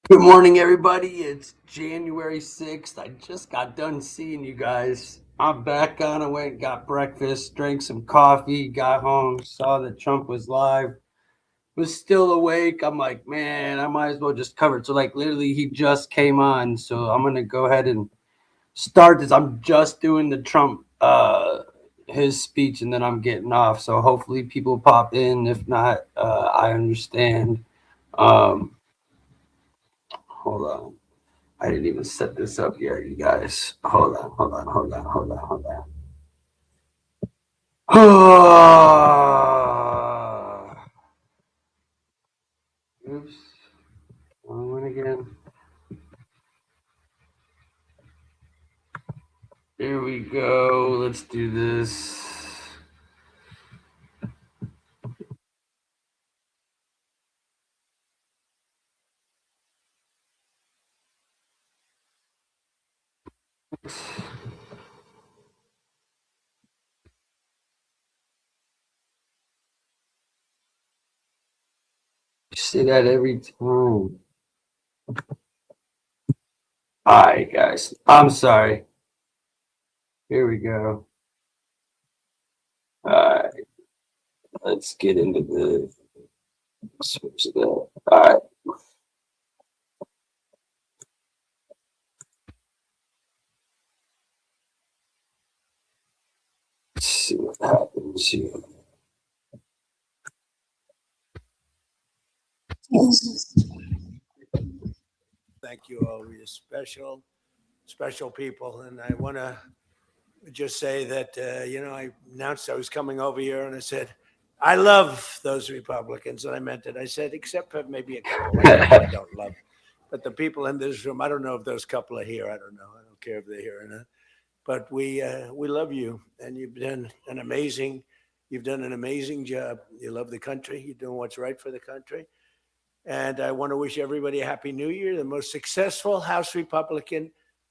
Good morning, everybody. It's January 6th. I just got done seeing you guys. I'm back on. I went, got breakfast, drank some coffee, got home, saw that Trump was live, was still awake. I'm like, man, I might as well just cover it. So, like, literally, he just came on. So, I'm going to go ahead and start this. I'm just doing the Trump, his speech, and then I'm getting off. So, hopefully, people pop in. If not, I understand. Um, Hold on. I didn't even set this up yet, you guys. Hold on. Oops. Wrong one again. Here we go. Let's do this. You say that every time. All right, guys. I'm sorry. Here we go. All right. Let's get into the switch that. All right. Let's see what happens here. Thank you all. You're special people. And I want to just say that, I announced I was coming over here and I said, I love those Republicans. And I meant it. I said, except for maybe a couple I don't love. But the people in this room, I don't know if those couple are here. I don't know. I don't care if they're here or not. But we love you. And you've done an amazing job. You love the country. You're doing what's right for the country. And I want to wish everybody a happy new year, the most successful House Republican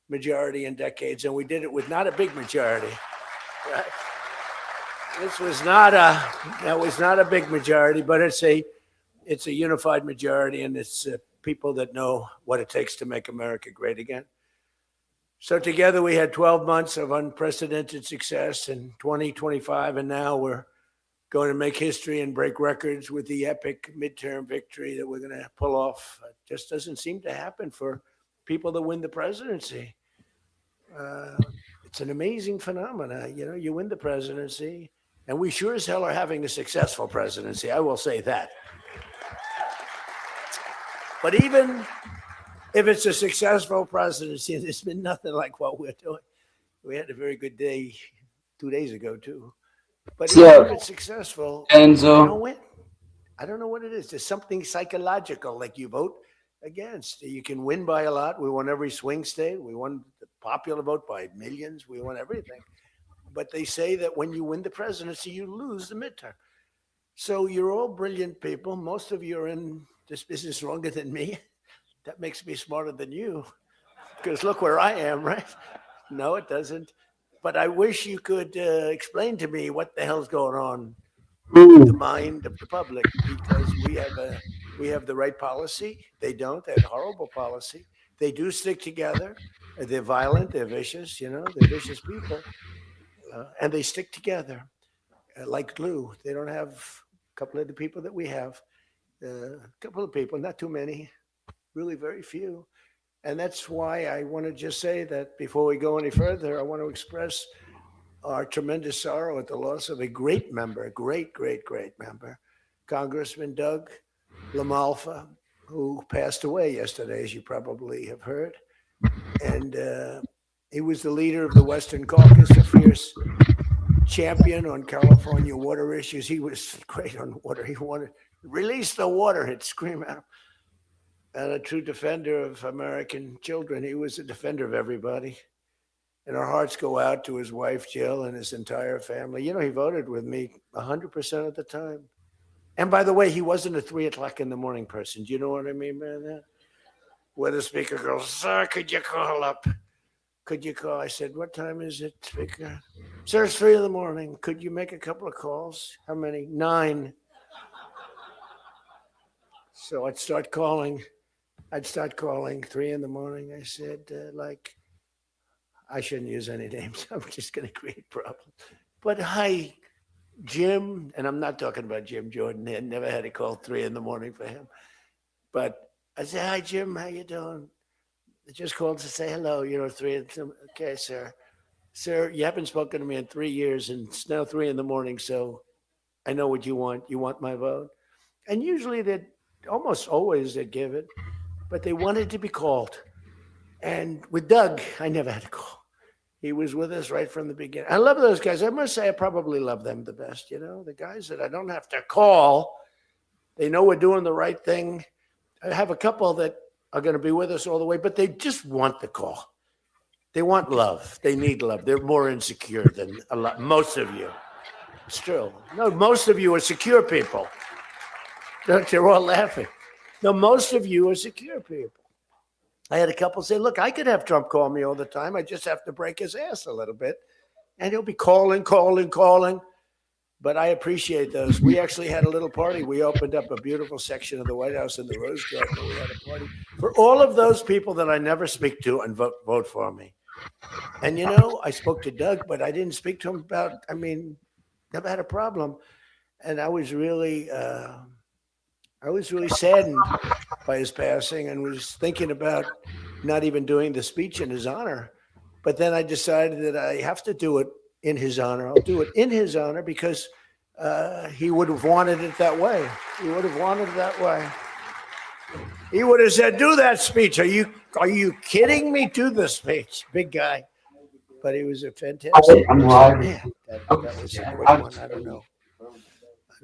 majority in decades. And we did it with not a big majority. Right? This was not a that was not a big majority, but it's a unified majority, and it's people that know what it takes to make America great again. So together we had 12 months of unprecedented success in 2025, and now we're going to make history and break records with the epic midterm victory that we're going to pull off. It just doesn't seem to happen for people that win the presidency. Uh, it's an amazing phenomena. You win the presidency, and we sure as hell are having a successful presidency. I will say that. But even if it's a successful presidency, there's been nothing like what we're doing. We had a very good day 2 days ago, too. But What's even if up, it's successful, they Enzo? don't win. I don't know what it is. There's something psychological, like you vote against. You can win by a lot. We won every swing state. We won the popular vote by millions. We won everything. But they say that when you win the presidency, you lose the midterm. So you're all brilliant people. Most of you are in this business longer than me. That makes me smarter than you. Because look where I am, right? No, it doesn't. But I wish you could explain to me what the hell's going on with the Mm. mind of the public, because we have the right policy. They don't. They had horrible policy. They do stick together. They're violent. They're vicious. They're vicious people, and they stick together like glue. They don't have a couple of the people that we have. A couple of people, not too many, really very few. And that's why I want to just say that before we go any further, I want to express our tremendous sorrow at the loss of a great member, a great member, Congressman Doug LaMalfa, who passed away yesterday, as you probably have heard. And he was the leader of the Western Caucus, a fierce champion on California water issues. He was great on water. He wanted release the water, he'd scream at him. And a true defender of American children. He was a defender of everybody. And our hearts go out to his wife, Jill, and his entire family. He voted with me 100% of the time. And by the way, he wasn't a 3 o'clock in the morning person. Do you know what I mean by that? Where the speaker goes, sir, could you call up? Could you call? I said, what time is it, speaker? Sir, it's 3 in the morning. Could you make a couple of calls? How many? 9. So I'd start calling. I'd start calling 3 in the morning. I said, I shouldn't use any names. I'm just going to create problems. But hi, Jim, and I'm not talking about Jim Jordan. I never had to call 3 in the morning for him. But I said, hi, Jim, how you doing? I just called to say hello, 3 in the okay, sir. Sir, you haven't spoken to me in 3 years, and it's now 3 in the morning, so I know what you want. You want my vote? And usually almost always they'd give it, but they wanted to be called. And with Doug, I never had to call. He was with us right from the beginning. I love those guys. I must say I probably love them the best, the guys that I don't have to call. They know we're doing the right thing. I have a couple that are going to be with us all the way, but they just want the call. They want love. They need love. They're more insecure than most of you. It's true. No, most of you are secure people. They're all laughing. No, most of you are secure people. I had a couple say, look, I could have Trump call me all the time. I just have to break his ass a little bit. And he'll be calling. But I appreciate those. We actually had a little party. We opened up a beautiful section of the White House in the Rose Garden. And we had a party for all of those people that I never speak to and vote for me. And, I spoke to Doug, but I didn't speak to him never had a problem. And I was really saddened by his passing and was thinking about not even doing the speech in his honor. But then I decided that I have to do it in his honor. I'll do it in his honor because he would have wanted it that way. He would have wanted it that way. He would have said, do that speech. Are you kidding me? Do the speech, big guy. But he was a fantastic person. Man, that was a quick one. I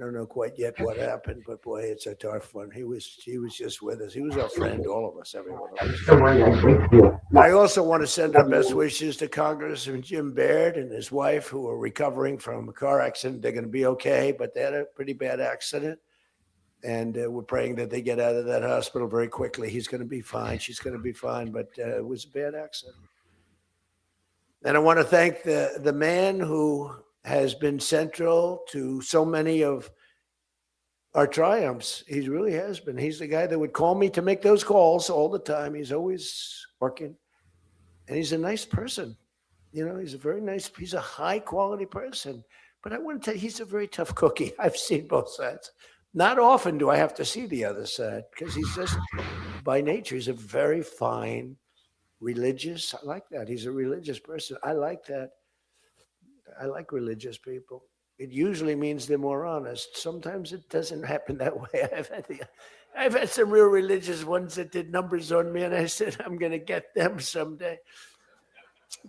don't know quite yet what happened, but boy, it's a tough one. He was just with us. He was our friend, all of us, every one of us. I also want to send our best wishes to Congressman Jim Baird and his wife, who are recovering from a car accident. They're going to be okay, but they had a pretty bad accident. And we're praying that they get out of that hospital very quickly. He's going to be fine. She's going to be fine, but it was a bad accident. And I want to thank the man who has been central to so many of our triumphs. He really has been. He's the guy that would call me to make those calls all the time. He's always working. And he's a nice person. He's a high quality person. But I want to tell you, he's a very tough cookie. I've seen both sides. Not often do I have to see the other side because he's just, by nature, he's a very fine, religious. I like that. He's a religious person. I like that. I like religious people. It usually means they're more honest. Sometimes it doesn't happen that way. I've had some real religious ones that did numbers on me, and I said, I'm going to get them someday.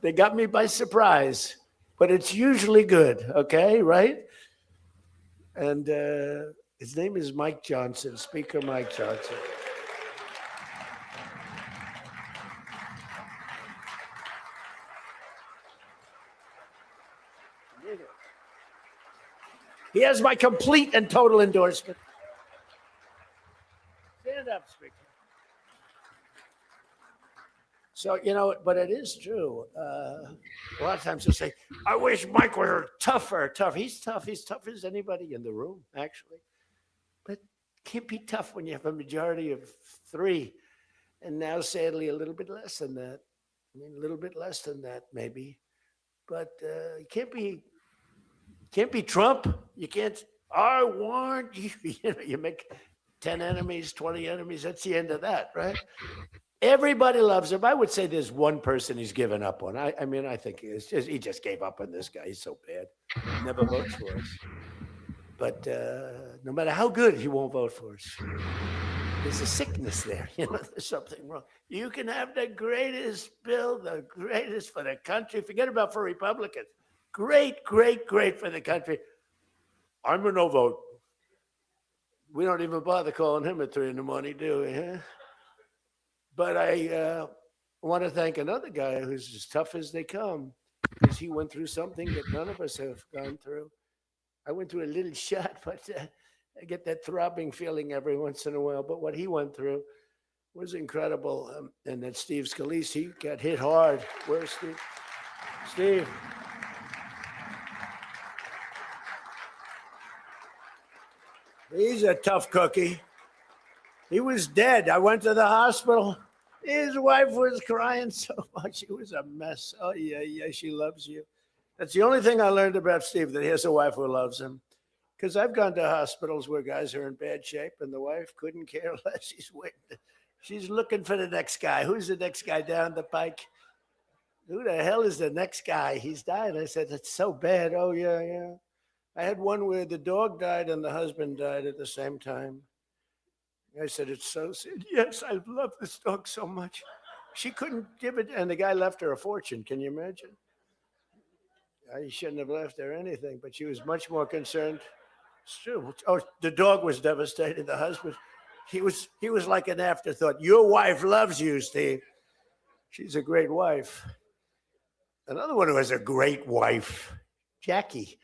They got me by surprise, but it's usually good, okay, right? And his name is Mike Johnson, Speaker Mike Johnson. He has my complete and total endorsement. Stand up, Speaker. So, but it is true. A lot of times they'll say, I wish Mike were tougher. He's tough. He's tough as anybody in the room, actually. But can't be tough when you have a majority of 3. And now, sadly, a little bit less than that. A little bit less than that, maybe. But you can't be Trump. You can't, I want you. You make 10 enemies, 20 enemies. That's the end of that, right? Everybody loves him. I would say there's one person he's given up on. I think he just gave up on this guy. He's so bad. He never votes for us. But no matter how good, he won't vote for us. There's a sickness there. There's something wrong. You can have the greatest bill, the greatest for the country. Forget about for Republicans. Great, great, great for the country. I'm a no vote. We don't even bother calling him at 3 in the morning, do we? Huh? But I want to thank another guy who's as tough as they come because he went through something that none of us have gone through. I went through a little shot, but I get that throbbing feeling every once in a while. But what he went through was incredible. And that Steve Scalise, he got hit hard. Where's Steve? Steve. He's a tough cookie. He was dead. I went to the hospital. His wife was crying so much. It was a mess. Oh, yeah, she loves you. That's the only thing I learned about Steve, that he has a wife who loves him. Because I've gone to hospitals where guys are in bad shape and the wife couldn't care less. She's waiting. She's looking for the next guy. Who's the next guy down the pike? Who the hell is the next guy? He's died. I said, it's so bad. Oh, yeah. I had one where the dog died and the husband died at the same time. I said, it's so sad. Yes, I love this dog so much. She couldn't give it, and the guy left her a fortune. Can you imagine? He shouldn't have left her anything, but she was much more concerned. It's true. Oh, the dog was devastated. The husband, he was like an afterthought. Your wife loves you, Steve. She's a great wife. Another one who has a great wife, Jackie,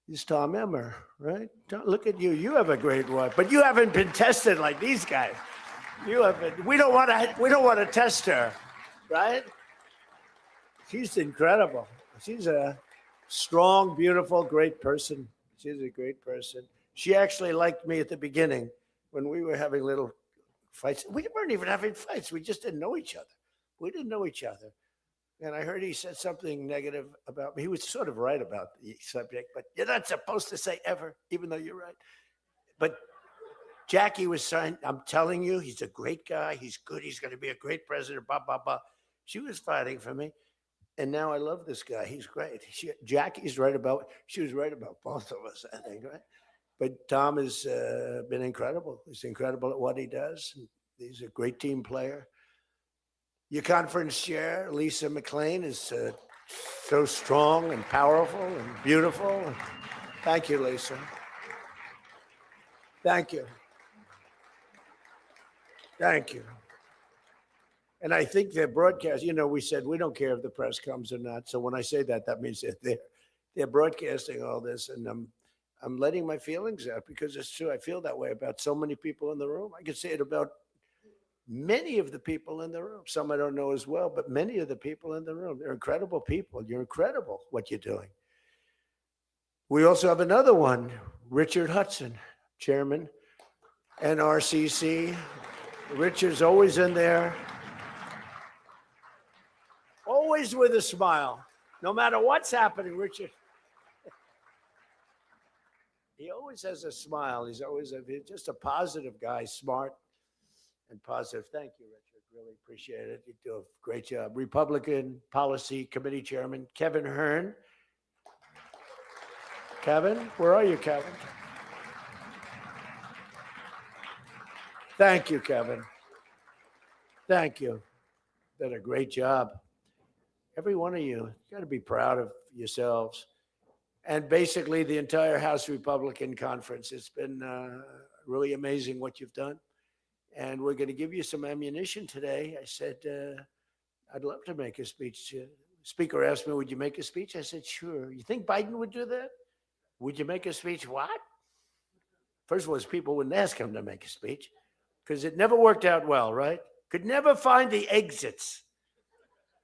is Tom Emmer, right? Look at you. You have a great wife, but you haven't been tested like these guys. You haven't. We don't want to test her, right? She's incredible. She's a strong, beautiful, great person. She's a great person. She actually liked me at the beginning when we were having little fights. We weren't even having fights. We just didn't know each other. We didn't know each other. And I heard he said something negative about me. He was sort of right about the subject, but you're not supposed to say ever, even though you're right. But Jackie was saying, I'm telling you, he's a great guy. He's good. He's going to be a great president, blah, blah, blah. She was fighting for me. And now I love this guy. He's great. She was right about both of us, I think, right? But Tom has been incredible. He's incredible at what he does. He's a great team player. Your conference chair, Lisa McLean, is so strong and powerful and beautiful. Thank you, Lisa. Thank you. Thank you. And I think their broadcast, we said we don't care if the press comes or not. So when I say that, that means that they're broadcasting all this, and I'm letting my feelings out because it's true. I feel that way about so many people in the room. I could say it about many of the people in the room. Some I don't know as well, but many of the people in the room. They're incredible people. You're incredible what you're doing. We also have another one, Richard Hudson, chairman, NRCC. Richard's always in there. Always with a smile. No matter what's happening, Richard. He always has a smile. He's just a positive guy, smart and positive. Thank you, Richard. Really appreciate it. You do a great job. Republican Policy Committee Chairman, Kevin Hearn. Kevin, where are you, Kevin? Thank you, Kevin. Thank you. Did a great job. Every one of you got to be proud of yourselves. And basically the entire House Republican Conference. It's been really amazing what you've done. And we're going to give you some ammunition today. I said, I'd love to make a speech. Speaker asked me, would you make a speech? I said, sure. You think Biden would do that? Would you make a speech? What? First of all, people wouldn't ask him to make a speech because it never worked out well, right? Could never find the exits.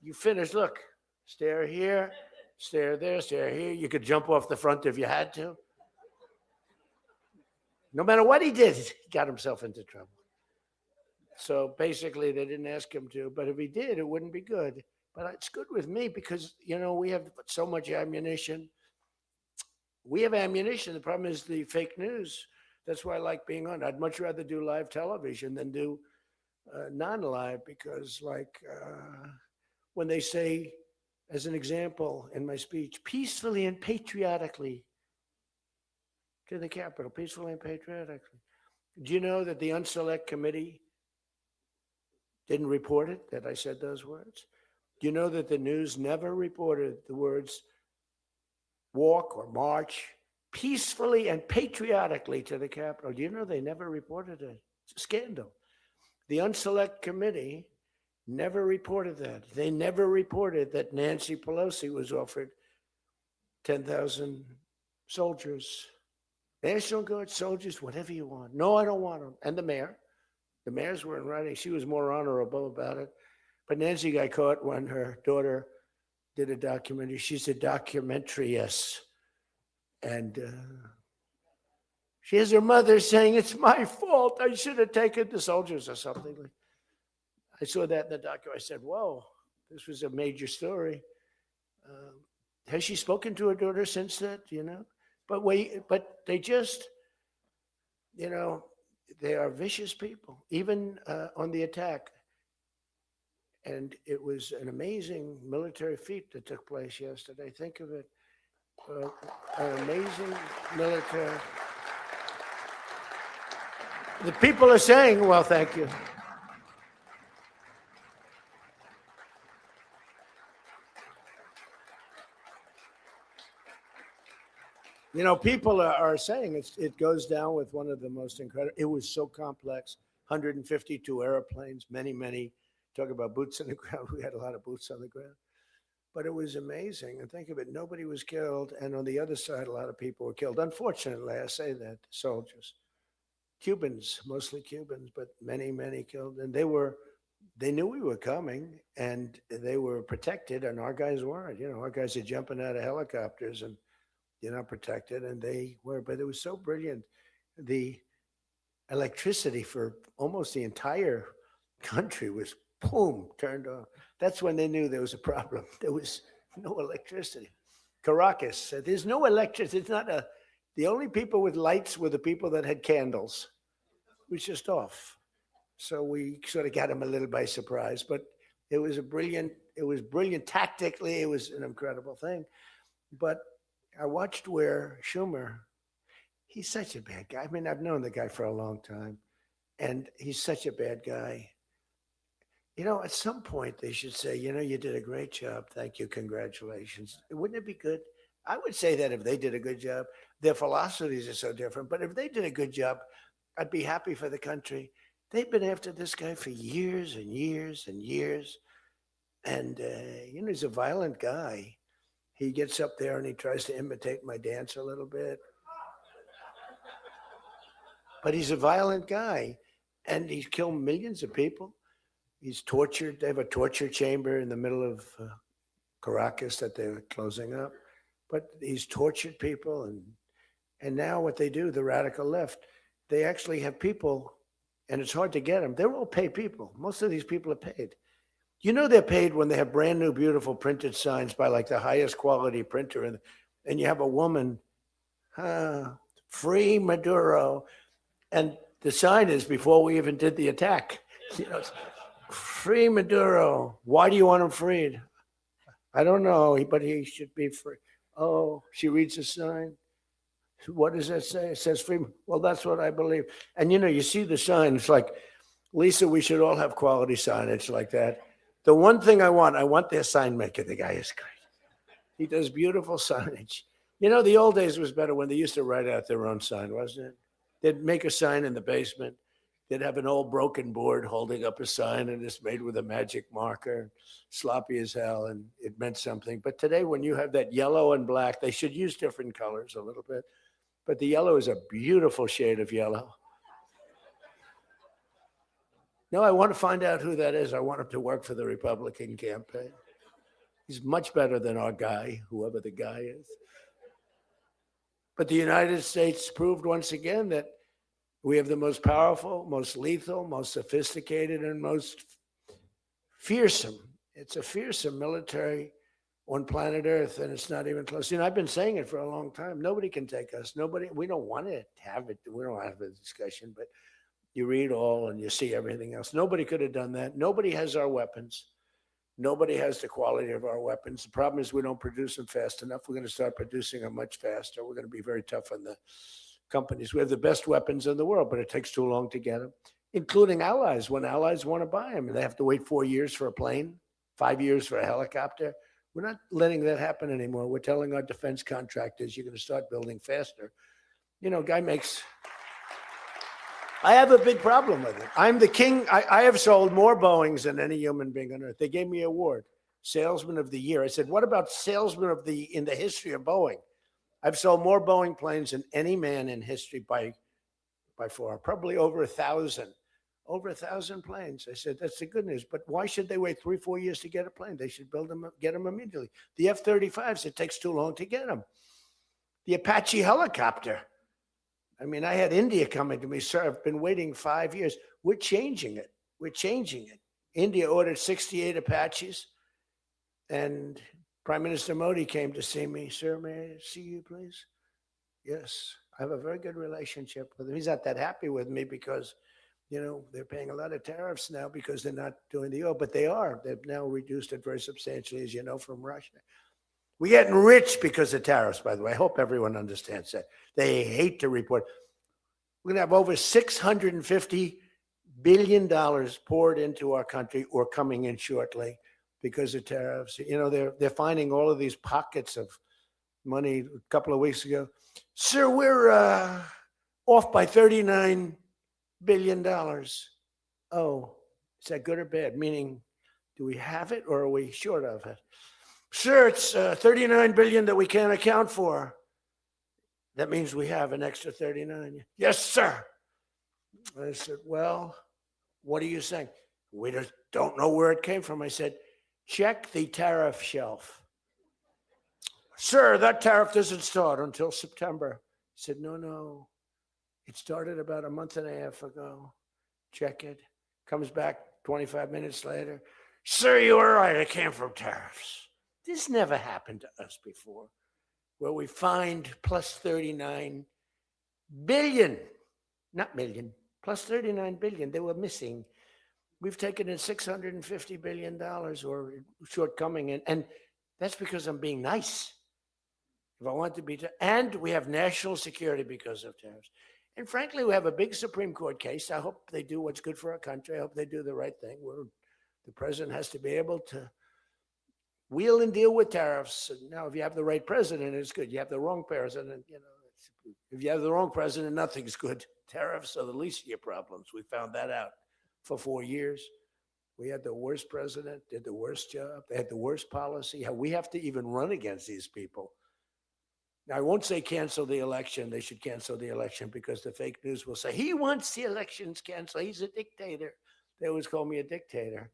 You finish, look, stare here, stare there, stare here. You could jump off the front if you had to. No matter what he did, he got himself into trouble. So basically, they didn't ask him to, but if he did, it wouldn't be good. But it's good with me because, we have so much ammunition. We have ammunition. The problem is the fake news. That's why I like being on. I'd much rather do live television than do non-live because, when they say, as an example in my speech, peacefully and patriotically to the Capitol, peacefully and patriotically. Do you know that the Unselect Committee didn't report it, that I said those words? Do you know that the news never reported the words walk or march peacefully and patriotically to the Capitol? Do you know they never reported it? It's a scandal. The Unselect Committee never reported that. They never reported that Nancy Pelosi was offered 10,000 soldiers, National Guard soldiers, whatever you want. No, I don't want them. And the mayor. The mayors were in writing. She was more honorable about it. But Nancy got caught when her daughter did a documentary. She's a documentariist. And She has her mother saying, "It's my fault. I should have taken the soldiers," or something. I saw that in the documentary. I said, "Whoa, this was a major story." Has she spoken to her daughter since that? But they just, they are vicious people, even on the attack. And it was an amazing military feat that took place yesterday. Think of it. An amazing military. The people are saying, well, thank you. People are saying it goes down with one of the most incredible. It was so complex. 152 airplanes, many. Talk about boots on the ground. We had a lot of boots on the ground. But it was amazing. And think of it, nobody was killed. And on the other side, a lot of people were killed. Unfortunately, I say that, soldiers. Cubans, mostly Cubans, but many killed. And they knew we were coming, and they were protected, and our guys weren't. Our guys are jumping out of helicopters, and you're not protected, and they were. But it was so brilliant. The electricity for almost the entire country was, boom, turned on. That's when they knew there was a problem. There was no electricity. Caracas said, "There's no electricity. It's not a." The only people with lights were the people that had candles. It was just off. So we sort of got them a little by surprise. But it was brilliant tactically. It was an incredible thing. But I watched where Schumer, he's such a bad guy. I mean, I've known the guy for a long time, and he's such a bad guy. At some point they should say, you did a great job. Thank you. Congratulations. Wouldn't it be good? I would say that if they did a good job. Their philosophies are so different, but if they did a good job, I'd be happy for the country. They've been after this guy for years and years and years. And, he's a violent guy. He gets up there and he tries to imitate my dance a little bit. But he's a violent guy, and he's killed millions of people. He's tortured. They have a torture chamber in the middle of Caracas that they're closing up. But he's tortured people. And now what they do, the radical left, they actually have people, and it's hard to get them. They're all paid people. Most of these people are paid. They're paid when they have brand new, beautiful printed signs by like the highest quality printer. And you have a woman, free Maduro. And the sign is before we even did the attack. Free Maduro. Why do you want him freed? I don't know, but he should be free. Oh, she reads the sign. What does that say? It says free. Well, that's what I believe. And you see the sign. It's like, Lisa, we should all have quality signage like that. The one thing I want their sign maker. The guy is great. He does beautiful signage. The old days was better when they used to write out their own sign, wasn't it? They'd make a sign in the basement. They'd have an old broken board holding up a sign, and it's made with a magic marker, sloppy as hell, and it meant something. But today, when you have that yellow and black, they should use different colors a little bit. But the yellow is a beautiful shade of yellow. No, I want to find out who that is. I want him to work for the Republican campaign. He's much better than our guy, whoever the guy is. But the United States proved once again that we have the most powerful, most lethal, most sophisticated, and most fearsome. It's a fearsome military on planet Earth, and it's not even close. I've been saying it for a long time. Nobody can take us. We don't want to have it. We don't have a discussion, but you read all and you see everything else. Nobody could have done that. Nobody has our weapons. Nobody has the quality of our weapons. The problem is we don't produce them fast enough. We're going to start producing them much faster. We're going to be very tough on the companies. We have the best weapons in the world, but it takes too long to get them, including allies. When allies want to buy them, they have to wait 4 years for a plane, 5 years for a helicopter. We're not letting that happen anymore. We're telling our defense contractors, you're going to start building faster. Guy makes... I have a big problem with it. I'm the king. I have sold more Boeings than any human being on earth. They gave me an award, Salesman of the Year. I said, what about Salesman of in the history of Boeing? I've sold more Boeing planes than any man in history by far, probably over 1,000. Over 1,000 planes. I said, that's the good news. But why should they wait 3-4 years to get a plane? They should build them, get them immediately. The F-35s, it takes too long to get them. The Apache helicopter. I mean, I had India coming to me, sir. I've been waiting 5 years. We're changing it. We're changing it. India ordered 68 Apaches, and Prime Minister Modi came to see me. Sir, may I see you, please? Yes, I have a very good relationship with him. He's not that happy with me because, they're paying a lot of tariffs now because they're not doing the oil, but they are. They've now reduced it very substantially, as you know, from Russia. We're getting rich because of tariffs, by the way. I hope everyone understands that. They hate to report. We're going to have over $650 billion poured into our country or coming in shortly because of tariffs. They're finding all of these pockets of money a couple of weeks ago. Sir, we're off by $39 billion. Oh, is that good or bad? Meaning, do we have it or are we short of it? Sir, it's $39 billion that we can't account for. That means we have an extra 39. Yes, sir. I said, well, what are you saying? We just don't know where it came from. I said, check the tariff shelf. Sir, that tariff doesn't start until September. He said, no. It started about a month and a half ago. Check it. Comes back 25 minutes later. Sir, you were right. It came from tariffs. This never happened to us before, where we find plus 39 billion, not million, plus 39 billion. They were missing. We've taken in $650 billion or shortcoming, and that's because I'm being nice. If I want to be, and we have national security because of tariffs. And frankly, we have a big Supreme Court case. I hope they do what's good for our country. I hope they do the right thing. The president has to be able to wheel and deal with tariffs. Now, if you have the right president, it's good. You have the wrong president, if you have the wrong president, nothing's good. Tariffs are the least of your problems. We found that out for 4 years. We had the worst president, did the worst job. They had the worst policy. We have to even run against these people. Now, I won't say cancel the election. They should cancel the election because the fake news will say, he wants the elections canceled. He's a dictator. They always call me a dictator.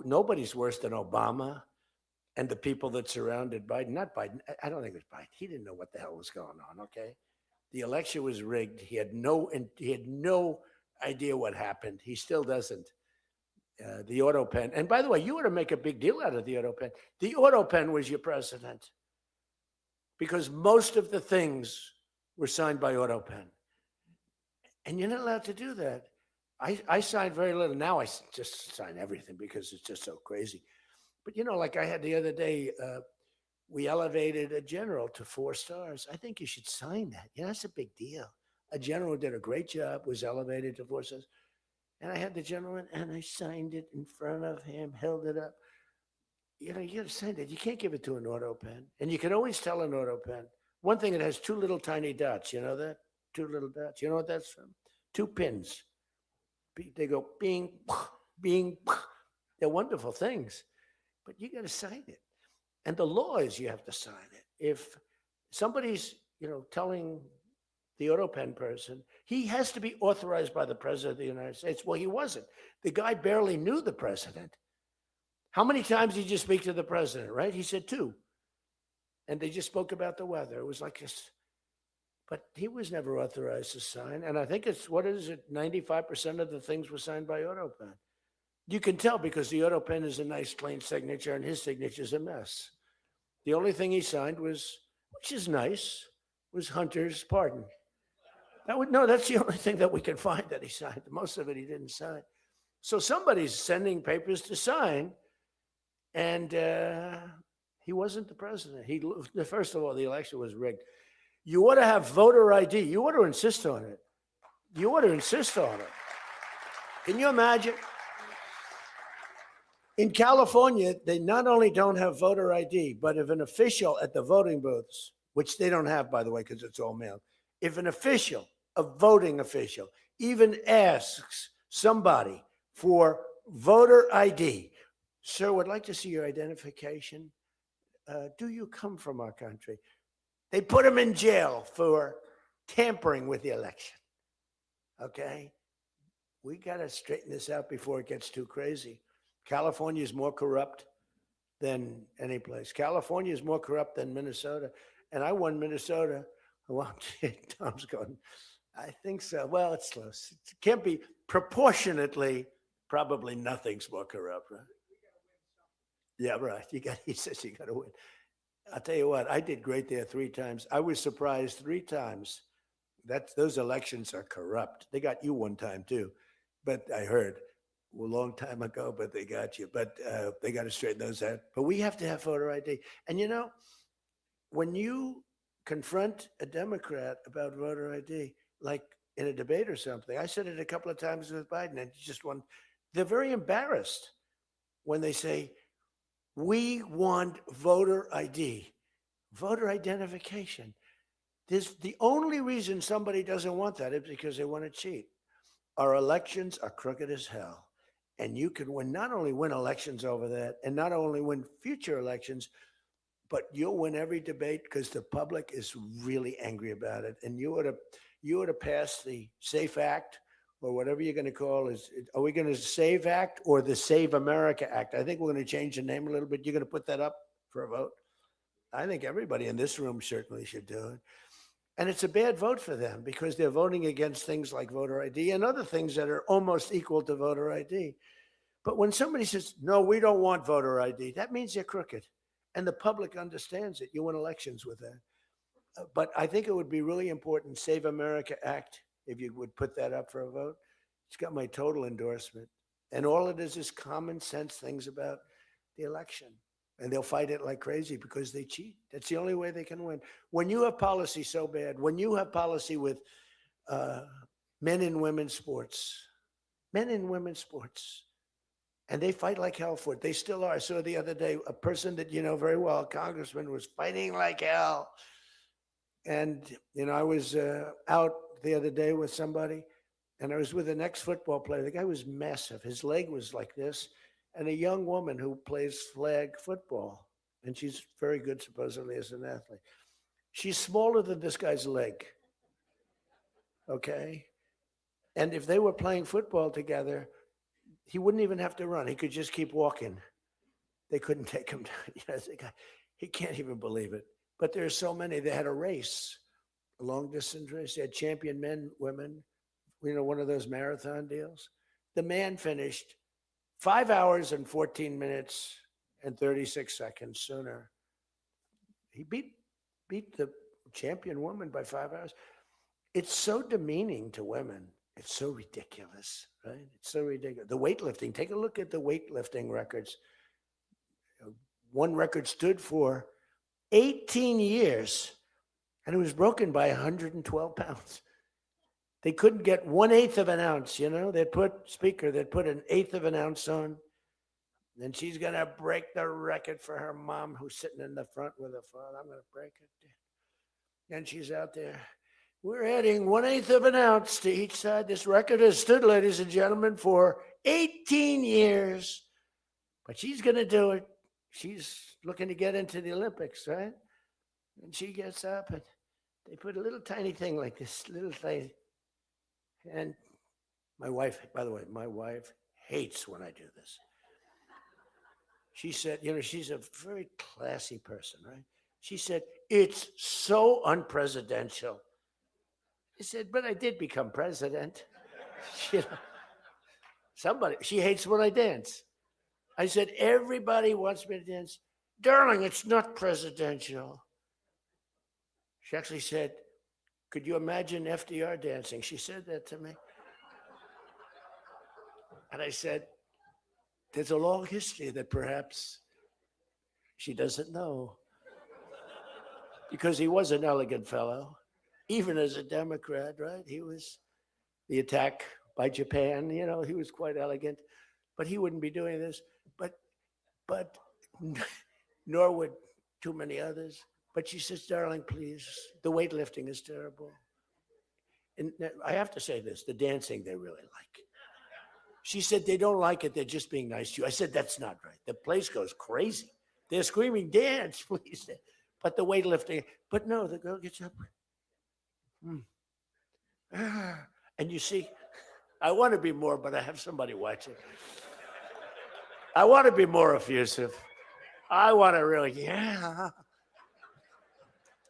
Nobody's worse than Obama and the people that surrounded Biden. Not Biden. I don't think it was Biden. He didn't know what the hell was going on, okay? The election was rigged. He had no idea what happened. He still doesn't. The auto pen. And by the way, you ought to make a big deal out of the auto pen. The auto pen was your president because most of the things were signed by auto pen. And you're not allowed to do that. I signed very little. Now I just sign everything because it's just so crazy. But, like I had the other day, we elevated a general to 4 stars. I think you should sign that. That's a big deal. A general did a great job, was elevated to 4 stars. And I had the general in, and I signed it in front of him, held it up. You got to sign that. You can't give it to an auto pen. And you can always tell an auto pen. One thing, it has 2 little tiny dots. You know that? 2 little dots. You know what that's from? 2 pins. They go bing, bing. They're wonderful things. But you got to sign it. And the law is you have to sign it. If somebody's, telling the auto pen person, he has to be authorized by the president of the United States. Well, he wasn't. The guy barely knew the president. How many times did you speak to the president, right? He said 2. And they just spoke about the weather. It was like this. But he was never authorized to sign. And I think 95% of the things were signed by auto pen. You can tell because the auto pen is a nice, clean signature, and his signature is a mess. The only thing he signed was, which is nice, was Hunter's pardon. That's the only thing that we can find that he signed. Most of it he didn't sign. So somebody's sending papers to sign, and he wasn't the president. First of all, the election was rigged. You ought to have voter ID. You ought to insist on it. Can you imagine? In California, they not only don't have voter ID, but if an official at the voting booths, which they don't have, by the way, because it's all mail, if an official, a voting official, even asks somebody for voter ID, sir, would like to see your identification. Do you come from our country? They put him in jail for tampering with the election. Okay? We got to straighten this out before it gets too crazy. California is more corrupt than any place. California is more corrupt than Minnesota. And I won Minnesota Well, Tom's going, I think so. Well, it's close. It can't be proportionately, probably nothing's more corrupt, right? Yeah, right. He says you got to win. I'll tell you what, I did great there 3 times. I was surprised 3 times. Those elections are corrupt. They got you one time too, but I heard a long time ago, but they got you. But they got to straighten those out. But we have to have voter ID. And when you confront a Democrat about voter ID, like in a debate or something, I said it a couple of times with Biden, and just one. They're very embarrassed when they say, "We want voter ID, voter identification." This the only reason somebody doesn't want that is because they want to cheat. Our elections are crooked as hell. And you can not only win elections over that, and not only win future elections, but you'll win every debate because the public is really angry about it. And you ought to pass the SAFE Act or whatever you're going to call it. Are we going to SAVE Act or the Save America Act? I think we're going to change the name a little bit. You're going to put that up for a vote? I think everybody in this room certainly should do it. And it's a bad vote for them because they're voting against things like voter ID and other things that are almost equal to voter ID. But when somebody says, no, we don't want voter ID, that means they're crooked. And the public understands it. You win elections with that. But I think it would be really important, Save America Act, if you would put that up for a vote. It's got my total endorsement. And all it is common sense things about the election. And they'll fight it like crazy because they cheat. That's the only way they can win. When you have policy so bad, when you have policy with men and women's sports, and they fight like hell for it. They still are. I saw the other day a person that you know very well, a congressman, was fighting like hell. And, I was out the other day with somebody, and I was with an ex-football player. The guy was massive. His leg was like this. And a young woman who plays flag football. And she's very good, supposedly, as an athlete. She's smaller than this guy's leg. Okay? And if they were playing football together, he wouldn't even have to run. He could just keep walking. They couldn't take him down. He can't even believe it. But there's so many. They had a race, a long-distance race. They had champion men, women, one of those marathon deals. The man finished 5 hours and 14 minutes and 36 seconds sooner. He beat the champion woman by 5 hours. It's so demeaning to women. It's so ridiculous, right? It's so ridiculous. The weightlifting, take a look at the weightlifting records. One record stood for 18 years, and it was broken by 112 pounds. They couldn't get 1/8 of an ounce, They'd put an eighth of an ounce on. Then she's going to break the record for her mom, who's sitting in the front with her phone. I'm going to break it. And she's out there. We're adding 1/8 of an ounce to each side. This record has stood, ladies and gentlemen, for 18 years. But she's going to do it. She's looking to get into the Olympics, right? And she gets up, and they put a little tiny thing like this, little thing. And my wife, by the way, hates when I do this. She said, she's a very classy person, right? She said, it's so unpresidential. I said, but I did become president. She hates when I dance. I said, everybody wants me to dance. Darling, it's not presidential. She actually said, could you imagine FDR dancing? She said that to me. And I said, there's a long history that perhaps she doesn't know. Because he was an elegant fellow, even as a Democrat, right? He was the attack by Japan, he was quite elegant. But he wouldn't be doing this. But nor would too many others. But she says, darling, please, the weightlifting is terrible. And I have to say this, the dancing they really like. She said, they don't like it, they're just being nice to you. I said, that's not right. The place goes crazy. They're screaming, dance, please. But the weightlifting, but no, the girl gets up. And you see, I want to be more, but I have somebody watching. I want to be more effusive. I want to really,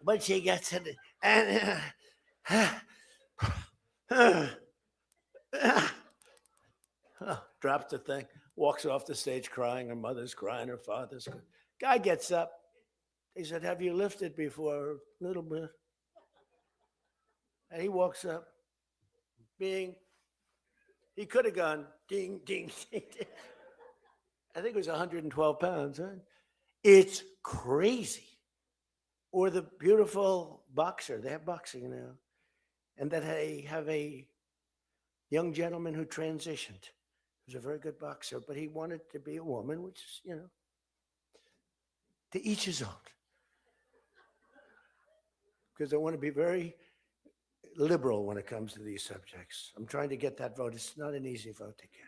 but she gets it and drops the thing, walks off the stage crying. Her mother's crying, her father's crying. Guy gets up. He said, "Have you lifted before?" A little bit. And he walks up, being, he could have gone ding, ding, ding, ding. I think it was 112 pounds. Huh? It's crazy. Or the beautiful boxer. They have boxing now. And that they have a young gentleman who transitioned. He was a very good boxer, but he wanted to be a woman, which is, to each his own. Because I want to be very liberal when it comes to these subjects. I'm trying to get that vote. It's not an easy vote to get.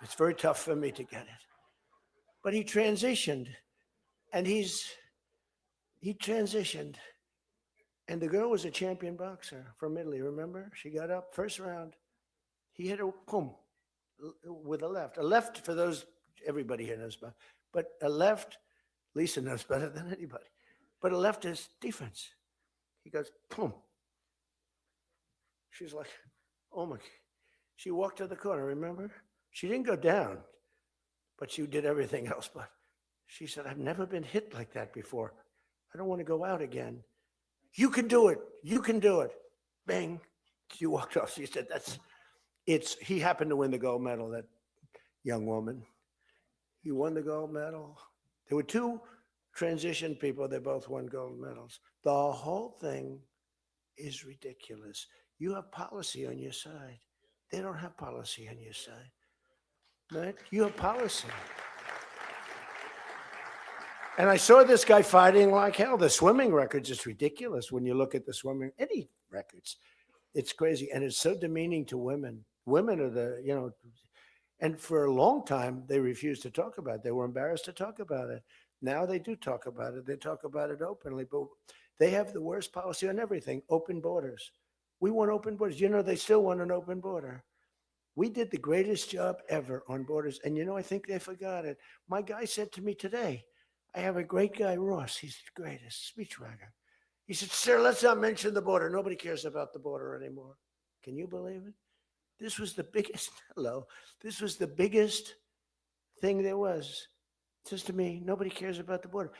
It's very tough for me to get it. But he transitioned, and he transitioned, and the girl was a champion boxer from Italy, remember? She got up, first round. He hit her, boom, with a left. A left, for those, everybody here knows about, but a left, Lisa knows better than anybody, but a left is defense. He goes, boom. She's like, oh my, she walked to the corner, remember? She didn't go down, but she did everything else. But she said, I've never been hit like that before. I don't want to go out again. You can do it. You can do it. Bang. She walked off. She said, he happened to win the gold medal, that young woman. He won the gold medal. There were two transition people. They both won gold medals. The whole thing is ridiculous. You have policy on your side. They don't have policy on your side. Right? You have policy. And I saw this guy fighting like hell. The swimming records is ridiculous when you look at the swimming, any records. It's crazy. And it's so demeaning to women. Women are and for a long time, they refused to talk about it. They were embarrassed to talk about it. Now they do talk about it. They talk about it openly. But they have the worst policy on everything, open borders. We want open borders. They still want an open border. We did the greatest job ever on borders. And I think they forgot it. My guy said to me today, I have a great guy, Ross. He's the greatest speechwriter. He said, sir, let's not mention the border. Nobody cares about the border anymore. Can you believe it? This was the biggest, this was the biggest thing there was. It says to me, nobody cares about the border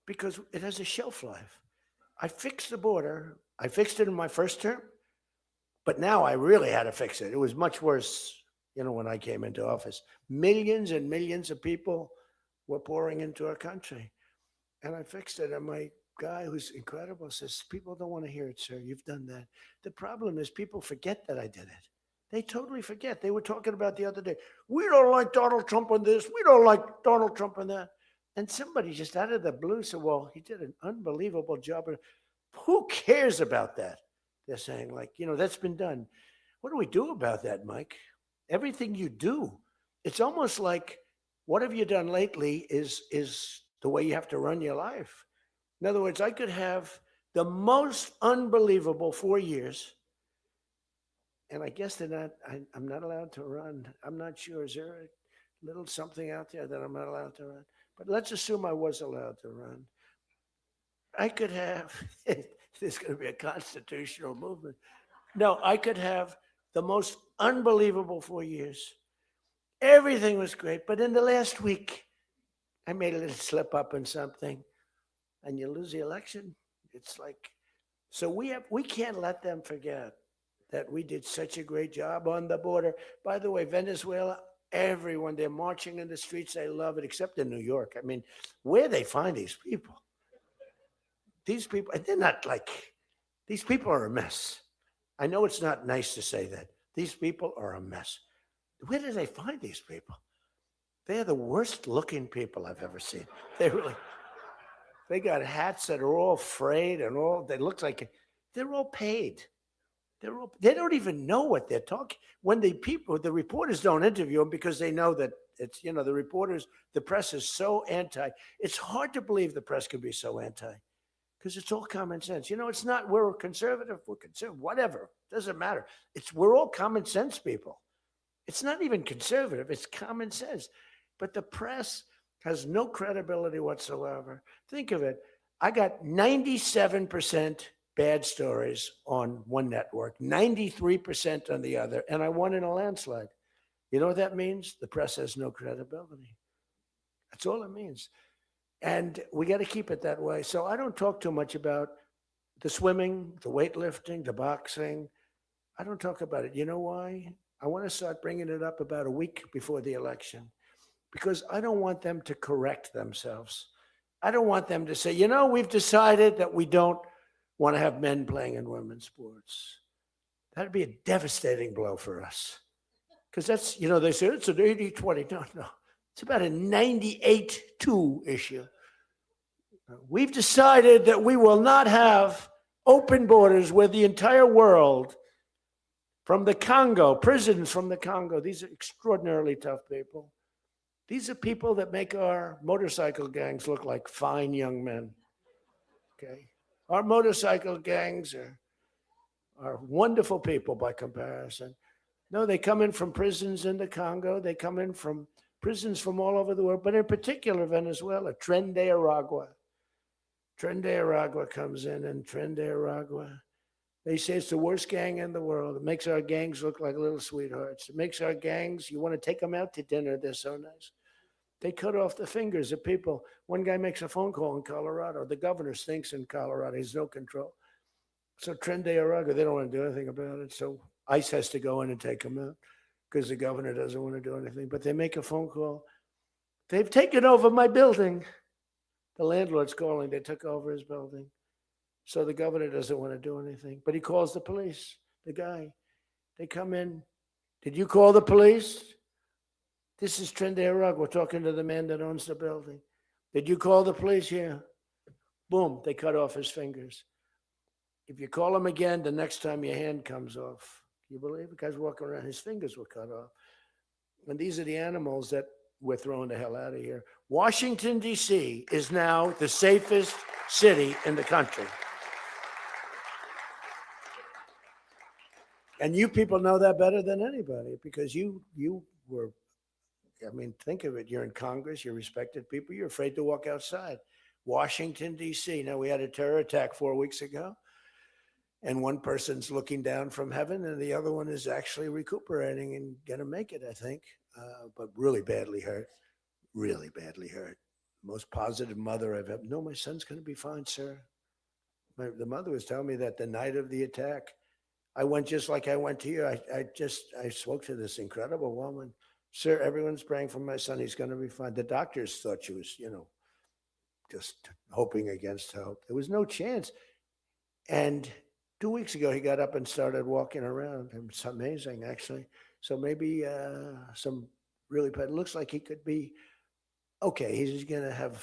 because it has a shelf life. I fixed the border. I fixed it in my first term, but now I really had to fix it. It was much worse, when I came into office. Millions and millions of people were pouring into our country. And I fixed it. And my guy, who's incredible, says, people don't want to hear it, sir. You've done that. The problem is people forget that I did it. They totally forget. They were talking about the other day, we don't like Donald Trump on this. We don't like Donald Trump on that. And somebody just out of the blue said, well, he did an unbelievable job. Who cares about that? They're saying, that's been done. What do we do about that, Mike? Everything you do, it's almost like, what have you done lately is the way you have to run your life. In other words, I could have the most unbelievable 4 years, and I guess I'm not allowed to run. I'm not sure. Is there a little something out there that I'm not allowed to run? But let's assume I was allowed to run. I could have, there's going to be a constitutional movement. No, I could have the most unbelievable 4 years. Everything was great. But in the last week, I made a little slip up in something, and you lose the election. It's like, so we can't let them forget that we did such a great job on the border. By the way, Venezuela, everyone, they're marching in the streets. They love it, except in New York. I mean, where they find these people? These people, and they're not these people are a mess. I know it's not nice to say that. These people are a mess. Where do they find these people? They're the worst looking people I've ever seen. They got hats that are all frayed and they look like, they're all paid. They don't even know what they're talking. When the reporters don't interview them because they know that it's, the press is so anti. It's hard to believe the press can be so anti because it's all common sense. It's not, we're conservative, whatever. Doesn't matter. We're all common sense people. It's not even conservative. It's common sense. But the press has no credibility whatsoever. Think of it. I got 97% bad stories on one network, 93% on the other, and I won in a landslide. You know what that means? The press has no credibility. That's all it means. And we got to keep it that way. So I don't talk too much about the swimming, the weightlifting, the boxing. I don't talk about it. You know why? I want to start bringing it up about a week before the election because I don't want them to correct themselves. I don't want them to say, we've decided that we don't want to have men playing in women's sports. That'd be a devastating blow for us. Because that's, they say it's an 80-20. No. It's about a 98-2 issue. We've decided that we will not have open borders where the entire world, from the Congo, prisons from the Congo, these are extraordinarily tough people. These are people that make our motorcycle gangs look like fine young men. Okay? Our motorcycle gangs are wonderful people by comparison. No, they come in from prisons in the Congo. They come in from prisons from all over the world, but in particular Venezuela, Tren de Aragua. Tren de Aragua comes in, and Tren de Aragua, they say it's the worst gang in the world. It makes our gangs look like little sweethearts. It makes our gangs, you want to take them out to dinner, they're so nice. They cut off the fingers of people. One guy makes a phone call in Colorado. The governor stinks in Colorado. He's no control. So Tren de Aragua, they don't want to do anything about it. So ICE has to go in and take them out because the governor doesn't want to do anything. But they make a phone call. They've taken over my building. The landlord's calling. They took over his building. So the governor doesn't want to do anything. But he calls the police, the guy. They come in. Did you call the police? This is Tren de Aragua. We're talking to the man that owns the building. Did you call the police? Yeah. Boom, they cut off his fingers. If you call him again, the next time your hand comes off. You believe it? The guy's walking around, his fingers were cut off. And these are the animals that we're throwing the hell out of here. Washington, D.C. is now the safest city in the country. And you people know that better than anybody because you were, think of it. You're in Congress, you're respected people. You're afraid to walk outside. Washington, D.C. Now, we had a terror attack 4 weeks ago. And one person's looking down from heaven and the other one is actually recuperating and going to make it, I think, but really badly hurt, really badly hurt. Most positive mother I've ever. No, my son's going to be fine, sir. The mother was telling me that the night of the attack, I went just like I went to you. I spoke to this incredible woman. Sir, everyone's praying for my son. He's going to be fine. The doctors thought she was, just hoping against hope. There was no chance. And 2 weeks ago, he got up and started walking around. It's amazing, actually. So maybe some really bad. It looks like he could be okay. He's going to have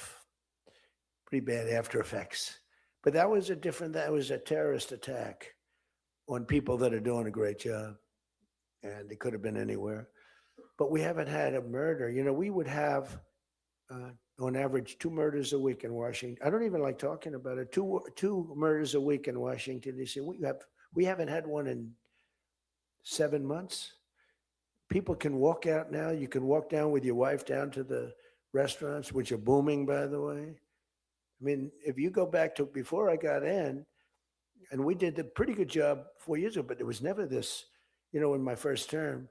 pretty bad after effects. But that was a terrorist attack on people that are doing a great job. And it could have been anywhere. But we haven't had a murder. We would have, on average, 2 murders a week in Washington. I don't even like talking about it. Two murders a week in Washington, D.C. We haven't had one in 7 months. People can walk out now. You can walk down with your wife down to the restaurants, which are booming, by the way. If you go back to before I got in, and we did a pretty good job 4 years ago, but there was never this, in my first term.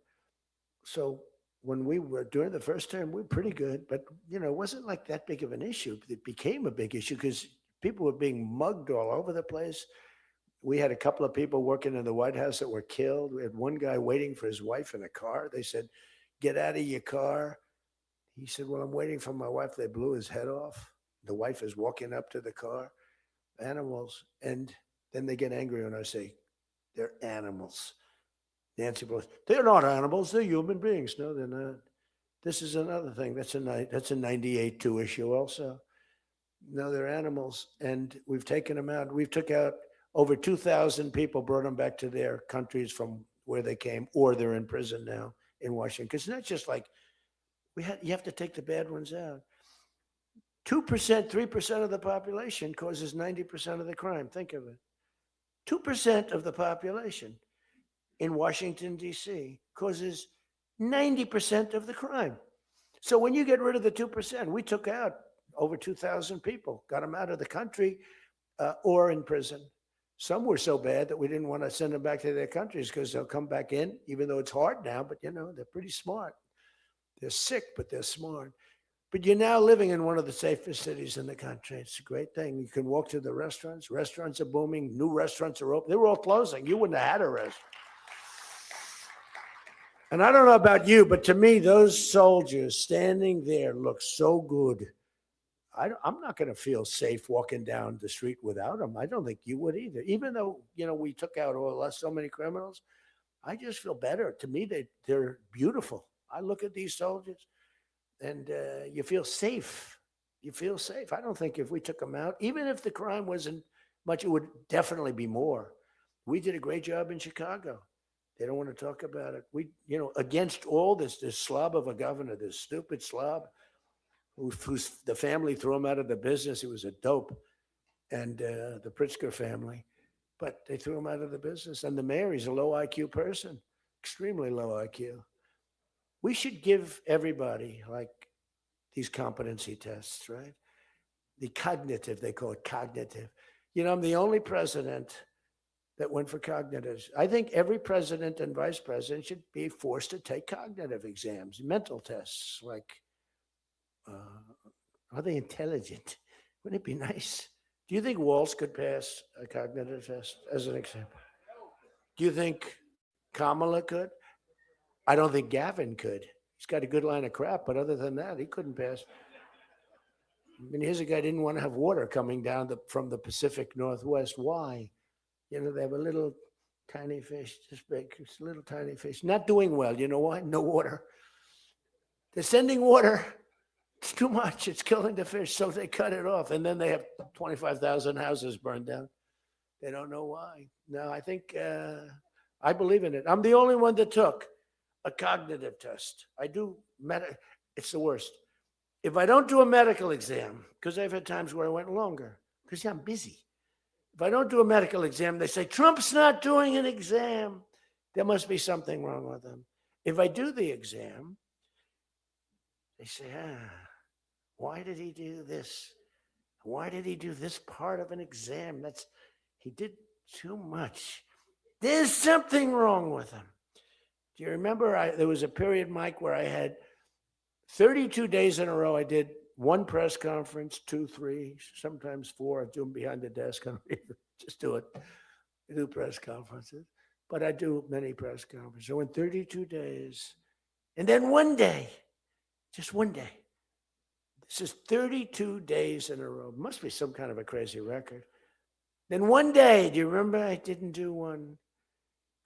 So when we were during the first term, we were pretty good, but it wasn't like that big of an issue. It became a big issue because people were being mugged all over the place. We had a couple of people working in the White House that were killed. We had one guy waiting for his wife in a car. They said, "Get out of your car." He said, "Well, I'm waiting for my wife." They blew his head off. The wife is walking up to the car. Animals. And then they get angry when I say, "They're animals." Nancy Pelosi, "They're not animals, they're human beings." No, they're not. This is another thing. That's a 98-2 issue also. No, they're animals. And we've taken them out. We've took out over 2,000 people, brought them back to their countries from where they came, or they're in prison now in Washington. Because it's not just like, you have to take the bad ones out. 2%, 3% of the population causes 90% of the crime. Think of it. 2% of the population in Washington, D.C. causes 90% of the crime. So when you get rid of the 2%, we took out over 2,000 people, got them out of the country or in prison. Some were so bad that we didn't want to send them back to their countries because they'll come back in, even though it's hard now, but they're pretty smart. They're sick, but they're smart. But you're now living in one of the safest cities in the country. It's a great thing. You can walk to the restaurants. Restaurants are booming. New restaurants are open. They were all closing. You wouldn't have had a restaurant. And I don't know about you, but to me, those soldiers standing there look so good. I'm not going to feel safe walking down the street without them. I don't think you would either. Even though, we took out so many criminals, I just feel better. To me, they're beautiful. I look at these soldiers and you feel safe. You feel safe. I don't think if we took them out, even if the crime wasn't much, it would definitely be more. We did a great job in Chicago. They don't want to talk about it. We, against all this slob of a governor, this stupid slob, who's the family threw him out of the business. He was a dope, and the Pritzker family, but they threw him out of the business. And the mayor, he's a low IQ person, extremely low IQ. We should give everybody like these competency tests, right? The cognitive, they call it cognitive. I'm the only president that went for cognitives. I think every president and vice president should be forced to take cognitive exams, mental tests, like, are they intelligent? Wouldn't it be nice? Do you think Walsh could pass a cognitive test as an example? Do you think Kamala could? I don't think Gavin could. He's got a good line of crap, but other than that, he couldn't pass. I mean, here's a guy who didn't want to have water coming down from the Pacific Northwest. Why? They have a little tiny fish, this big. It's a little tiny fish. Not doing well. You know why? No water. They're sending water. It's too much. It's killing the fish. So they cut it off. And then they have 25,000 houses burned down. They don't know why. No, I think I believe in it. I'm the only one that took a cognitive test. I do. It's the worst. If I don't do a medical exam, because I've had times where I went longer, because I'm busy. If I don't do a medical exam, they say, Trump's not doing an exam. There must be something wrong with him. If I do the exam, they say, why did he do this? Why did he do this part of an exam? He did too much. There's something wrong with him. Do you remember there was a period, Mike, where I had 32 days in a row. I did one press conference, 2, 3, sometimes 4. I do them behind the desk. I don't even just do it. I do press conferences, but I do many press conferences. So in 32 days, and then one day, just one day. This is 32 days in a row. Must be some kind of a crazy record. Then one day, do you remember I didn't do one?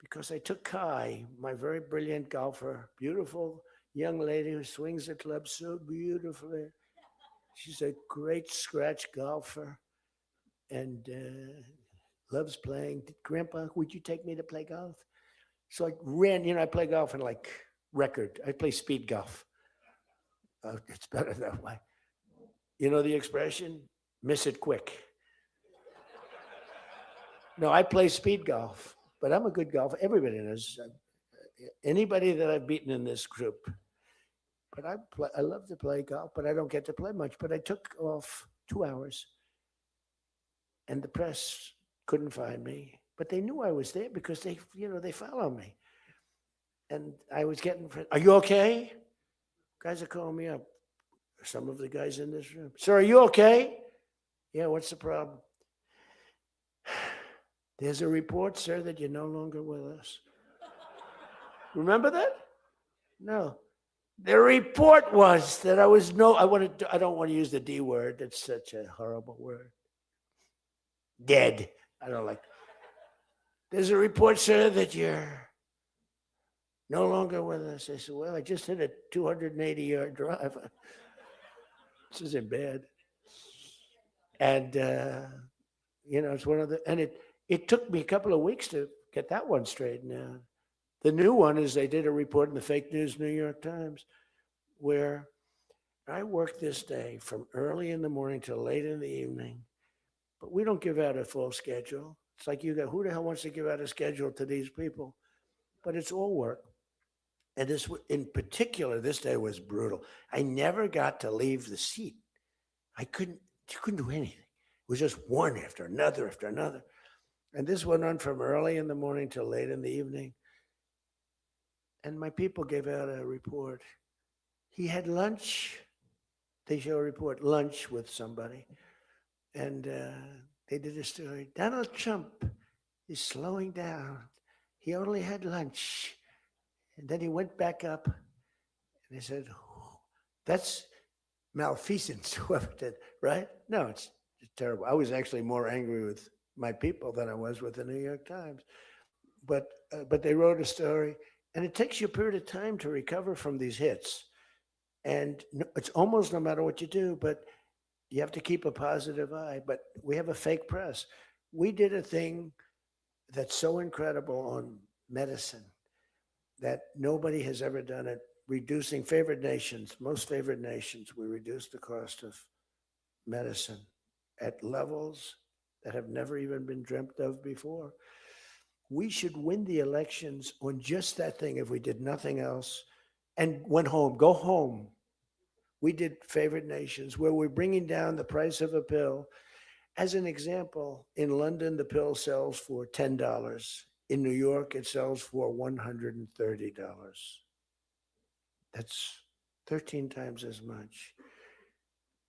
Because I took Kai, my very brilliant golfer, beautiful young lady who swings the club so beautifully. She's a great scratch golfer and loves playing. Grandpa, would you take me to play golf? So I ran, I play golf in like record. I play speed golf. It's better that way. You know the expression? Miss it quick. No, I play speed golf, but I'm a good golfer. Everybody knows. Anybody that I've beaten in this group. But I love to play golf, but I don't get to play much. But I took off 2 hours, and the press couldn't find me. But they knew I was there because they follow me. And I was getting, are you okay? Guys are calling me up. Some of the guys in this room. Sir, are you okay? Yeah, what's the problem? There's a report, sir, that you're no longer with us. Remember that? No. The report was that I don't want to use the D word. It's such a horrible word. Dead. I don't like. There's a report, sir, that you're no longer with us. I said, well, I just hit a 280-yard drive. This isn't bad. And, it's one of the, and it took me a couple of weeks to get that one straightened out. The new one is they did a report in the fake news New York Times where I worked this day from early in the morning till late in the evening, but we don't give out a full schedule. It's like who the hell wants to give out a schedule to these people? But it's all work. And this, in particular, this day was brutal. I never got to leave the seat. You couldn't do anything. It was just one after another after another. And this went on from early in the morning till late in the evening. And my people gave out a report. He had lunch. They show a report, lunch with somebody. And they did a story. Donald Trump is slowing down. He only had lunch. And then he went back up and they said, that's malfeasance, whoever did, right? No, it's terrible. I was actually more angry with my people than I was with the New York Times. But they wrote a story, and it takes you a period of time to recover from these hits. And it's almost no matter what you do, but you have to keep a positive eye. But we have a fake press. We did a thing that's so incredible on medicine that nobody has ever done it. Reducing favored nations, most favored nations, we reduced the cost of medicine at levels that have never even been dreamt of before. We should win the elections on just that thing if we did nothing else and went home, go home. We did favored nations where we're bringing down the price of a pill. As an example, in London, the pill sells for $10. In New York, it sells for $130. That's 13 times as much.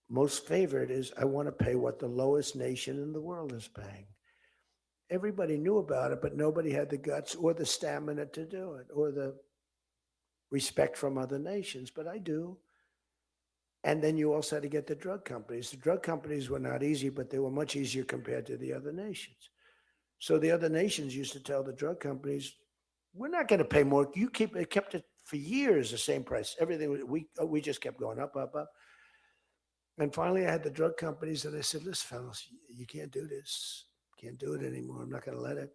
Most favored is I want to pay what the lowest nation in the world is paying. Everybody knew about it, but nobody had the guts or the stamina to do it or the respect from other nations. But I do. And then you also had to get the drug companies. The drug companies were not easy, but they were much easier compared to the other nations. So the other nations used to tell the drug companies, we're not going to pay more. It kept it for years the same price. Everything we just kept going up, up, up. And finally, I had the drug companies, and I said, listen, fellas, you can't do this. Can't do it anymore. I'm not going to let it.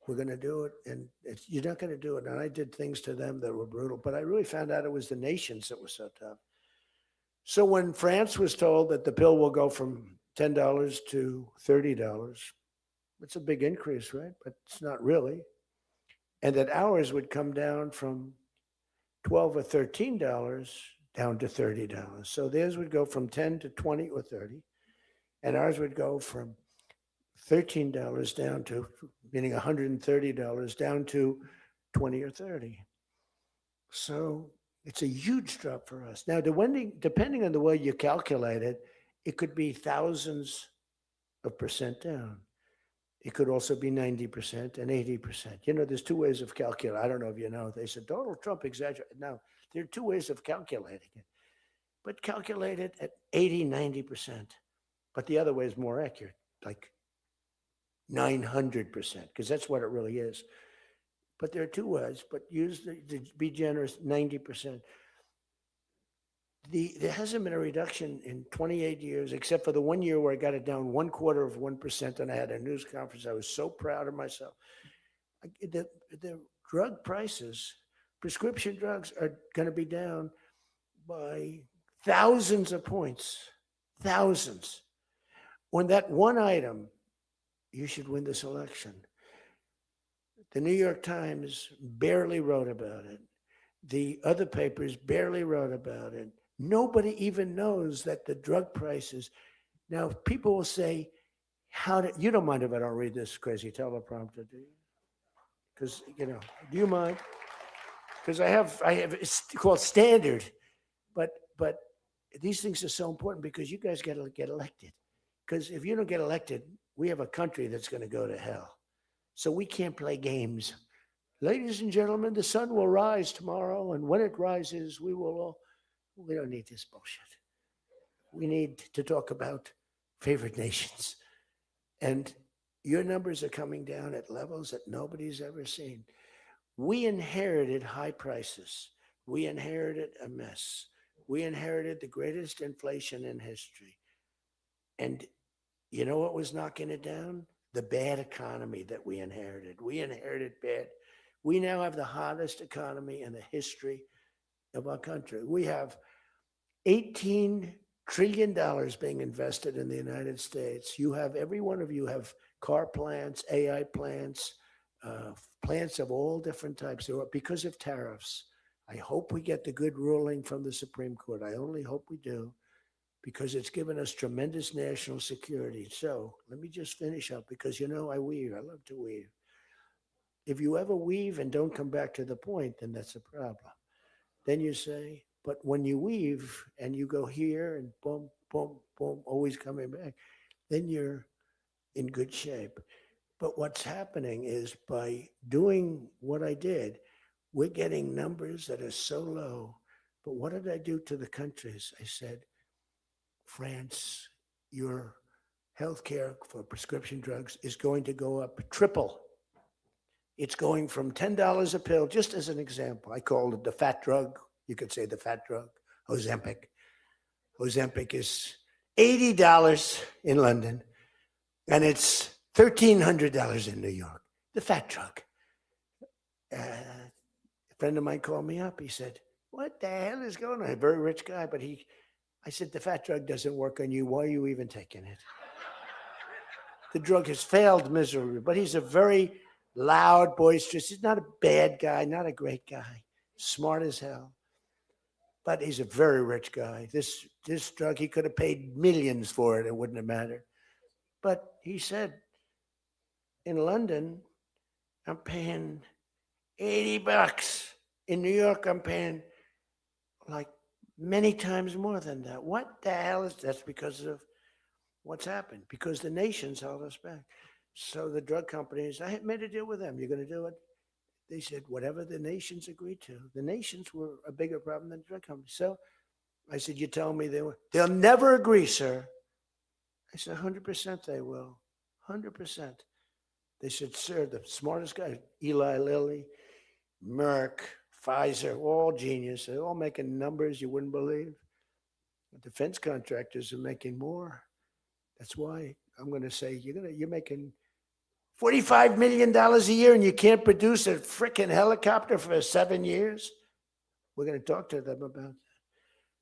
We're going to do it, and you're not going to do it. And I did things to them that were brutal, but I really found out it was the nations that were so tough. So when France was told that the pill will go from $10 to $30, it's a big increase, right? But it's not really. And that ours would come down from $12 or $13 down to $30. So theirs would go from 10 to 20 or 30, and ours would go from $13 down to, meaning $130 down to 20 or 30. So it's a huge drop for us. Now, depending on the way you calculate it, it could be thousands of percent down. It could also be 90% and 80%. You know, there's two ways of calculating. I don't know if you know. They said Donald Trump exaggerated. No, there are two ways of calculating it. But calculate it at 80, 90%. But the other way is more accurate, like 900%, because that's what it really is. But there are two ways, but use to be generous, 90%. There hasn't been a reduction in 28 years, except for the 1 year where I got it down 1/4%, and I had a news conference. I was so proud of myself. The drug prices, prescription drugs, are going to be down by thousands of points, thousands. On that one item, you should win this election. The New York Times barely wrote about it. The other papers barely wrote about it. Nobody even knows that the drug prices. Now, people will say, you don't mind if I don't read this crazy teleprompter, do you? Because, do you mind? Because I have, it's called standard. But these things are so important because you guys got to get elected. Because if you don't get elected, we have a country that's going to go to hell. So we can't play games. Ladies and gentlemen, the sun will rise tomorrow, and when it rises, we don't need this bullshit. We need to talk about favored nations. And your numbers are coming down at levels that nobody's ever seen. We inherited high prices. We inherited a mess. We inherited the greatest inflation in history. And you know what was knocking it down? The bad economy that we inherited. We inherited bad. We now have the hottest economy in the history of our country. We have $18 trillion being invested in the United States. Every one of you have car plants, AI plants, plants of all different types. Because of tariffs. I hope we get the good ruling from the Supreme Court. I only hope we do. because it's given us tremendous national security. So let me just finish up because I weave. I love to weave. If you ever weave and don't come back to the point, then that's a problem. Then you say, but when you weave and you go here and boom, boom, boom, always coming back, then you're in good shape. But what's happening is by doing what I did, we're getting numbers that are so low. But what did I do to the countries? I said, France, your health care for prescription drugs is going to go up triple. It's going from $10 a pill, just as an example. I called it the fat drug. You could say the fat drug, Ozempic. Ozempic is $80 in London, and it's $1,300 in New York. The fat drug. A friend of mine called me up. He said, "What the hell is going on?" A very rich guy, but I said, "The fat drug doesn't work on you. Why are you even taking it?" The drug has failed miserably, but he's a very loud, boisterous. He's not a bad guy, not a great guy, smart as hell. But he's a very rich guy. This drug, he could have paid millions for it. It wouldn't have mattered. But he said, in London, I'm paying $80. In New York, I'm paying like many times more than that. What the hell is that's because of what's happened? Because the nations held us back. So the drug companies, I had made a deal with them. You're going to do it? They said, whatever the nations agreed to. The nations were a bigger problem than the drug companies. So I said, you tell me they'll never agree, sir. I said, 100% they will. 100%. They said, sir, the smartest guy, Eli Lilly, Merck, Pfizer, all genius. They're all making numbers you wouldn't believe. The defense contractors are making more. That's why I'm going to say you're making $45 million a year and you can't produce a freaking helicopter for 7 years. We're going to talk to them about that.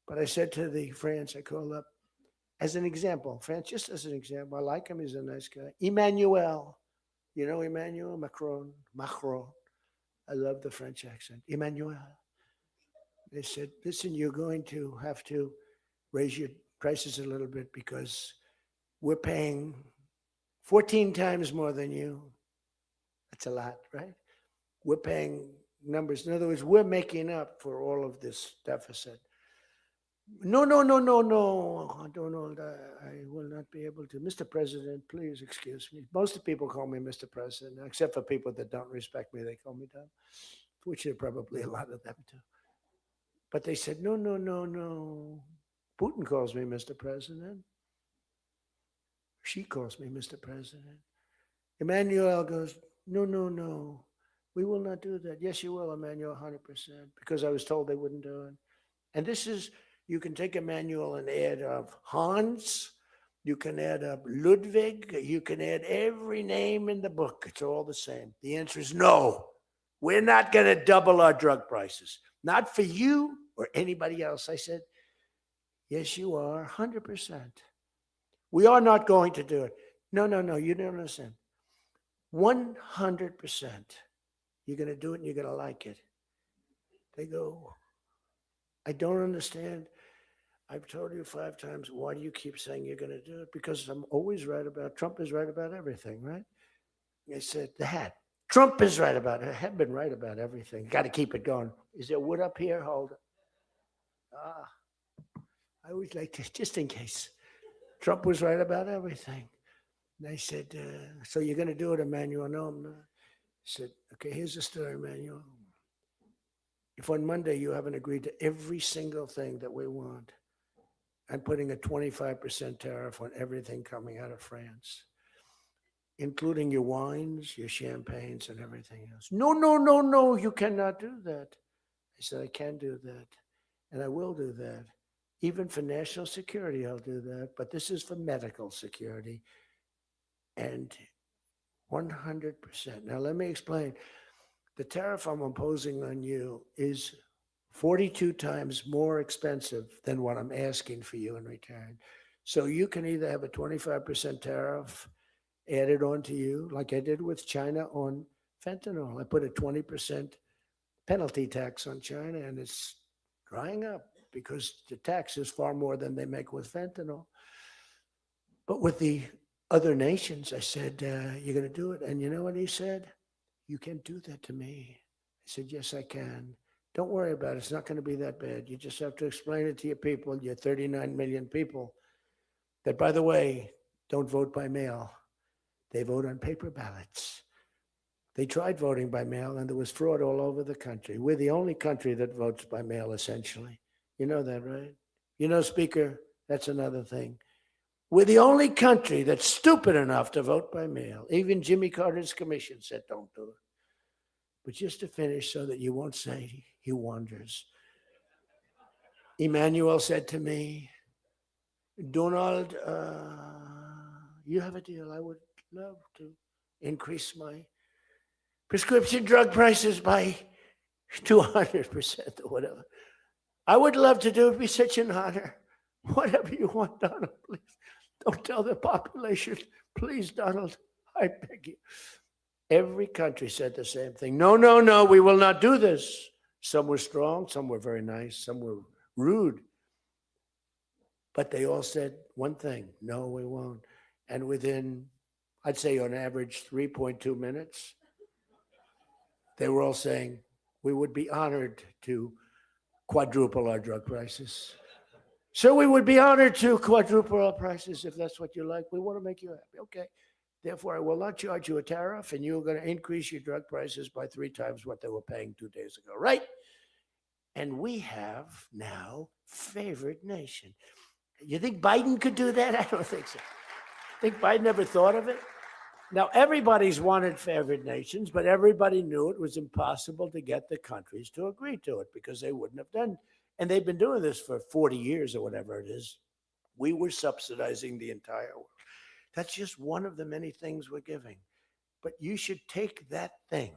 But I said to the France, I called up as an example, France, just as an example. I like him. He's a nice guy. Emmanuel. You know Emmanuel Macron. I love the French accent. Emmanuel. They said, listen, you're going to have to raise your prices a little bit because we're paying 14 times more than you. That's a lot, right? We're paying numbers. In other words, we're making up for all of this deficit. No. I don't know. I will not be able to. Mr. President, please excuse me. Most of the people call me Mr. President, except for people that don't respect me. They call me that, which there are probably a lot of them too. But they said, no. Putin calls me Mr. President. She calls me Mr. President. Emmanuel goes, no. We will not do that. Yes, you will, Emmanuel, 100%. Because I was told they wouldn't do it. And this is, you can take Emmanuel and add up Hans. You can add up Ludwig. You can add every name in the book. It's all the same. The answer is no. We're not going to double our drug prices. Not for you or anybody else. I said, yes, you are, 100%. We are not going to do it. No, you don't understand. 100%. You're going to do it and you're going to like it. They go, I don't understand. I've told you 5 times, why do you keep saying you're going to do it? Because I'm always right about, Trump is right about everything, right? I said, the hat. Trump is right about it. I have been right about everything. Got to keep it going. Is there wood up here? Hold it. I always like to, just in case. Trump was right about everything. And I said, so you're going to do it, Emmanuel? No, I'm not. I said, okay, here's the story, Emmanuel. If on Monday you haven't agreed to every single thing that we want, I'm putting a 25% tariff on everything coming out of France, including your wines, your champagnes, and everything else. No, you cannot do that. I said, I can do that, and I will do that. Even for national security, I'll do that. But this is for medical security. And 100%. Now, let me explain. The tariff I'm imposing on you is 42 times more expensive than what I'm asking for you in return. So you can either have a 25% tariff added on to you, like I did with China on fentanyl. I put a 20% penalty tax on China, and it's drying up. because the tax is far more than they make with fentanyl. But with the other nations, I said, you're going to do it. And you know what he said? You can't do that to me. I said, yes, I can. Don't worry about it. It's not going to be that bad. You just have to explain it to your people, your 39 million people, that, by the way, don't vote by mail. They vote on paper ballots. They tried voting by mail, and there was fraud all over the country. We're the only country that votes by mail, essentially. You know that, right? You know, Speaker, that's another thing. We're the only country that's stupid enough to vote by mail. Even Jimmy Carter's commission said, don't do it. But just to finish so that you won't say he wanders. Emmanuel said to me, Donald, you have a deal. I would love to increase my prescription drug prices by 200% or whatever. I would love to do it. It'd be such an honor. Whatever you want, Donald, please. Don't tell the population. Please, Donald, I beg you. Every country said the same thing. No, no, no, we will not do this. Some were strong, some were very nice, some were rude. But they all said one thing, no, we won't. And within, I'd say on average, 3.2 minutes, they were all saying, we would be honored to quadruple our drug prices. So we would be honored to quadruple our prices if that's what you like. We want to make you happy. Okay. Therefore, I will not charge you a tariff, and you're going to increase your drug prices by 3 times what they were paying 2 days ago, right? And we have now favored nation. You think Biden could do that? I don't think so. Think Biden ever thought of it? Now, everybody's wanted favored nations, but everybody knew it was impossible to get the countries to agree to it because they wouldn't have done. And they've been doing this for 40 years or whatever it is. We were subsidizing the entire world. That's just one of the many things we're giving. But you should take that thing.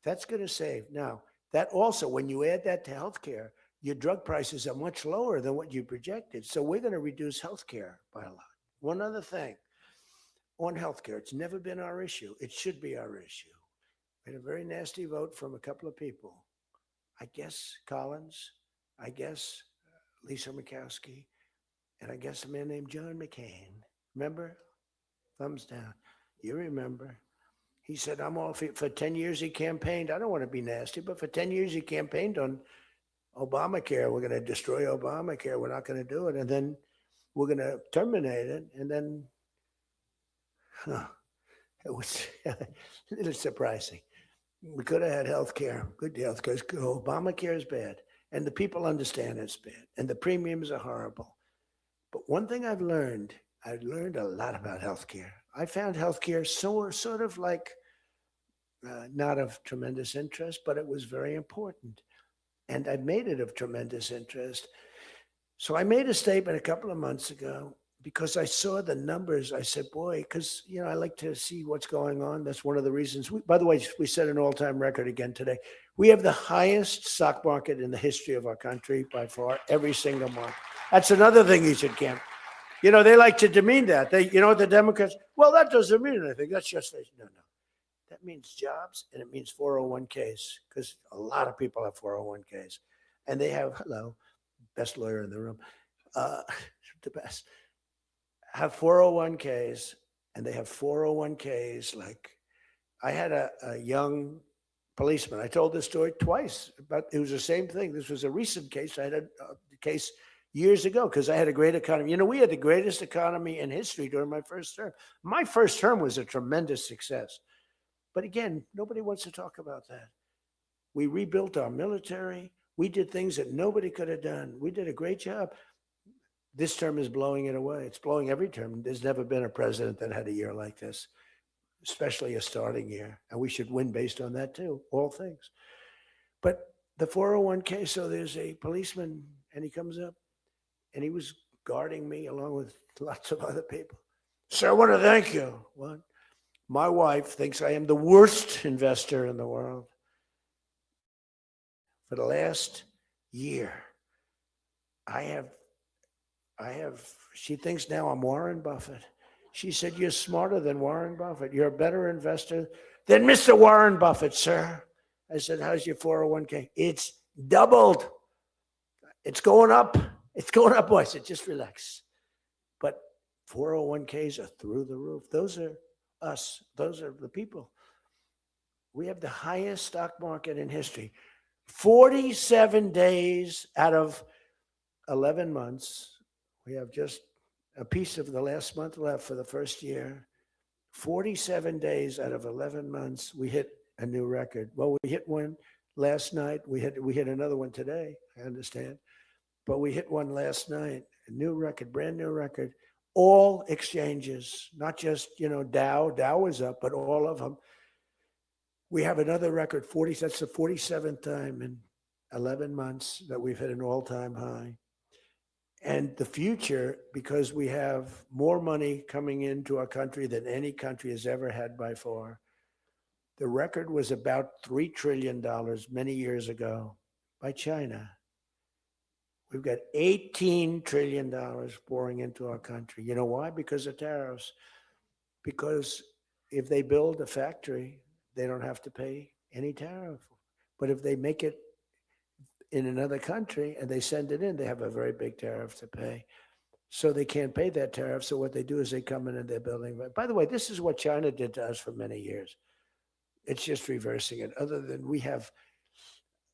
That's going to save. Now, that also, when you add that to healthcare, your drug prices are much lower than what you projected. So we're going to reduce healthcare by a lot. One other thing on healthcare, it's never been our issue. It should be our issue. We had a very nasty vote from a couple of people. I guess Collins, I guess Lisa Murkowski, and I guess a man named John McCain. Remember? Thumbs down. You remember. He said, I'm all for 10 years he campaigned. I don't want to be nasty, but for 10 years he campaigned on Obamacare. We're going to destroy Obamacare. We're not going to do it. And then we're going to terminate it. And then, it was a little surprising. We could have had health care, good health care. Obamacare is bad. And the people understand it's bad. And the premiums are horrible. But one thing I've learned a lot about healthcare. I found healthcare sort of like not of tremendous interest, but it was very important. And I made it of tremendous interest. So I made a statement a couple of months ago because I saw the numbers. I said, boy, because, you know, I like to see what's going on. That's one of the reasons. By the way, we set an all-time record again today. We have the highest stock market in the history of our country by far, every single month. That's another thing you should camp. You know, they like to demean that. The Democrats, well, that doesn't mean anything. That's just, no. That means jobs, and it means 401ks, because a lot of people have 401ks. And they have, hello, best lawyer in the room, the best, have 401ks, and they have 401ks. Like, I had a young policeman. I told this story twice, but it was the same thing. This was a recent case. I had a case years ago because I had a great economy. You know, we had the greatest economy in history during my first term. My first term was a tremendous success. But again, nobody wants to talk about that. We rebuilt our military. We did things that nobody could have done. We did a great job. This term is blowing it away. It's blowing every term. There's never been a president that had a year like this, especially a starting year. And we should win based on that too, all things. But the 401k, so there's a policeman and he comes up and he was guarding me along with lots of other people. Sir, I want to thank you. What? My wife thinks I am the worst investor in the world. For the last year, she thinks now I'm Warren Buffett. She said, you're smarter than Warren Buffett. You're a better investor than Mr. Warren Buffett, sir. I said, how's your 401k? It's doubled. It's going up. It's going up. I said, just relax. But 401ks are through the roof. Those are us. Those are the people. We have the highest stock market in history. 47 days out of 11 months. We have just a piece of the last month left for the first year. 47 days out of 11 months, we hit a new record. Well, we hit one last night. We hit another one today, I understand. But we hit one last night, a new record, brand new record. All exchanges, not just, Dow. Dow was up, but all of them. We have another record, 40. That's the 47th time in 11 months that we've hit an all-time high. And the future, because we have more money coming into our country than any country has ever had by far. The record was about $3 trillion many years ago by China. We've got $18 trillion pouring into our country. You know why? Because of tariffs. Because if they build a factory, they don't have to pay any tariff. But if they make it in another country and they send it in, they have a very big tariff to pay. So they can't pay that tariff. So what they do is they come in and they're building. By the way, this is what China did to us for many years. It's just reversing it. Other than we have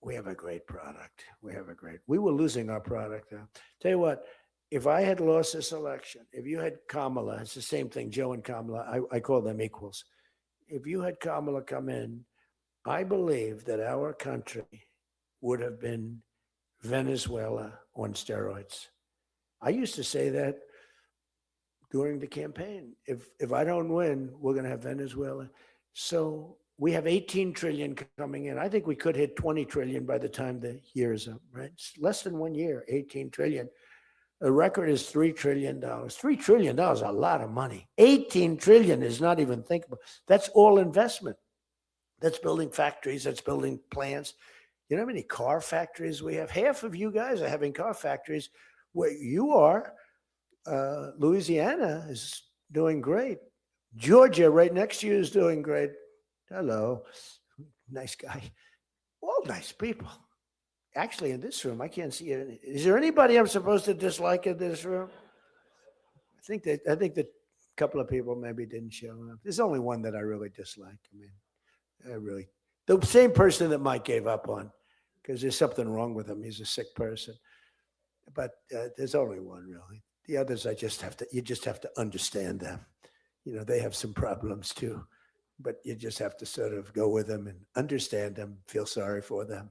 a great product. We were losing our product. Tell you what, if I had lost this election, if you had Kamala, it's the same thing, Joe and Kamala, I call them equals. If you had Kamala come in, I believe that our country would have been Venezuela on steroids. I used to say that during the campaign. If I don't win, we're going to have Venezuela. So we have 18 trillion coming in. I think we could hit 20 trillion by the time the year is up, right? It's less than 1 year, 18 trillion. The record is $3 trillion. $3 trillion is a lot of money. 18 trillion is not even thinkable. That's all investment. That's building factories. That's building plants. You know how many car factories we have? Half of you guys are having car factories. Where you are, Louisiana is doing great. Georgia, right next to you, is doing great. Hello. Nice guy. All nice people. Actually, in this room, I can't see it. Is there anybody I'm supposed to dislike in this room? I think that a couple of people maybe didn't show up. There's only one that I really dislike. The same person that Mike gave up on, because there's something wrong with him. He's a sick person. But there's only one really. The others, you just have to understand them. They have some problems too, but you just have to sort of go with them and understand them, feel sorry for them,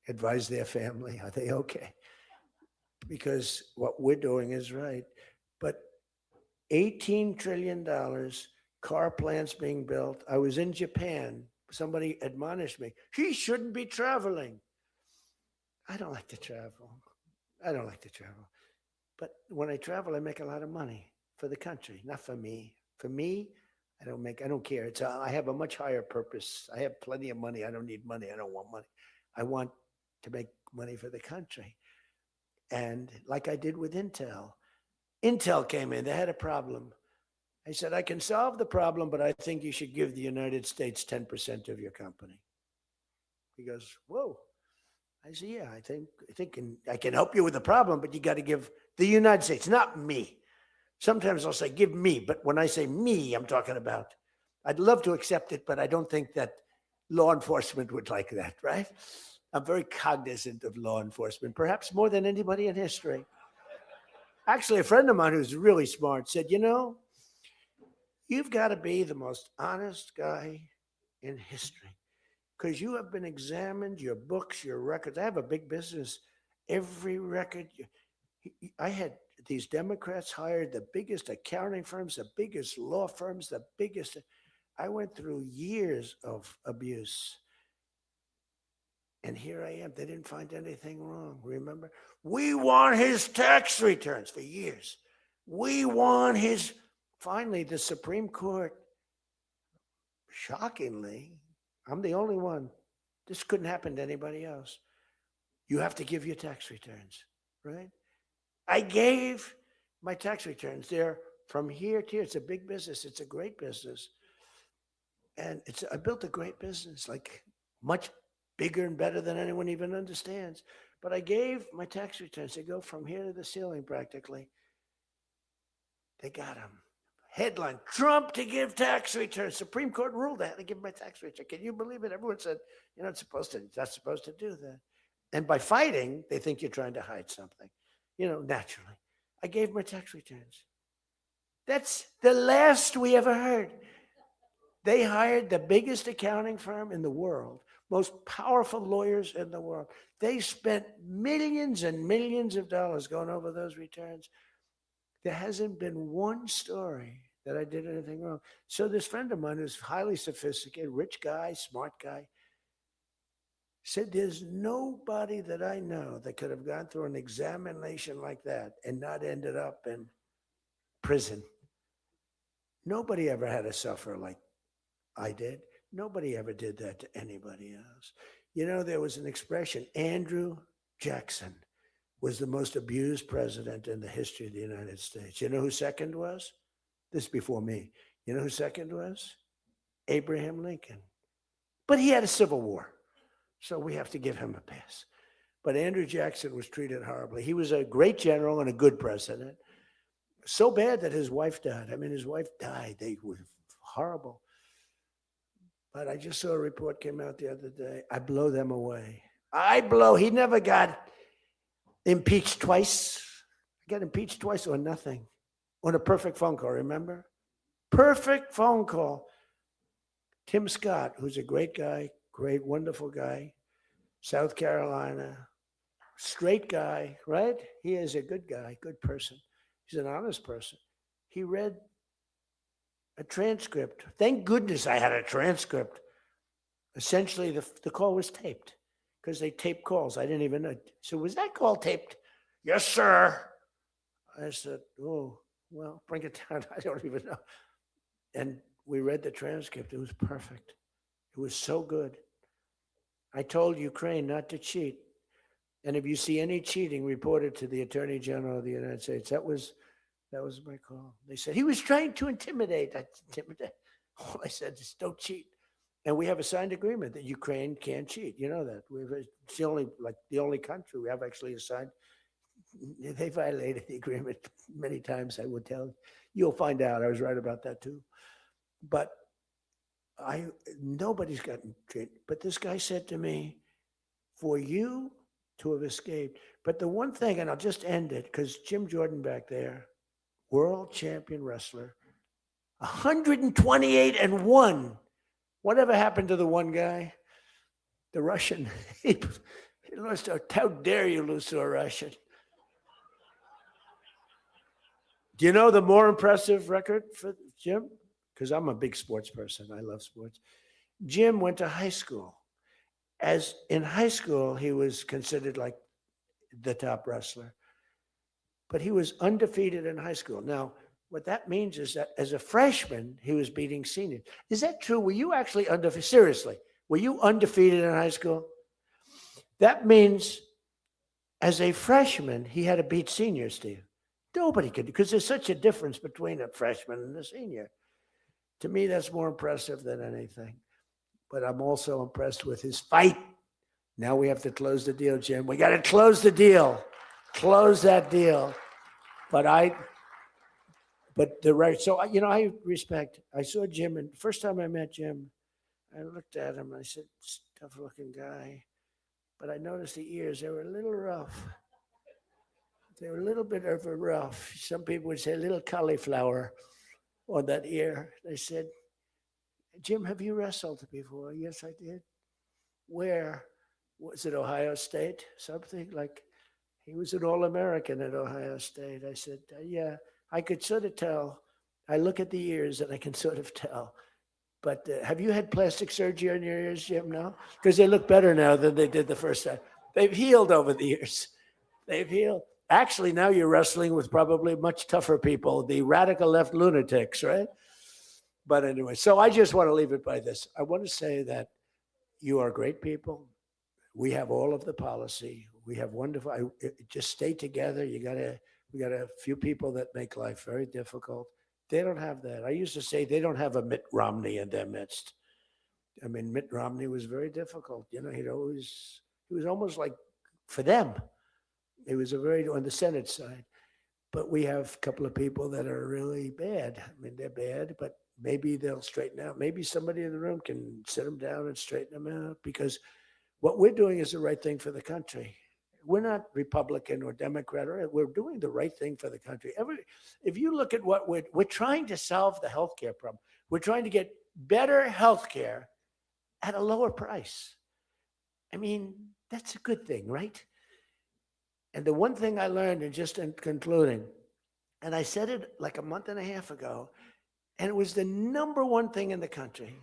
advise their family. Are they okay? Because what we're doing is right. But $18 trillion, car plants being built. I was in Japan. Somebody admonished me. He shouldn't be traveling. I don't like to travel. But when I travel, I make a lot of money for the country, not for me. For me, I don't care. I have a much higher purpose. I have plenty of money. I don't need money. I don't want money. I want to make money for the country. And like I did with Intel. Intel came in. They had a problem. I said, I can solve the problem, but I think you should give the United States 10% of your company. He goes, whoa. I said, yeah, I think I can help you with the problem, but you got to give the United States, not me. Sometimes I'll say, give me. But when I say me, I'm talking about, I'd love to accept it, but I don't think that law enforcement would like that, right? I'm very cognizant of law enforcement, perhaps more than anybody in history. Actually, a friend of mine who's really smart said, you've got to be the most honest guy in history because you have been examined, your books, your records. I have a big business. Every record, I had these Democrats hired the biggest accounting firms, the biggest law firms, the biggest. I went through years of abuse. And here I am. They didn't find anything wrong. Remember? We want his tax returns for years. We want his. Finally, the Supreme Court, shockingly, I'm the only one. This couldn't happen to anybody else. You have to give your tax returns, right? I gave my tax returns. They're from here to here. It's a big business. It's a great business. And I built a great business, like much bigger and better than anyone even understands. But I gave my tax returns. They go from here to the ceiling practically. They got them. Headline, Trump to give tax returns. Supreme Court ruled that to give my tax return. Can you believe it? Everyone said, you're not supposed to do that. And by fighting, they think you're trying to hide something, naturally. I gave my tax returns. That's the last we ever heard. They hired the biggest accounting firm in the world, most powerful lawyers in the world. They spent millions and millions of dollars going over those returns. There hasn't been one story that I did anything wrong. So this friend of mine who's highly sophisticated, rich guy, smart guy, said there's nobody that I know that could have gone through an examination like that and not ended up in prison. Nobody ever had to suffer like I did. Nobody ever did that to anybody else. There was an expression, Andrew Jackson was the most abused president in the history of the United States. You know who second was? This is before me. You know who second was? Abraham Lincoln. But he had a civil war, so we have to give him a pass. But Andrew Jackson was treated horribly. He was a great general and a good president. So bad that his wife died. I mean, his wife died. They were horrible. But I just saw a report came out the other day. I blow them away. He never got impeached twice. I got impeached twice or nothing. On a perfect phone call, remember? Perfect phone call. Tim Scott, who's a great guy, great, wonderful guy, South Carolina, straight guy, right? He is a good guy, good person. He's an honest person. He read a transcript. Thank goodness I had a transcript. Essentially, the call was taped because they tape calls. I didn't even know. So was that call taped? Yes, sir. I said, oh, well, bring it down. I don't even know. And we read the transcript. It was perfect. It was so good. I told Ukraine not to cheat. And if you see any cheating, report it to the Attorney General of the United States. That was my call. They said, he was trying to intimidate. All I said is don't cheat. And we have a signed agreement that Ukraine can't cheat. You know that. It's the only country we have actually signed. They violated the agreement many times, I would tell you. You'll find out. I was right about that too. But nobody's gotten treated. But this guy said to me, for you to have escaped. But the one thing, and I'll just end it, because Jim Jordan back there, world champion wrestler, 128-1. Whatever happened to the one guy? The Russian. He lost to, how dare you lose to a Russian? Do you know the more impressive record for Jim? Because I'm a big sports person. I love sports. Jim went to high school. As in high school, he was considered like the top wrestler. But he was undefeated in high school. Now, what that means is that as a freshman, he was beating seniors. Is that true? Were you actually undefeated? Seriously, were you undefeated in high school? That means as a freshman, he had to beat seniors, Steve. Nobody could, because there's such a difference between a freshman and a senior. To me, that's more impressive than anything. But I'm also impressed with his fight. Now we have to close the deal, Jim. We got to close the deal. Close that deal. But the right, so, I respect. I saw Jim, and first time I met Jim, I looked at him, and I said, tough looking guy. But I noticed the ears, they were a little rough. They were a little bit of a rough. Some people would say a little cauliflower on that ear. They said, Jim, have you wrestled before? Yes, I did. Where? Was it Ohio State? Something like, he was an All-American at Ohio State. I said, yeah, I could sort of tell. I look at the ears and I can sort of tell. But have you had plastic surgery on your ears, Jim? No? Because they look better now than they did the first time. They've healed over the years. They've healed. Actually, now you're wrestling with probably much tougher people, the radical left lunatics, right? But anyway, so I just want to leave it by this. I want to say that you are great people. We have all of the policy. We have wonderful, just stay together. We got a few people that make life very difficult. They don't have that. I used to say they don't have a Mitt Romney in their midst. I mean, Mitt Romney was very difficult. He was almost like for them. It was a very, on the Senate side. But we have a couple of people that are really bad. I mean, they're bad, but maybe they'll straighten out. Maybe somebody in the room can sit them down and straighten them out, because what we're doing is the right thing for the country. We're not Republican or Democrat. We're doing the right thing for the country. If you look at what we're trying to solve the healthcare problem. We're trying to get better healthcare at a lower price. I mean, that's a good thing, right? And the one thing I learned, and just in concluding, and I said it like a month and a half ago, and it was the number one thing in the country.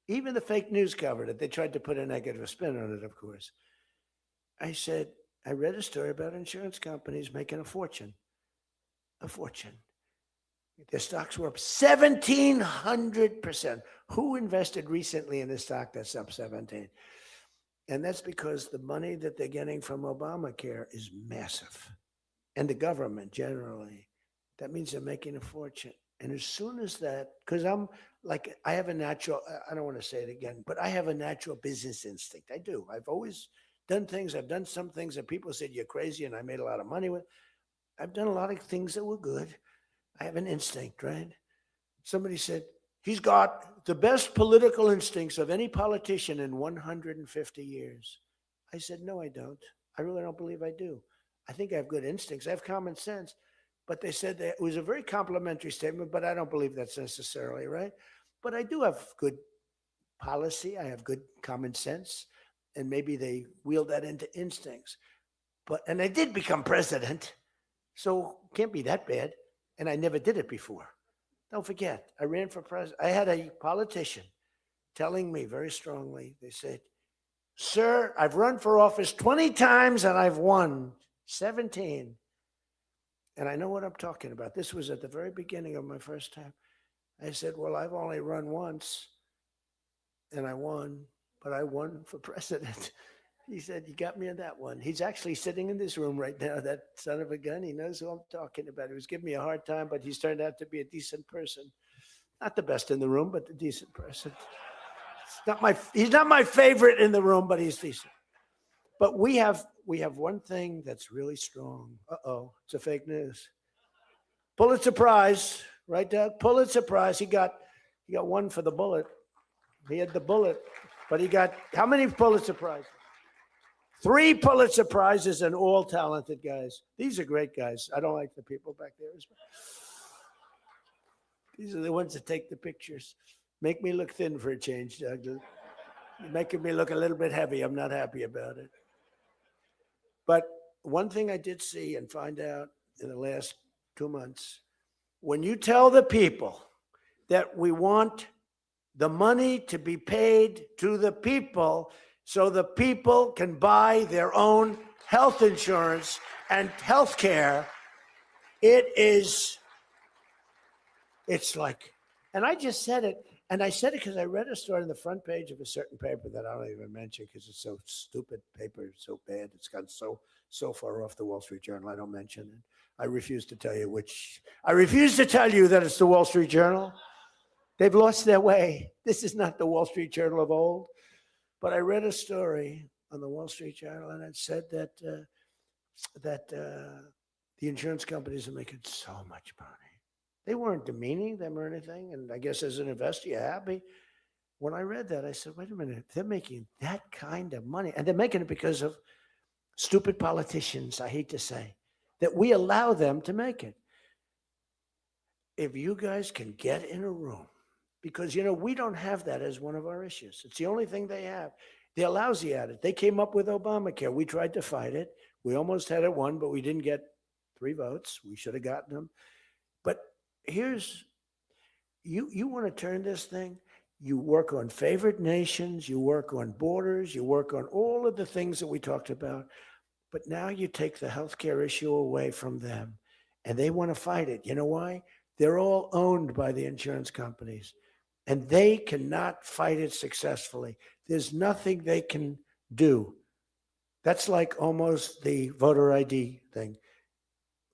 Even the fake news covered it. They tried to put a negative spin on it, of course. I said, I read a story about insurance companies making a fortune. A fortune. Their stocks were up 1,700%. Who invested recently in a stock that's up 17? And that's because the money that they're getting from Obamacare is massive. And the government generally. That means they're making a fortune. And as soon as that, because I'm like, I have a natural, I don't want to say it again, but I have a natural business instinct. I do. I've always done things. I've done some things that people said, you're crazy, and I made a lot of money with. I've done a lot of things that were good. I have an instinct, right? Somebody said, he's got the best political instincts of any politician in 150 years. I said, no, I don't. I really don't believe I do. I think I have good instincts. I have common sense. But they said that it was a very complimentary statement, but I don't believe that's necessarily right. But I do have good policy. I have good common sense. And maybe they wheeled that into instincts. And I did become president. So can't be that bad. And I never did it before. Don't forget, I ran for president. I had a politician telling me very strongly, they said, sir, I've run for office 20 times and I've won 17. And I know what I'm talking about. This was at the very beginning of my first time. I said, well, I've only run once and I won, but I won for president. He said, you got me on that one. He's actually sitting in this room right now, that son of a gun. He knows who I'm talking about. He was giving me a hard time, but he's turned out to be a decent person. Not the best in the room, but a decent person. He's not my favorite in the room, but he's decent. But we have one thing that's really strong. Uh-oh, it's a fake news. Pulitzer Prize, right, Doug? Pulitzer Prize. He got one for the bullet. He had the bullet, but he got how many Pulitzer Prizes? 3 Pulitzer Prizes, and all talented guys. These are great guys. I don't like the people back there. These are the ones that take the pictures. Make me look thin for a change, Doug. You're making me look a little bit heavy. I'm not happy about it. But one thing I did see and find out in the last 2 months, when you tell the people that we want the money to be paid to the people so the people can buy their own health insurance and health care, it's like, and I just said it, and I said it because I read a story on the front page of a certain paper that I don't even mention because it's so stupid paper, it's so bad, it's gone so far off the Wall Street Journal, I don't mention it. I refuse to tell you that it's the Wall Street Journal. They've lost their way. This is not the Wall Street Journal of old. But I read a story on the Wall Street Journal, and it said that the insurance companies are making so much money. They weren't demeaning them or anything, and I guess as an investor, you're happy. When I read that, I said, wait a minute, they're making that kind of money, and they're making it because of stupid politicians, I hate to say, that we allow them to make it. If you guys can get in a room, because, we don't have that as one of our issues. It's the only thing they have. They're lousy at it. They came up with Obamacare. We tried to fight it. We almost had it won, but we didn't get 3 votes. We should have gotten them. But here's, you want to turn this thing, you work on favored nations, you work on borders, you work on all of the things that we talked about. But now you take the healthcare issue away from them, and they want to fight it. You know why? They're all owned by the insurance companies. And they cannot fight it successfully. There's nothing they can do. That's like almost the voter ID thing.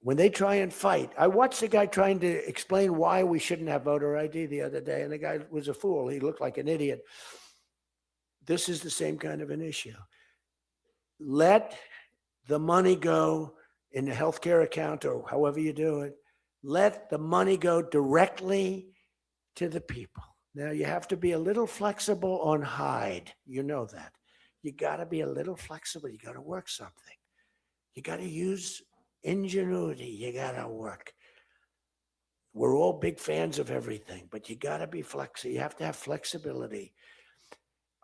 When they try and fight, I watched a guy trying to explain why we shouldn't have voter ID the other day, and the guy was a fool. He looked like an idiot. This is the same kind of an issue. Let the money go in the healthcare account or however you do it. Let the money go directly to the people. Now, you have to be a little flexible on Hyde. You know that. You got to be a little flexible. You got to work something. You got to use ingenuity. You got to work. We're all big fans of everything, but you got to be flexible. You have to have flexibility.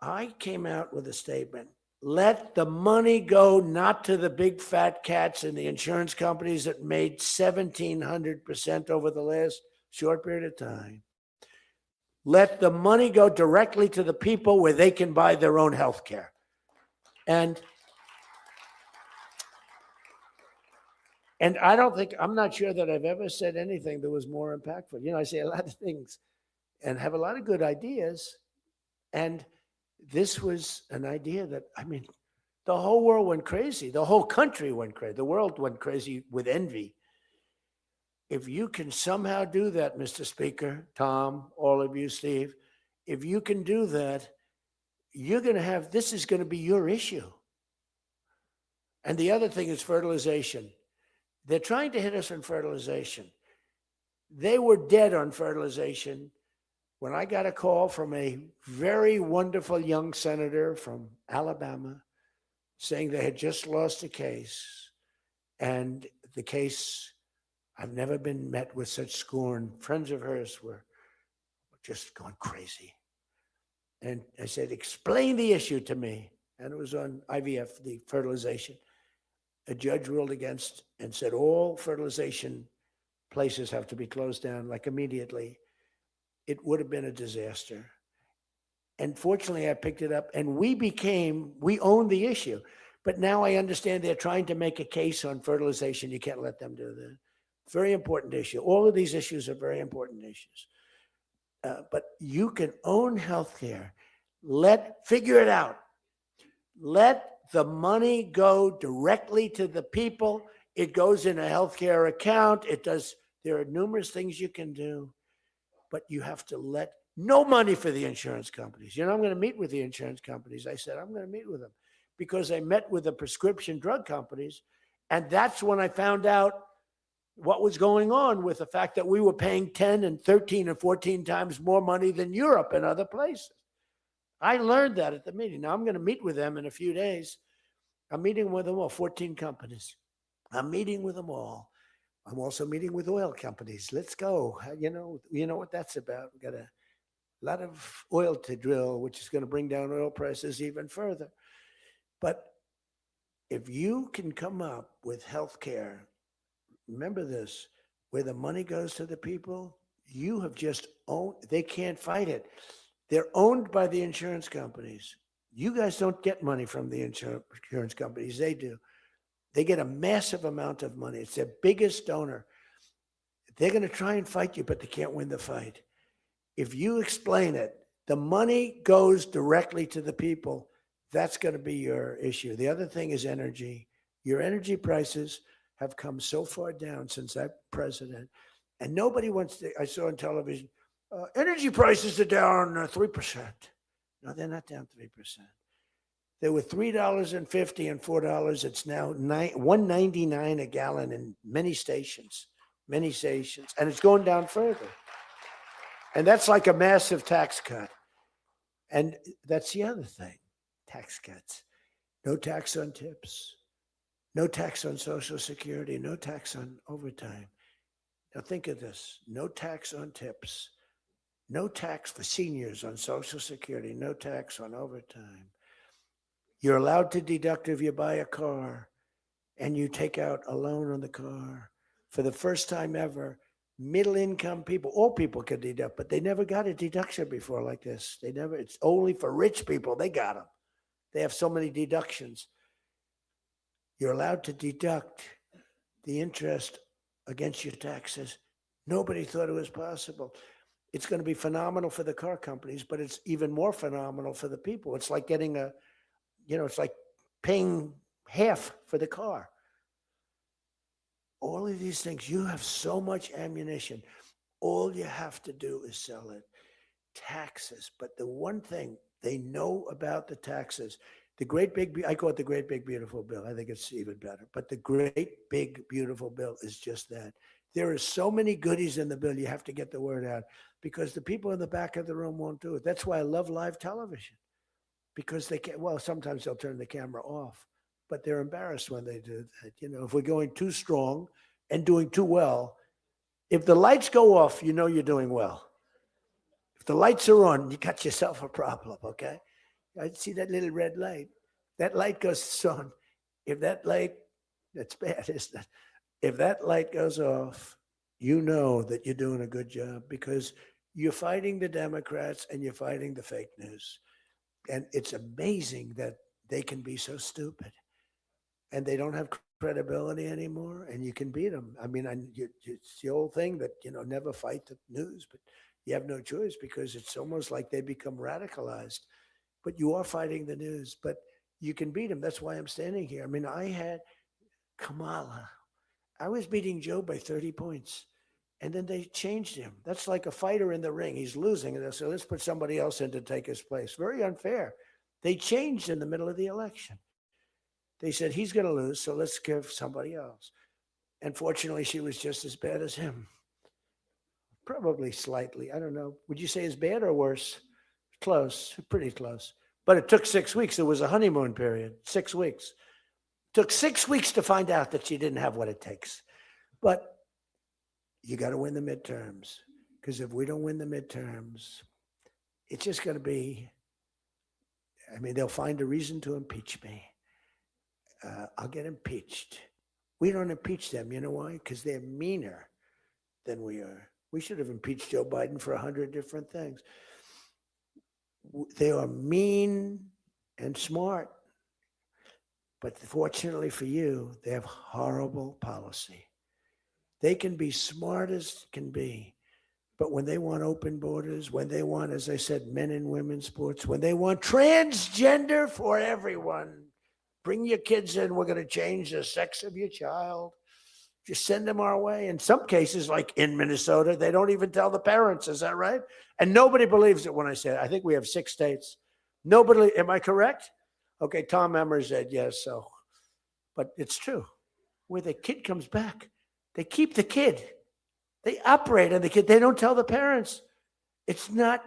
I came out with a statement. Let the money go not to the big fat cats and the insurance companies that made 1,700% over the last short period of time. Let the money go directly to the people where they can buy their own health care. And I'm not sure that I've ever said anything that was more impactful. You know, I say a lot of things and have a lot of good ideas. And this was an idea that, I mean, the whole world went crazy. The whole country went crazy. The world went crazy with envy. If you can somehow do that, Mr. Speaker, Tom, all of you, Steve, if you can do that, you're going to have, this is going to be your issue. And the other thing is fertilization. They're trying to hit us on fertilization. They were dead on fertilization when I got a call from a very wonderful young senator from Alabama saying they had just lost a case. And the case, I've never been met with such scorn. Friends of hers were just going crazy. And I said, explain the issue to me. And it was on IVF, the fertilization. A judge ruled against and said all fertilization places have to be closed down like immediately. It would have been a disaster. And fortunately, I picked it up and we owned the issue. But now I understand they're trying to make a case on fertilization. You can't let them do that. Very important issue. All of these issues are very important issues. But you can own healthcare. Figure it out. Let the money go directly to the people. It goes in a healthcare account. There are numerous things you can do, but you have to let no money for the insurance companies. You know, I'm going to meet with the insurance companies. I said, I'm going to meet with them because I met with the prescription drug companies. And that's when I found out what was going on with the fact that we were paying 10 and 13 and 14 times more money than Europe and other places. I learned that at the meeting. Now I'm going to meet with them in a few days. I'm meeting with them all, 14 companies. I'm meeting with them all. I'm also meeting with oil companies. Let's go. You know what that's about. We've got a lot of oil to drill, which is going to bring down oil prices even further. But if you can come up with health care, remember this, where the money goes to the people, you have just owned, they can't fight it. They're owned by the insurance companies. You guys don't get money from the insurance companies. They do. They get a massive amount of money. It's their biggest donor. They're going to try and fight you, but they can't win the fight. If you explain it, the money goes directly to the people. That's going to be your issue. The other thing is energy. Your energy prices have come so far down since I'm president. And nobody wants to, I saw on television, energy prices are down 3%. No, they're not down 3%. They were $3.50 and $4. It's now $1.99 a gallon in many stations, and it's going down further. And that's like a massive tax cut. And that's the other thing, tax cuts. No tax on tips, no tax on Social Security, no tax on overtime. Now think of this, no tax on tips, no tax for seniors on Social Security, no tax on overtime. You're allowed to deduct if you buy a car and you take out a loan on the car. For the first time ever, middle income people, all people could deduct, but they never got a deduction before like this. It's only for rich people. They got them. They have so many deductions. You're allowed to deduct the interest against your taxes. Nobody thought it was possible. It's going to be phenomenal for the car companies, but it's even more phenomenal for the people. It's like getting it's like paying half for the car. All of these things, you have so much ammunition. All you have to do is sell it. Taxes. But the one thing they know about the taxes, The great big, I call it the great big beautiful bill. I think it's even better. But the great big beautiful bill is just that. There are so many goodies in the bill. You have to get the word out because the people in the back of the room won't do it. That's why I love live television, because they can't. Well, sometimes they'll turn the camera off, but they're embarrassed when they do that. You know, if we're going too strong and doing too well, if the lights go off, you know you're doing well. If the lights are on, you got yourself a problem. Okay. I see that little red light. That light goes on. If that light, that's bad, isn't it? If that light goes off, you know that you're doing a good job because you're fighting the Democrats and you're fighting the fake news. And it's amazing that they can be so stupid and they don't have credibility anymore and you can beat them. I mean, it's the old thing that, you know, never fight the news, but you have no choice because it's almost like they become radicalized. But you are fighting the news, but you can beat him. That's why I'm standing here. I mean, I had Kamala. I was beating Joe by 30 points, and then they changed him. That's like a fighter in the ring. He's losing, and they said, let's put somebody else in to take his place. Very unfair. They changed in the middle of the election. They said, he's going to lose, so let's give somebody else. And fortunately, she was just as bad as him. Probably slightly. I don't know. Would you say as bad or worse? Close, pretty close. But it took 6 weeks. It was a honeymoon period, 6 weeks. It took 6 weeks to find out that she didn't have what it takes. But you got to win the midterms. Because if we don't win the midterms, it's just going to be, I mean, they'll find a reason to impeach me. I'll get impeached. We don't impeach them. You know why? Because they're meaner than we are. We should have impeached Joe Biden for 100 different things. They are mean and smart. But fortunately for you, they have horrible policy. They can be smart as can be. But when they want open borders, when they want, as I said, men and women's sports, when they want transgender for everyone, bring your kids in, we're going to change the sex of your child. Just send them our way. In some cases, like in Minnesota, they don't even tell the parents. Is that right? And nobody believes it when I say it. I think we have 6 states. Nobody, am I correct? Okay, Tom Emmer said yes, so. But it's true. Where the kid comes back, they keep the kid. They operate on the kid. They don't tell the parents. It's not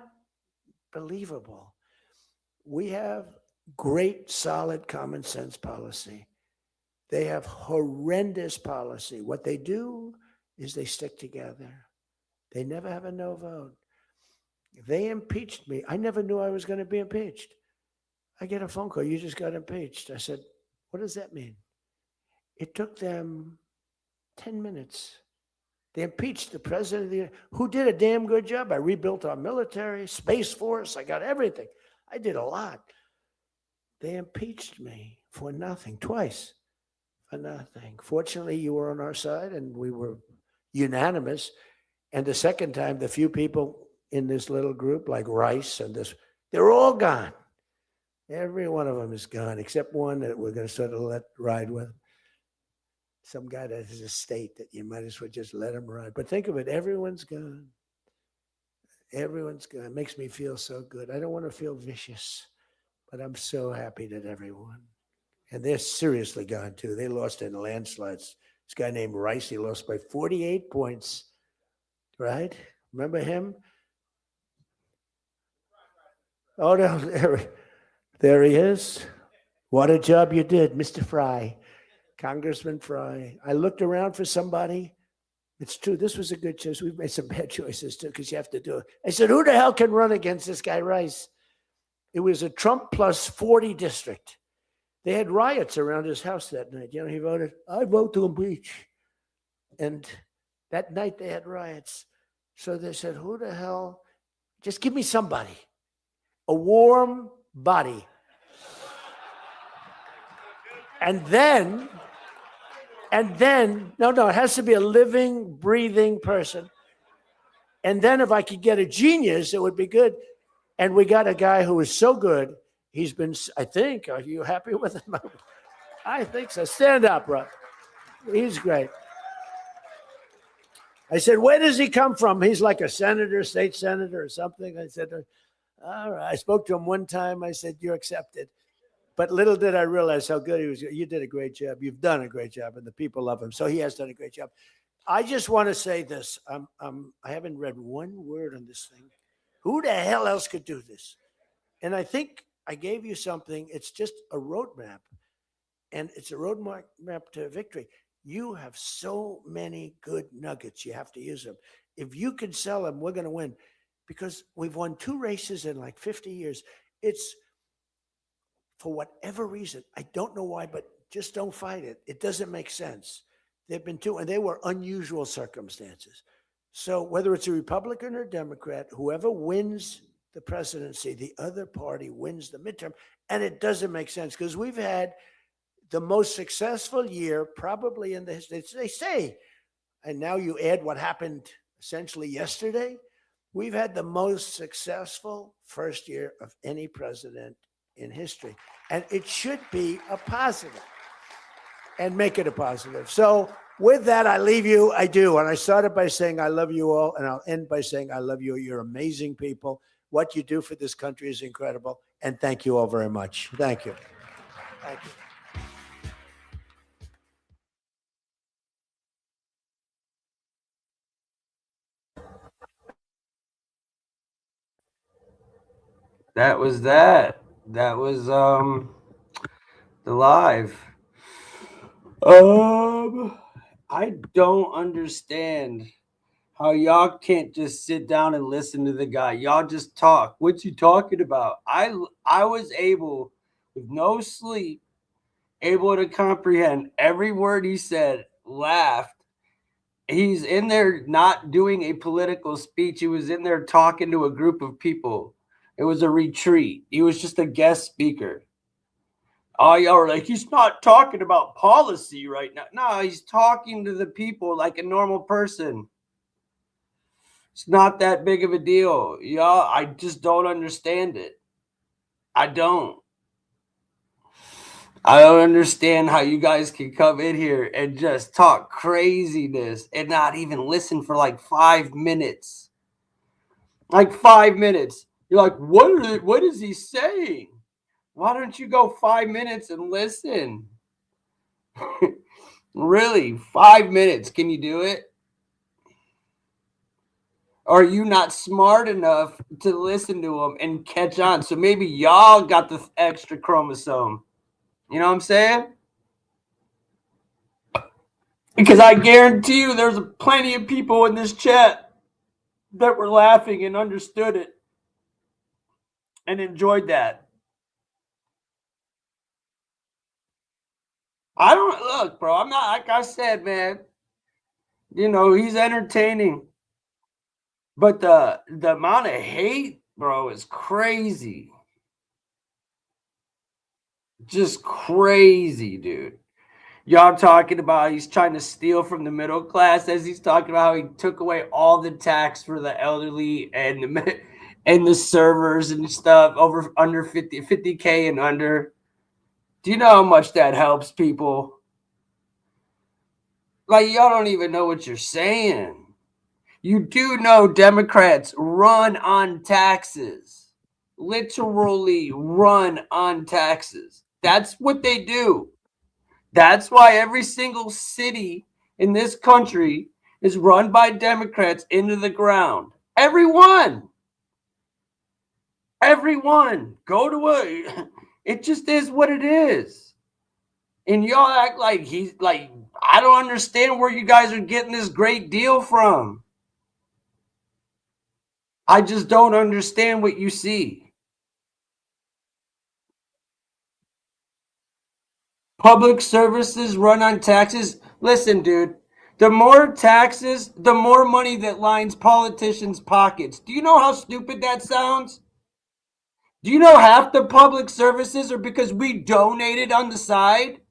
believable. We have great, solid common sense policy. They have horrendous policy. What they do is they stick together. They never have a no vote. They impeached me. I never knew I was going to be impeached. I get a phone call. You just got impeached. I said, what does that mean? It took them 10 minutes. They impeached the president of the United States, who did a damn good job. I rebuilt our military, Space Force. I got everything. I did a lot. They impeached me for nothing, twice. For nothing. Fortunately, you were on our side and we were unanimous. And the second time, the few people in this little group, like Rice and this, they're all gone. Every one of them is gone, except one that we're going to sort of let ride with. Some guy that has a state that you might as well just let him ride. But think of it, everyone's gone. Everyone's gone. It makes me feel so good. I don't want to feel vicious, but I'm so happy that everyone. And they're seriously gone, too. They lost in landslides. This guy named Rice, he lost by 48 points, right? Remember him? Oh, no, there he is. What a job you did, Mr. Fry, Congressman Fry. I looked around for somebody. It's true. This was a good choice. We've made some bad choices, too, because you have to do it. I said, who the hell can run against this guy, Rice? It was a Trump plus 40 district. They had riots around his house that night. You know, he voted, I vote to impeach. And that night they had riots. So they said, who the hell? Just give me somebody. A warm body. And then, no, it has to be a living, breathing person. And then if I could get a genius, it would be good. And we got a guy who is so good. He's been, I think, are you happy with him? I think so. Stand up, bro. He's great. I said, where does he come from? He's like a senator, state senator or something. I said, all right. I spoke to him one time. I said, you're accepted. But little did I realize how good he was. You did a great job. You've done a great job, and the people love him. So he has done a great job. I just want to say this. I haven't read one word on this thing. Who the hell else could do this? And I think I gave you something. It's just a roadmap, and it's a roadmap to victory. You have so many good nuggets. You have to use them. If you can sell them, we're going to win, because we've won 2 races in like 50 years. It's, for whatever reason, I don't know why, but just don't fight it. It doesn't make sense. They've been 2, and they were unusual circumstances. So whether it's a Republican or Democrat, whoever wins the presidency, the other party wins the midterm. And it doesn't make sense, because we've had the most successful year probably in the history. They say, and now you add what happened essentially yesterday, we've had the most successful first year of any president in history. And it should be a positive, and make it a positive. So with that, I leave you. I do. And I started by saying I love you all, and I'll end by saying I love you. You're amazing people. What you do for this country is incredible. And thank you all very much. Thank you. Thank you. That was that. That was the live. I don't understand how y'all can't just sit down and listen to the guy. Y'all just talk. What's he talking about? I was able, with no sleep, able to comprehend every word he said, laughed. He's in there not doing a political speech. He was in there talking to a group of people. It was a retreat. He was just a guest speaker. Oh, y'all were like, he's not talking about policy right now. No, he's talking to the people like a normal person. It's not that big of a deal. Y'all, I just don't understand it. I don't. I don't understand how you guys can come in here and just talk craziness and not even listen for like 5 minutes. Like 5 minutes. You're like, what is he saying? Why don't you go 5 minutes and listen? Really, 5 minutes. Can you do it? Or are you not smart enough to listen to him and catch on? So maybe y'all got the extra chromosome. You know what I'm saying? Because I guarantee you there's plenty of people in this chat that were laughing and understood it and enjoyed that. I don't look, bro. I'm not, like I said, man. You know, he's entertaining. But the amount of hate, bro, is crazy. Just crazy, dude. Y'all talking about he's trying to steal from the middle class, as he's talking about how he took away all the tax for the elderly and the servers and stuff over under 50K and under. Do you know how much that helps people? Like, y'all don't even know what you're saying. You do know Democrats run on taxes. Literally run on taxes. That's what they do. That's why every single city in this country is run by Democrats into the ground. Everyone. Everyone. Go to a. It just is what it is. And y'all act like he's like, I don't understand where you guys are getting this great deal from. I just don't understand what you see. Public services run on taxes. Listen, dude, the more taxes, the more money that lines politicians' pockets. Do you know how stupid that sounds? Do you know half the public services are because we donated on the side?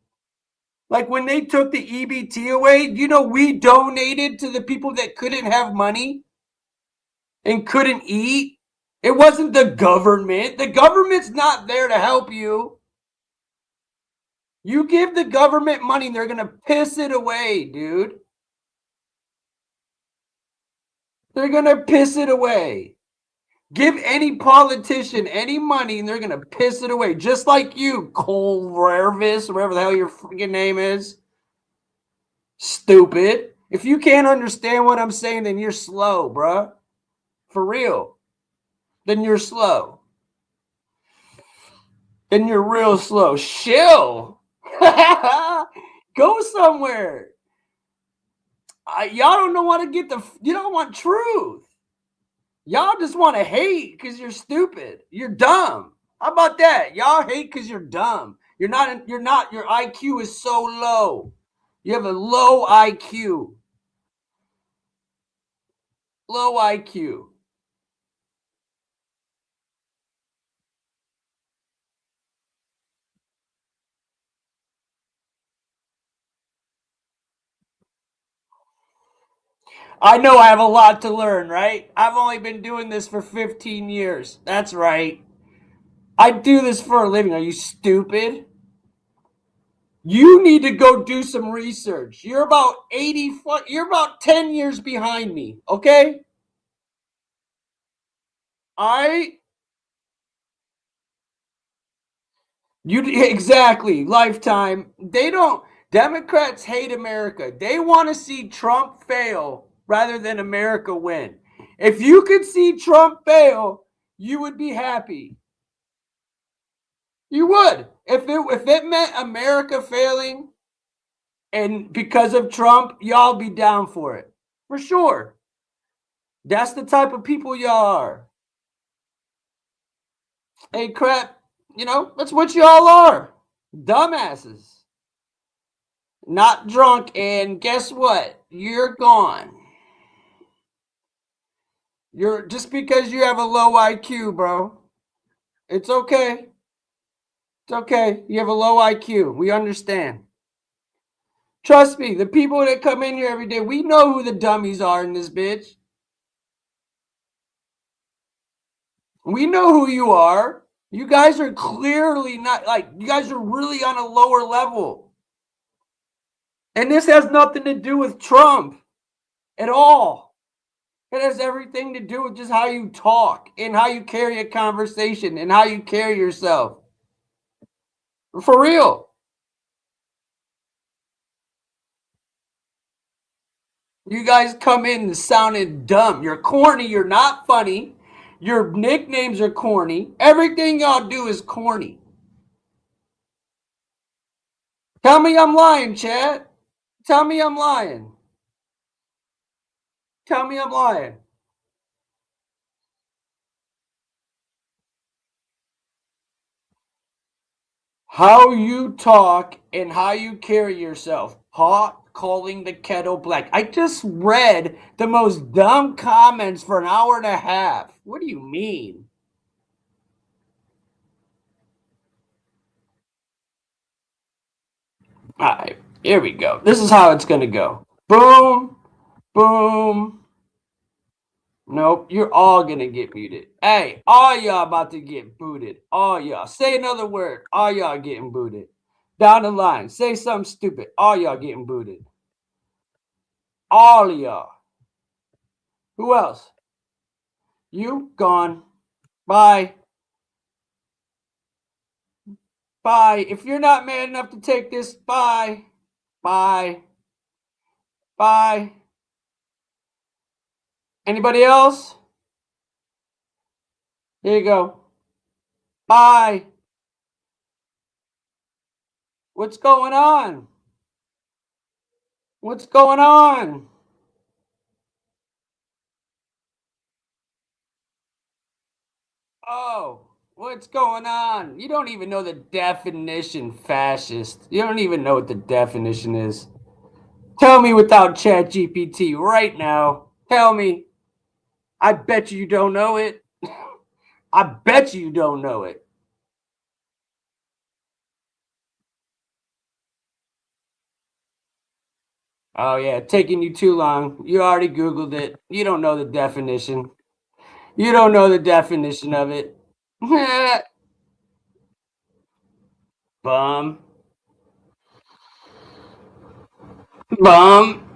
Like when they took the EBT away, you know, we donated to the people that couldn't have money and couldn't eat. It wasn't the government. The government's not there to help you. You give the government money, they're going to piss it away, dude. They're going to piss it away. Give any politician any money and they're going to piss it away. Just like you, Cole Rervis, whatever the hell your freaking name is. Stupid. If you can't understand what I'm saying, then you're slow, bruh. For real. Then you're slow. Then you're real slow. Chill. Go somewhere. Y'all don't know how to get you don't want truth. Y'all just want to hate because you're stupid. You're dumb. How about that? Y'all hate because you're dumb. Your IQ is so low. You have a low IQ. Low IQ. I know I have a lot to learn, right? I've only been doing this for 15 years. That's right. I do this for a living. Are you stupid? You need to go do some research. You're about 10 years behind me, okay? I You exactly lifetime. They don't. Democrats hate America. They want to see Trump fail rather than America win. If you could see Trump fail, you would be happy. You would. If it meant America failing and because of Trump, y'all be down for it. For sure. That's the type of people y'all are. Hey crap, that's what y'all are. Dumbasses. Not drunk, and guess what? You're gone. You're just because you have a low IQ, bro. It's okay. It's okay. You have a low IQ. We understand. Trust me, the people that come in here every day, we know who the dummies are in this bitch. We know who you are. You guys are clearly not you guys are really on a lower level. And this has nothing to do with Trump at all. It has everything to do with just how you talk and how you carry a conversation and how you carry yourself. For real. You guys come in sounding dumb. You're corny. You're not funny. Your nicknames are corny. Everything y'all do is corny. Tell me I'm lying, Chad. Tell me I'm lying. Tell me I'm lying. How you talk and how you carry yourself. Pot calling the kettle black. I just read the most dumb comments for an hour and a half. What do you mean? All right, here we go. This is how it's going to go. Boom, boom. Nope, you're all going to get muted. Hey, all y'all about to get booted. All y'all. Say another word. All y'all getting booted. Down the line. Say something stupid. All y'all getting booted. All y'all. Who else? You gone. Bye. Bye. If you're not man enough to take this, bye. Bye. Bye. Anybody else? Here you go. Bye. What's going on? What's going on? Oh, what's going on? You don't even know the definition, fascist. You don't even know what the definition is. Tell me without ChatGPT right now. Tell me. I bet you don't know it. I bet you don't know it. Oh, yeah, taking you too long. You already Googled it. You don't know the definition. You don't know the definition of it. Bum. Bum.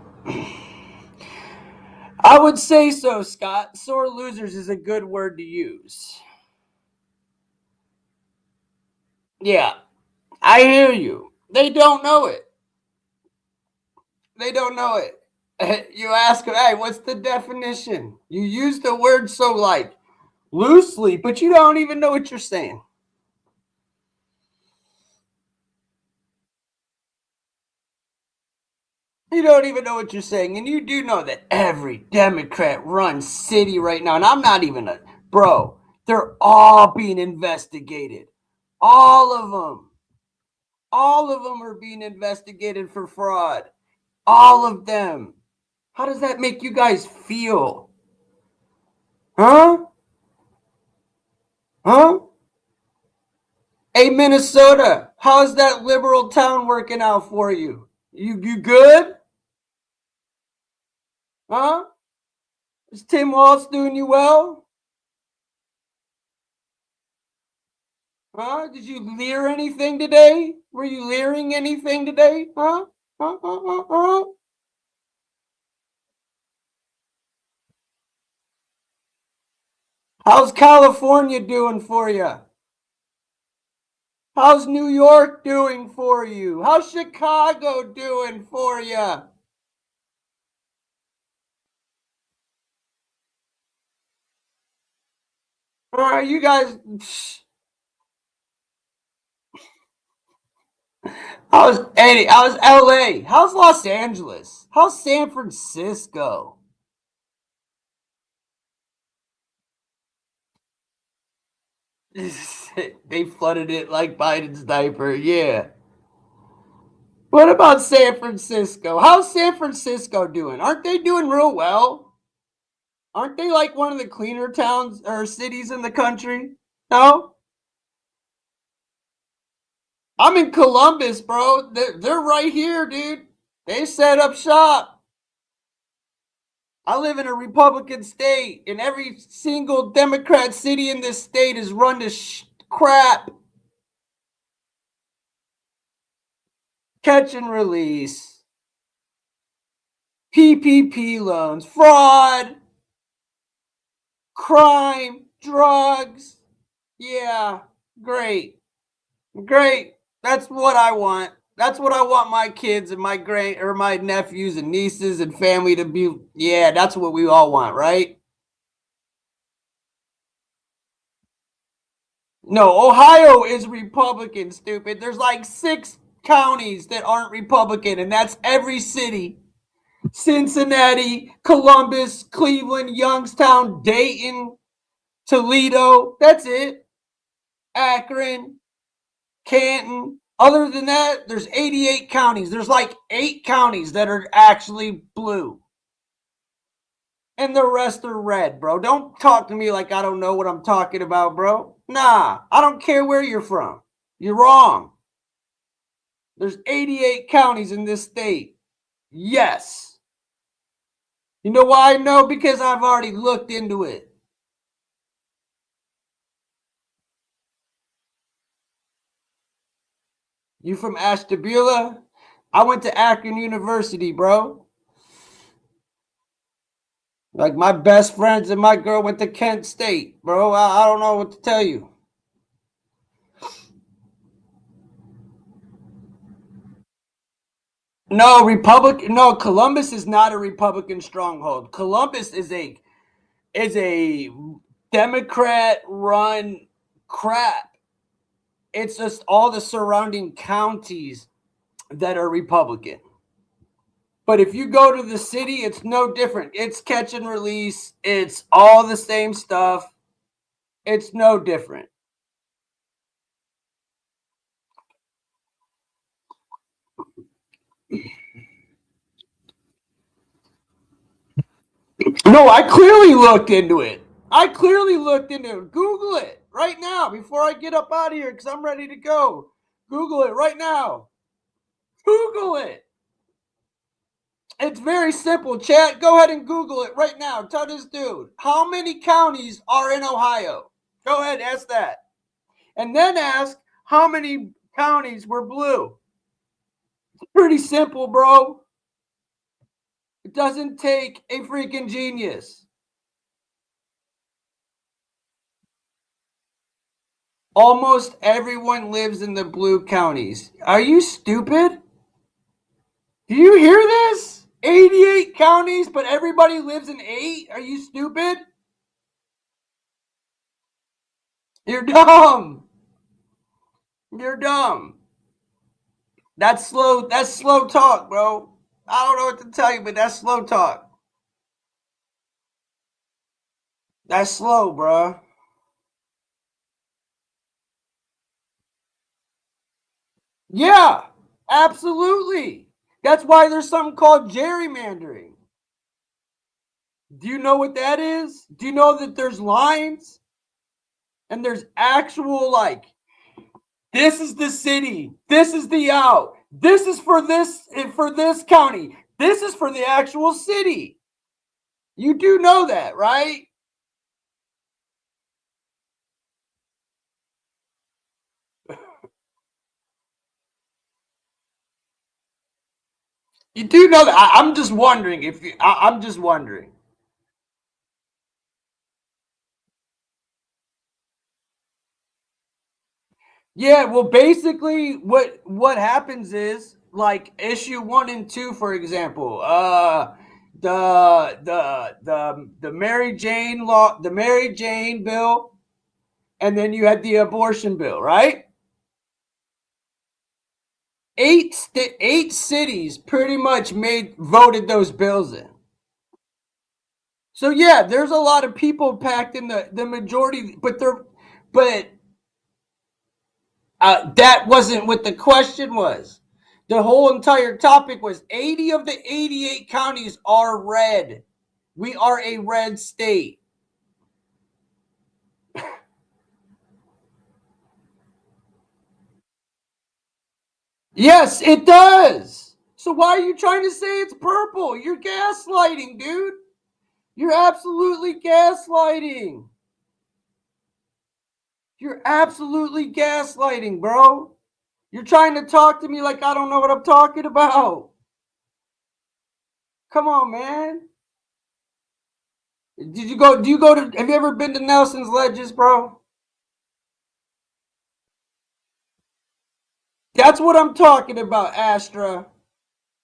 I would say so, Scott. Sore losers is a good word to use. Yeah, I hear you. They don't know it. They don't know it. You ask them, hey, what's the definition? You use the word so like loosely, but you don't even know what you're saying. You don't even know what you're saying. And you do know that every Democrat run city right now, and I'm not even a bro, they're all being investigated. All of them. All of them are being investigated for fraud. All of them. How does that make you guys feel? Huh? Huh? Hey, Minnesota, how's that liberal town working out for you? You good? Huh? Is Tim Walz doing you well? Huh? Did you leer anything today? Were you leering anything today? Huh? Huh? How's California doing for you? How's New York doing for you? How's Chicago doing for you? All right, you guys. How's Eddie? How's LA? How's Los Angeles? How's San Francisco? They flooded it like Biden's diaper. Yeah. What about San Francisco? How's San Francisco doing? Aren't they doing real well? Aren't they like one of the cleaner towns or cities in the country? No? I'm in Columbus, bro. They're right here, dude. They set up shop. I live in a Republican state, and every single Democrat city in this state is run to crap. Catch and release, PPP loans, fraud, crime, drugs. Yeah, great. Great. That's what I want. That's what I want my kids and my grand or my nephews and nieces and family to be. Yeah, that's what we all want, right? No, Ohio is Republican, stupid. There's like 6 counties that aren't Republican, and that's every city. Cincinnati, Columbus, Cleveland, Youngstown, Dayton, Toledo. That's it. Akron, Canton. Other than that, there's 88 counties. There's like 8 counties that are actually blue. And the rest are red, bro. Don't talk to me like I don't know what I'm talking about, bro. Nah, I don't care where you're from. You're wrong. There's 88 counties in this state. Yes. You know why I know? Because I've already looked into it. You from Ashtabula? I went to Akron University, bro. Like my best friends and my girl went to Kent State, bro. I don't know what to tell you. No, no, Columbus is not a Republican stronghold. Columbus is a Democrat run crap. It's just all the surrounding counties that are Republican. But if you go to the city, it's no different. It's catch and release. It's all the same stuff. It's no different. No, I clearly looked into it. I clearly looked into it. Google it right now before I get up out of here because I'm ready to go. Google it right now. Google it. It's very simple, chat. Go ahead and Google it right now. Tell this dude, how many counties are in Ohio? Go ahead, ask that. And then ask how many counties were blue. It's pretty simple, bro. It doesn't take a freaking genius. Almost everyone lives in the blue counties. Are you stupid? Do you hear this? 88 counties, but everybody lives in 8? Are you stupid? You're dumb. You're dumb. That's slow talk, bro. I don't know what to tell you, but that's slow talk. That's slow, bro. Yeah, absolutely. That's why there's something called gerrymandering. Do you know what that is? Do you know that there's lines and there's actual like this is the city, this is the out, this is for this county, this is for the actual city. You do know that, right? You do know that. I'm just wondering if you. I'm just wondering. Yeah, well, basically, what happens is like issue 1 and 2, for example. The Mary Jane law, the Mary Jane bill, and then you had the abortion bill, right? Eight cities pretty much made voted those bills in. So yeah, there's a lot of people packed in the majority, but that wasn't what the question was. The whole entire topic was 80 of the 88 counties are red. We are a red state. Yes, it does. So why are you trying to say it's purple? You're gaslighting, dude. You're absolutely gaslighting. You're absolutely gaslighting, bro. You're trying to talk to me like I don't know what I'm talking about. Come on, man. Did you go? Do you go to? Have you ever been to Nelson's Ledges, bro? That's what I'm talking about, Astra.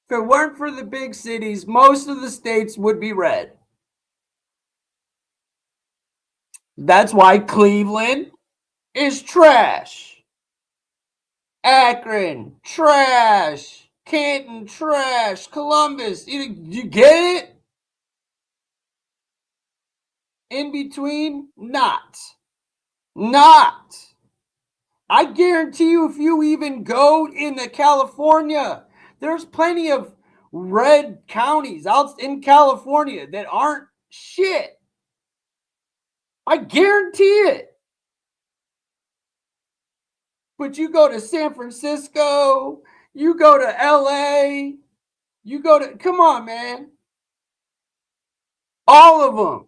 If it weren't for the big cities, most of the states would be red. That's why Cleveland is trash. Akron, trash. Canton, trash. Columbus, you get it? In between, not. Not. I guarantee you, if you even go into California, there's plenty of red counties out in California that aren't shit. I guarantee it. But you go to San Francisco, you go to LA, you go to, come on, man. All of them.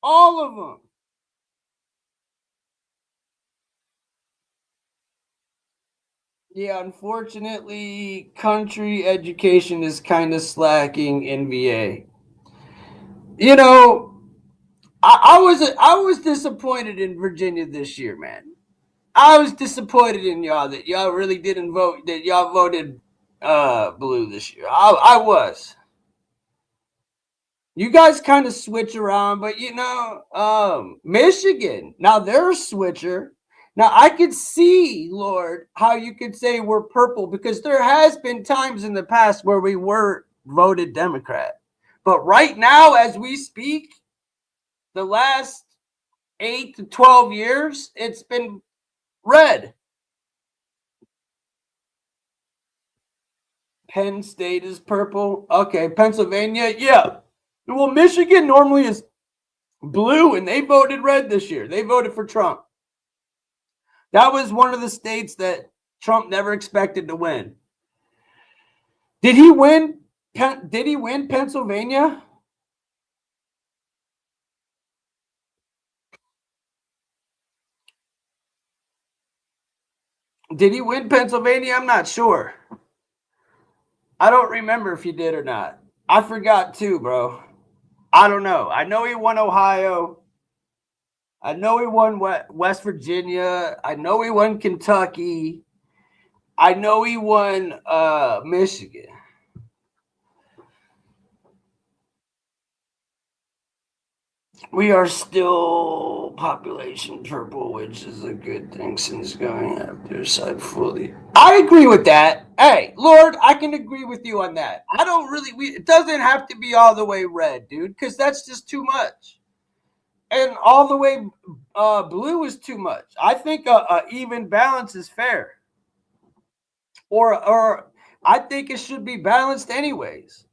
All of them. Yeah, unfortunately, country education is kind of slacking in VA. You know, I was disappointed in Virginia this year, man. I was disappointed in y'all that y'all really didn't vote, that y'all voted blue this year. I was. You guys kind of switch around, but Michigan, now they're a switcher. Now I could see, Lord, how you could say we're purple because there has been times in the past where we were voted Democrat. But right now, as we speak, the last 8 to 12 years, it's been red. Penn State is purple. Okay, Pennsylvania, yeah. Well, Michigan normally is blue, and they voted red this year. They voted for Trump. That was one of the states that Trump never expected to win. Did he win? Did he win Pennsylvania? Did he win Pennsylvania? I'm not sure. I don't remember if he did or not. I forgot too, bro. I don't know. I know he won Ohio. I know he won West Virginia. I know he won Kentucky. I know he won Michigan. We are still population purple, which is a good thing since going after side fully. I agree with that. Hey, Lord, I can agree with you on that. I don't really. It doesn't have to be all the way red, dude, because that's just too much. And all the way blue is too much. I think a even balance is fair. Or I think it should be balanced anyways.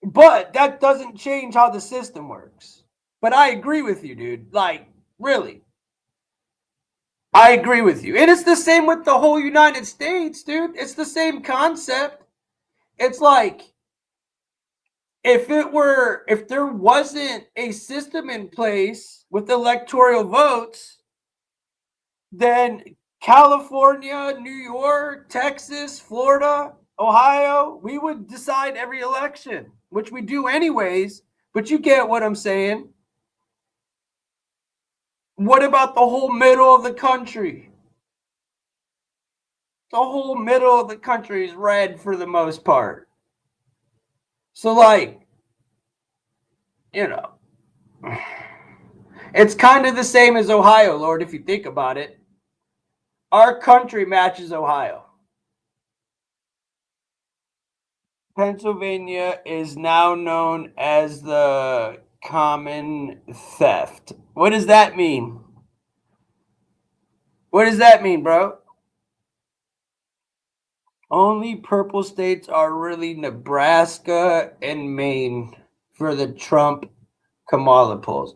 But that doesn't change how the system works. But I agree with you, dude. Like, really. I agree with you. And it's the same with the whole United States, dude. It's the same concept. It's like if there wasn't a system in place with electoral votes, then California, New York, Texas, Florida, Ohio, we would decide every election, which we do anyways, but you get what I'm saying. What about the whole middle of the country? The whole middle of the country is red for the most part. So, like, you know, it's kind of the same as Ohio, Lord, if you think about it. Our country matches Ohio. Pennsylvania is now known as the common theft. What does that mean? What does that mean, bro? Only purple states are really Nebraska and Maine for the Trump Kamala polls.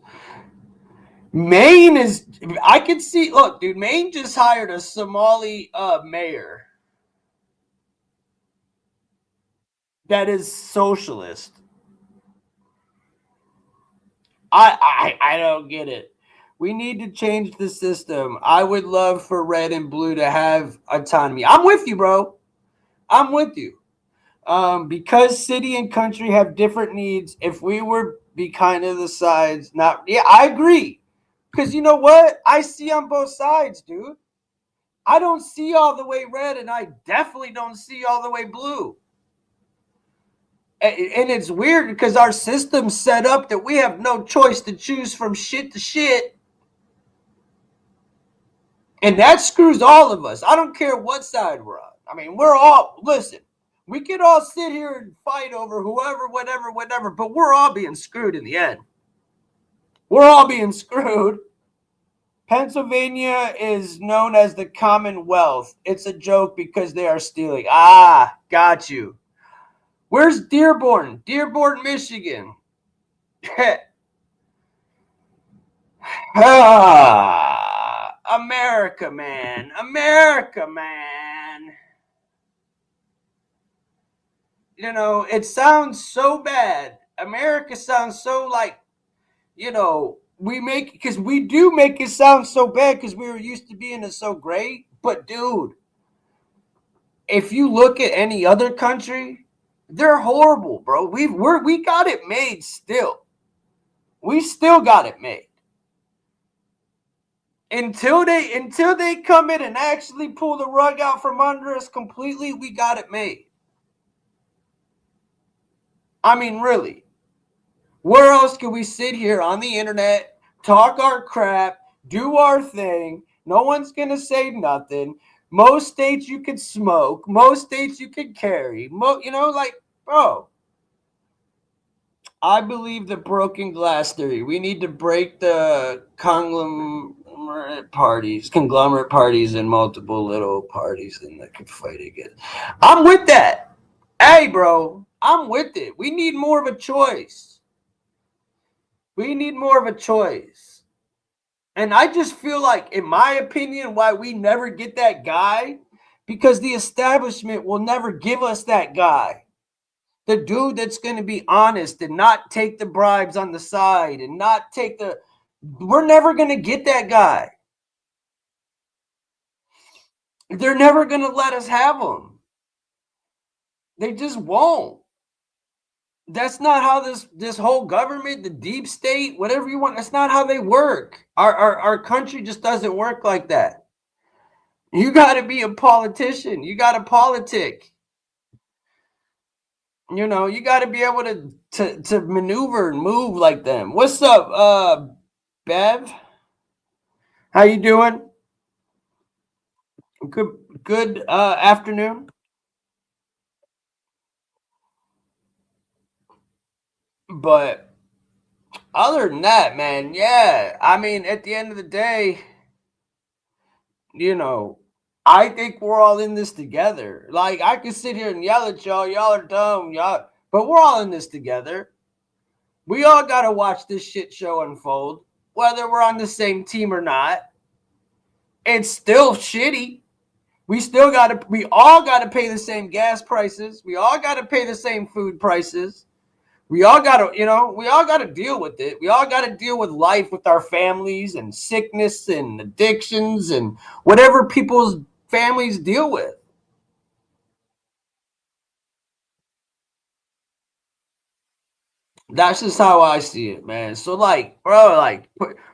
Maine is, I can see, look, dude, Maine just hired a Somali mayor that is socialist. I don't get it. We need to change the system. I would love for red and blue to have autonomy. I'm with you, bro. I'm with you. Because city and country have different needs. If we were be kind of the sides, not yeah, I agree. Because you know what? I see on both sides, dude. I don't see all the way red, and I definitely don't see all the way blue. And it's weird because our system's set up that we have no choice to choose from shit to shit. And that screws all of us. I don't care what side we're on. I mean, we're all, listen, we could all sit here and fight over whoever, whatever, but we're all being screwed in the end. We're all being screwed. Pennsylvania is known as the Commonwealth. It's a joke because they are stealing. Ah, got you. Where's Dearborn? Dearborn, Michigan. Ah, America, man. America, man. You know, it sounds so bad. America sounds so like, we make, because we do make it sound so bad because we were used to being it so great. But, dude, if you look at any other country, they're horrible, bro. We got it made still. We still got it made. Until they come in and actually pull the rug out from under us completely, we got it made. I mean, really. Where else can we sit here on the internet, talk our crap, do our thing? No one's going to say nothing. Most states you could smoke. Most states you could carry. Bro, I believe the broken glass theory. We need to break the conglomerate parties and multiple little parties and that could fight again. I'm with that. Hey, bro, I'm with it. We need more of a choice. We need more of a choice. And I just feel like, in my opinion, why we never get that guy, because the establishment will never give us that guy. The dude that's going to be honest and not take the bribes on the side and not take we're never going to get that guy. They're never going to let us have him. They just won't. That's not how this whole government, the deep state, whatever you want, that's not how they work. Our country just doesn't work like that. You got to be a politician. You got to politic. You know, you got to be able to maneuver and move like them. What's up, Bev? How you doing? Good afternoon. But other than that, man, yeah. I mean, at the end of the day, you know, I think we're all in this together. Like I can sit here and yell at y'all, y'all are dumb, y'all, but we're all in this together. We all gotta watch this shit show unfold, whether we're on the same team or not. It's still shitty. We all gotta pay the same gas prices. We all gotta pay the same food prices. We all gotta, we all gotta deal with it. We all gotta deal with life with our families and sickness and addictions and whatever people's families deal with. That's just how I see it, man. So, like, bro,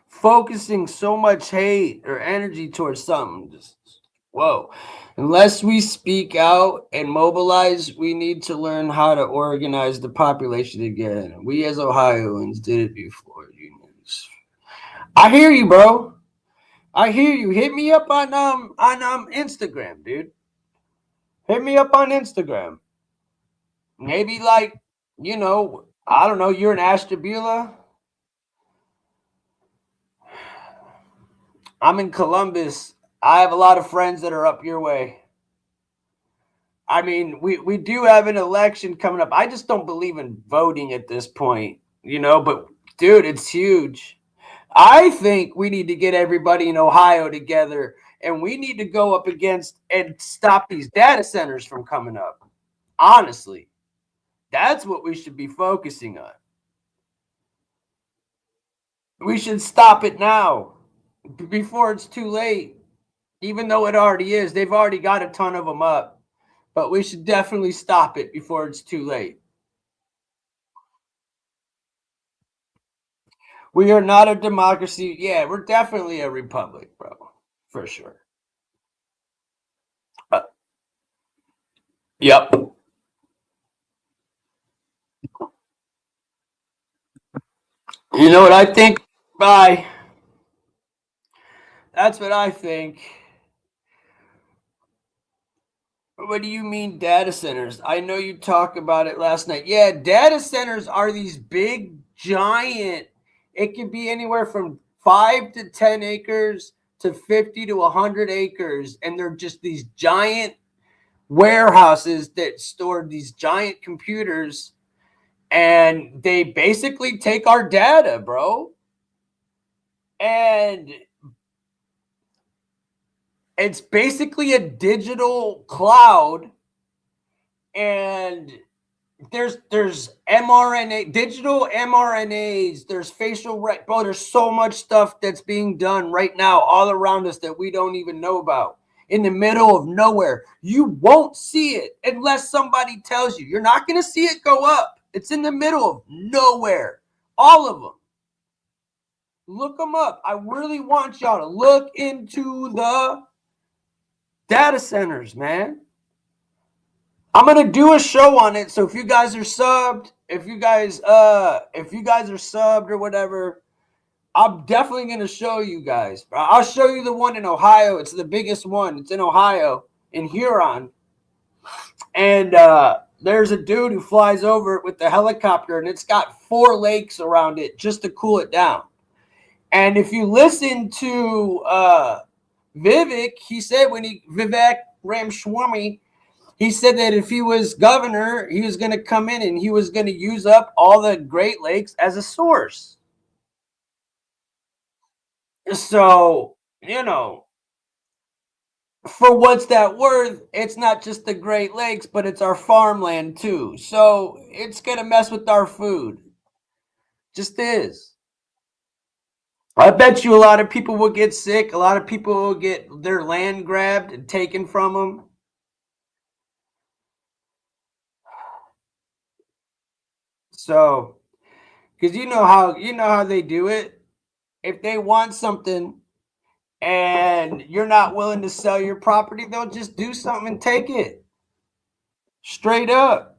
focusing so much hate or energy towards something, just whoa. Unless we speak out and mobilize, we need to learn how to organize the population again. We as Ohioans did it before unions. I hear you, bro. I hear you. Hit me up on Instagram, dude. Hit me up on Instagram. Maybe I don't know, you're in Ashtabula. I'm in Columbus. I have a lot of friends that are up your way. I mean, we do have an election coming up. I just don't believe in voting at this point, but dude, it's huge. I think we need to get everybody in Ohio together and we need to go up against and stop these data centers from coming up. Honestly, that's what we should be focusing on. We should stop it now before it's too late. Even though it already is, they've already got a ton of them up. But we should definitely stop it before it's too late. We are not a democracy. Yeah, we're definitely a republic, bro. For sure. Uh, yep. You know what I think? Bye. That's what I think. What do you mean data centers? I know you talked about it last night. Yeah, data centers are these big, giant, it could be anywhere from 5 to 10 acres to 50 to 100 acres. And they're just these giant warehouses that store these giant computers. And they basically take our data, bro. And it's basically a digital cloud. And there's mRNA, digital mRNAs, there's bro, there's so much stuff that's being done right now all around us that we don't even know about. In the middle of nowhere. You won't see it unless somebody tells you. You're not going to see it go up. It's in the middle of nowhere. All of them. Look them up. I really want y'all to look into the data centers, man. I'm gonna do a show on it. So if you guys are subbed, if you guys are subbed or whatever, I'm definitely gonna show you guys. I'll show you the one in Ohio. It's the biggest one. It's in Ohio, in Huron, and there's a dude who flies over it with the helicopter, and it's got 4 lakes around it just to cool it down. And if you listen to Vivek, he said Vivek Ramaswamy. He said that if he was governor, he was going to come in and he was going to use up all the Great Lakes as a source. So, for what's that worth, it's not just the Great Lakes, but it's our farmland too. So it's going to mess with our food. Just is. I bet you a lot of people will get sick. A lot of people will get their land grabbed and taken from them. So, because you know how they do it. If they want something and you're not willing to sell your property, they'll just do something and take it. Straight up.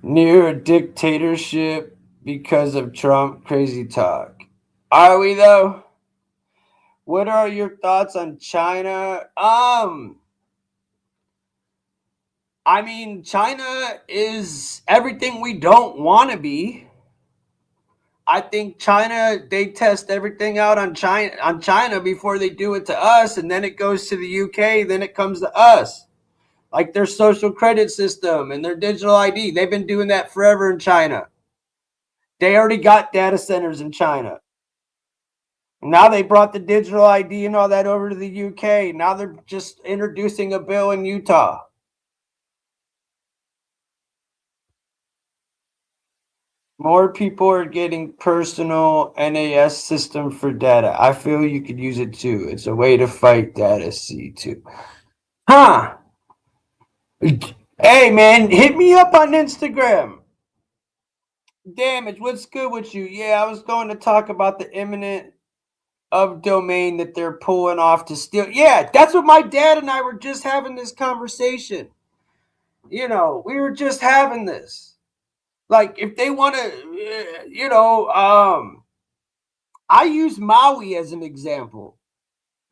Near a dictatorship because of Trump crazy talk. Are we though? What are your thoughts on China? I mean, China is everything we don't want to be. I think China, they test everything out on China before they do it to us, and then it goes to the UK, then it comes to us. Like their social credit system and their digital ID. They've been doing that forever in China. They already got data centers in China. Now they brought the digital ID and all that over to the UK. Now they're just introducing a bill in Utah. More people are getting personal NAS system for data. I feel you could use it too. It's a way to fight data C too. Huh. Hey man, hit me up on Instagram. Damage, what's good with you? Yeah, I was going to talk about the imminent of domain that they're pulling off to steal. Yeah, that's what my dad and I were just having this conversation. We were just having this. Like, if they want to, I use Maui as an example.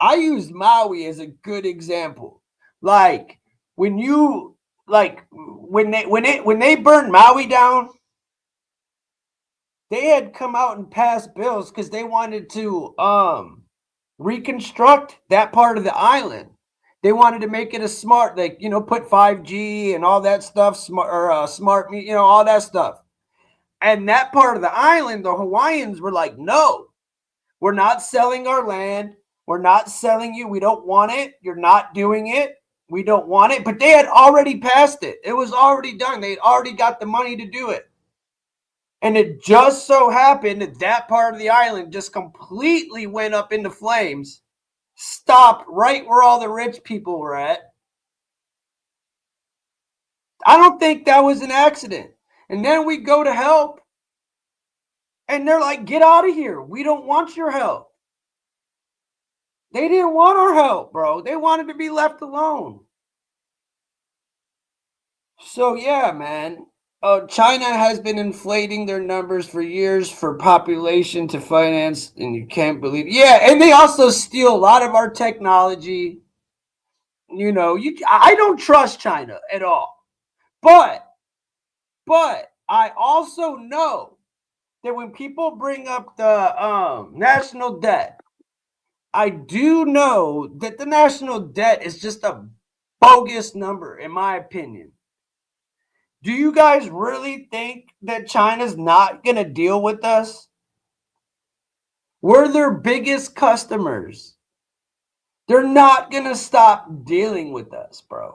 I use Maui as a good example. Like, when you like when they burned Maui down, they had come out and passed bills because they wanted to reconstruct that part of the island. They wanted to make it a smart, like, put 5G and all that stuff, smart, all that stuff. And that part of the island, the Hawaiians were like, no, we're not selling our land. We're not selling you. We don't want it. You're not doing it. We don't want it. But they had already passed it. It was already done. They had already got the money to do it. And it just so happened that that part of the island just completely went up into flames, stopped right where all the rich people were at. I don't think that was an accident. And then we go to help, and they're like, get out of here. We don't want your help. They didn't want our help, bro. They wanted to be left alone. So, yeah, man. China has been inflating their numbers for years for population to finance, and you can't believe. Yeah, and they also steal a lot of our technology. I don't trust China at all. But I also know that when people bring up the national debt, I do know that the national debt is just a bogus number, in my opinion. Do you guys really think that China's not going to deal with us? We're their biggest customers. They're not going to stop dealing with us, bro.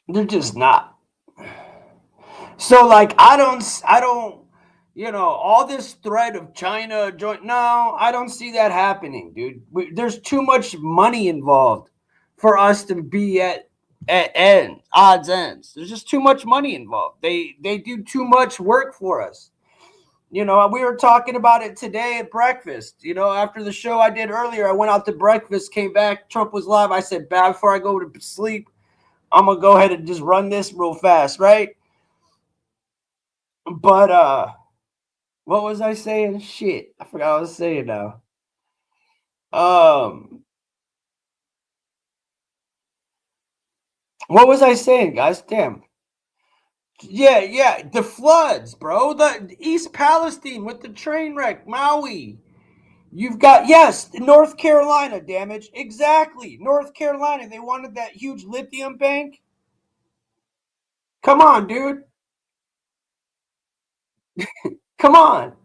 They're just not. So, like, I don't, all this threat of China joint. No, I don't see that happening, dude. There's too much money involved for us to be at odds ends. There's just too much money involved. They do too much work for us. We were talking about it today at breakfast. After the show I did earlier, I went out to breakfast, came back. Trump was live. I said, before I go to sleep, I'm gonna go ahead and just run this real fast, right? But what was I saying? Shit, I forgot what I was saying now. Um, what was I saying, guys? Damn. Yeah, the floods, bro. The East Palestine with the train wreck, Maui. You've got, yes, North Carolina damage. Exactly. North Carolina, they wanted that huge lithium bank. Come on, dude. Come on.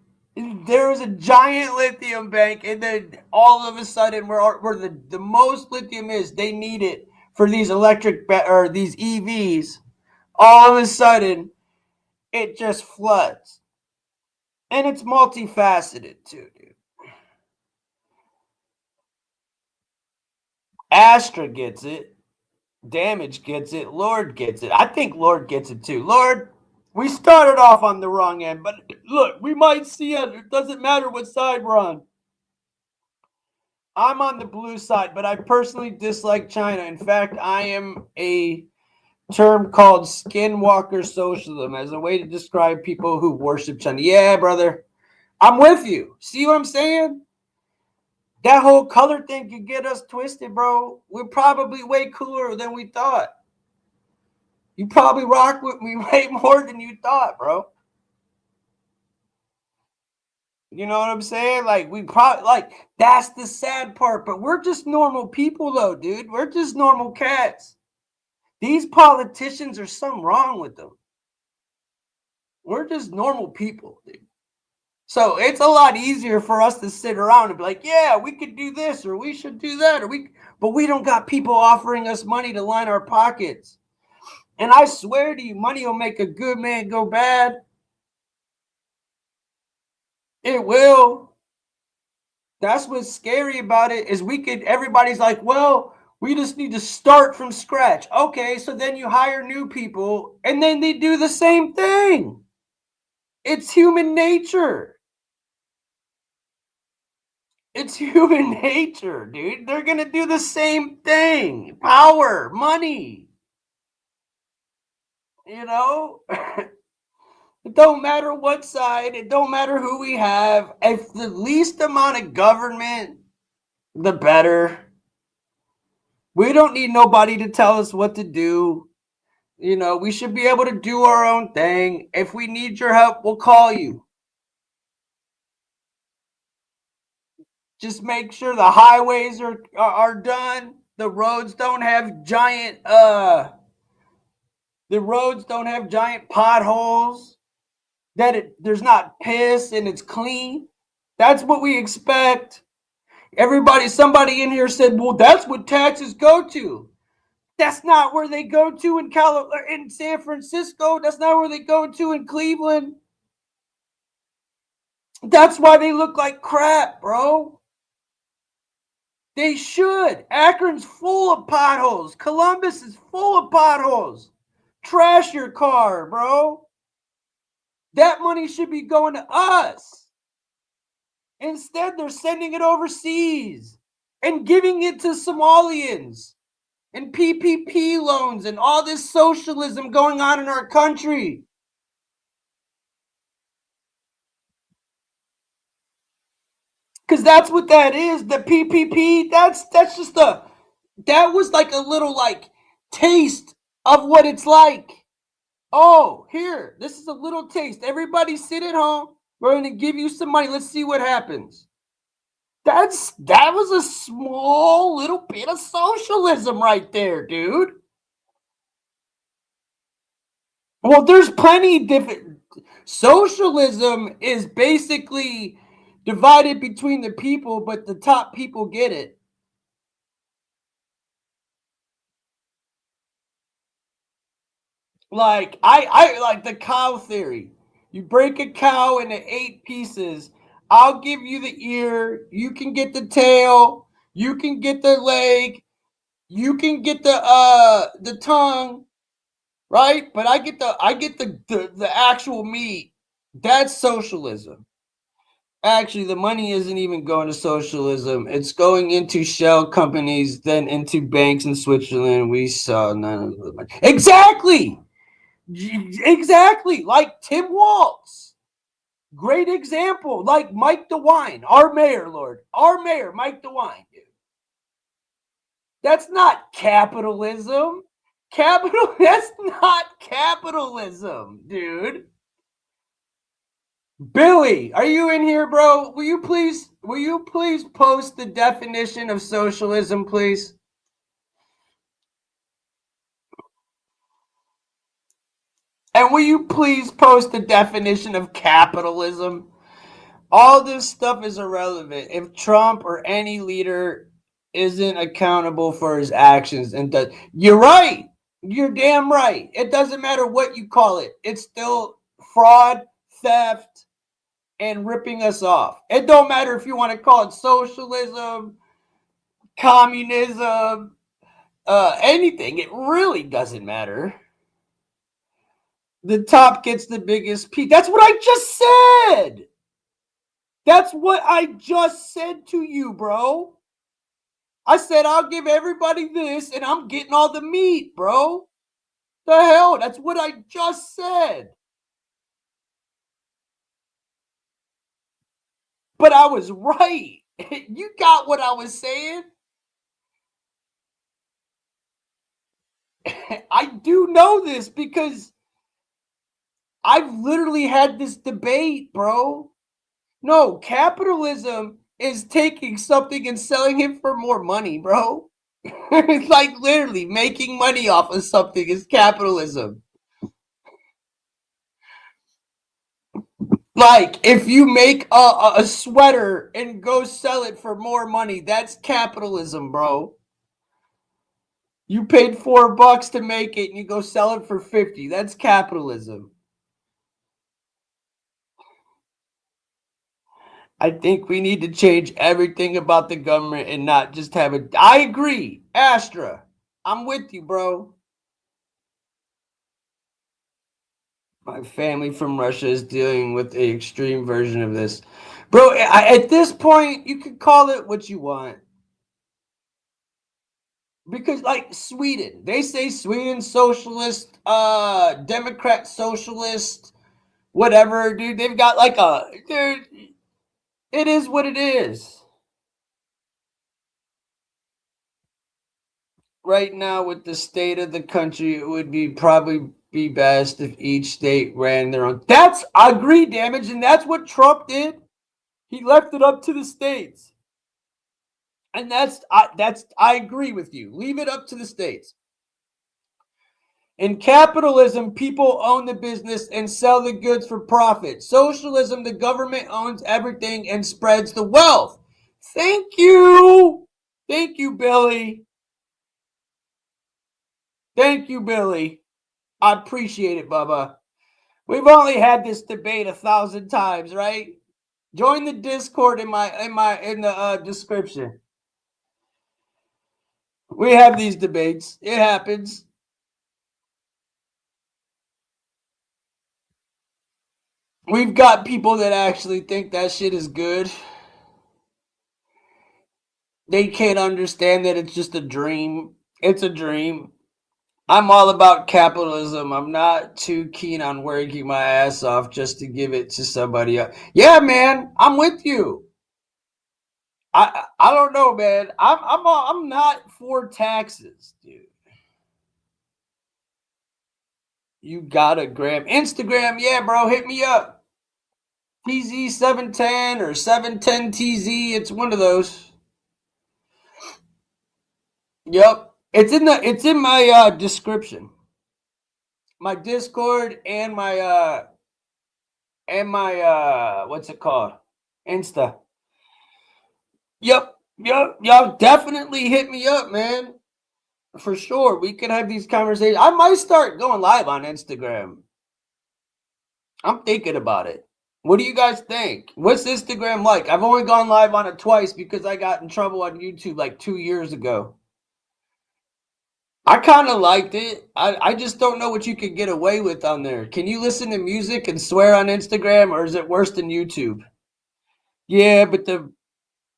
There was a giant lithium bank, and then all of a sudden, where the most lithium is, they need it for these or these EVs. All of a sudden, it just floods, and it's multifaceted too, dude. Astra gets it. Damage gets it. Lord gets it. I think Lord gets it too. Lord, we started off on the wrong end, but look, we might see it. It doesn't matter what side we're on. I'm on the blue side, but I personally dislike China. In fact, I am a term called skinwalker socialism as a way to describe people who worship China. Yeah, brother, I'm with you. See what I'm saying? That whole color thing could get us twisted, bro. We're probably way cooler than we thought. You probably rock with me way more than you thought, bro. You know what I'm saying? Like, we probably, like, that's the sad part, but we're just normal people, though, dude. We're just normal cats. These politicians are something wrong with them. We're just normal people, dude. So it's a lot easier for us to sit around and be like, yeah, we could do this or we should do that, but we don't got people offering us money to line our pockets. And I swear to you, money will make a good man go bad. It will. That's what's scary about it is everybody's like, well, we just need to start from scratch. Okay, so then you hire new people and then they do the same thing. It's human nature. It's human nature, dude. They're going to do the same thing. Power, money. You know? It don't matter what side, it don't matter who we have. If the least amount of government, the better. We don't need nobody to tell us what to do. You know, we should be able to do our own thing. If we need your help, we'll call you. Just make sure the highways are done. The roads don't have giant potholes. There's not piss and it's clean. That's what we expect. Somebody in here said, well, that's what taxes go to. That's not where they go to in San Francisco. That's not where they go to in Cleveland. That's why they look like crap, bro. They should. Akron's full of potholes. Columbus is full of potholes. Trash your car, bro. That money should be going to us. Instead, they're sending it overseas and giving it to Somalians and PPP loans and all this socialism going on in our country. Because that's what that is. The PPP, that was like a little like taste of what it's like. Oh, here, this is a little taste. Everybody sit at home. We're going to give you some money. Let's see what happens. That was a small little bit of socialism right there, dude. Well, there's plenty different. Socialism is basically divided between the people, but the top people get it. Like I like the cow theory. You break a cow into 8 pieces. I'll give you the ear. You can get the tail. You can get the leg. You can get the tongue, right? But I get the actual meat. That's socialism. Actually, the money isn't even going to socialism. It's going into shell companies, then into banks in Switzerland. We saw none of the money. Exactly. Exactly. Like Tim Walz. Great example. Like Mike DeWine, our mayor, Lord. Our mayor, Mike DeWine, dude. That's not capitalism. That's not capitalism, dude. Billy, are you in here, bro? Will you please post the definition of socialism, please? And will you please post the definition of capitalism? All this stuff is irrelevant if Trump or any leader isn't accountable for his actions and does. You're right. You're damn right. It doesn't matter what you call it. It's still fraud, theft, and ripping us off. It don't matter if you want to call it socialism, communism, anything. It really doesn't matter. The top gets the biggest piece. That's what I just said. That's what I just said to you, bro. I said I'll give everybody this and I'm getting all the meat, bro. The hell? That's what I just said. But I was right. You got what I was saying? I do know this because I've literally had this debate, bro. No, capitalism is taking something and selling it for more money, bro. It's like literally making money off of something is capitalism. Like if you make a sweater and go sell it for more money, that's capitalism, bro. You paid $4 to make it and you go sell it for 50. That's capitalism. I think we need to change everything about the government and not just have it. I agree. Astra, I'm with you, bro. My family from Russia is dealing with the extreme version of this. Bro, at this point, you can call it what you want. Because like Sweden, they say Sweden socialist, Democrat socialist, whatever, dude. They've got like it is what it is. Right now with the state of the country, it would be probably be best if each state ran their own. That's I agree, damage, and that's what Trump did. He left it up to the states. And that's I agree with you. Leave it up to the states. In capitalism, people own the business and sell the goods for profit. Socialism, the government owns everything and spreads the wealth. Thank you. Thank you, Billy. Thank you, Billy. I appreciate it, Bubba. We've only had this debate 1,000 times, right? Join the Discord in the description. We have these debates. It happens. We've got people that actually think that shit is good. They can't understand that it's just a dream. It's a dream. I'm all about capitalism. I'm not too keen on working my ass off just to give it to somebody else. Yeah, man, I'm with you. I don't know, man. I'm not for taxes, dude. You got a gram. Instagram, yeah, bro, hit me up. TZ710 or 710TZ. It's one of those. Yep. It's in my description. My Discord and my what's it called? Insta. Yep. Yep. Y'all definitely hit me up, man. For sure. We can have these conversations. I might start going live on Instagram. I'm thinking about it. What do you guys think? What's Instagram like? I've only gone live on it twice because I got in trouble on YouTube like 2 years ago. I kind of liked it. I just don't know what you could get away with on there. Can you listen to music and swear on Instagram, or is it worse than YouTube? Yeah, but the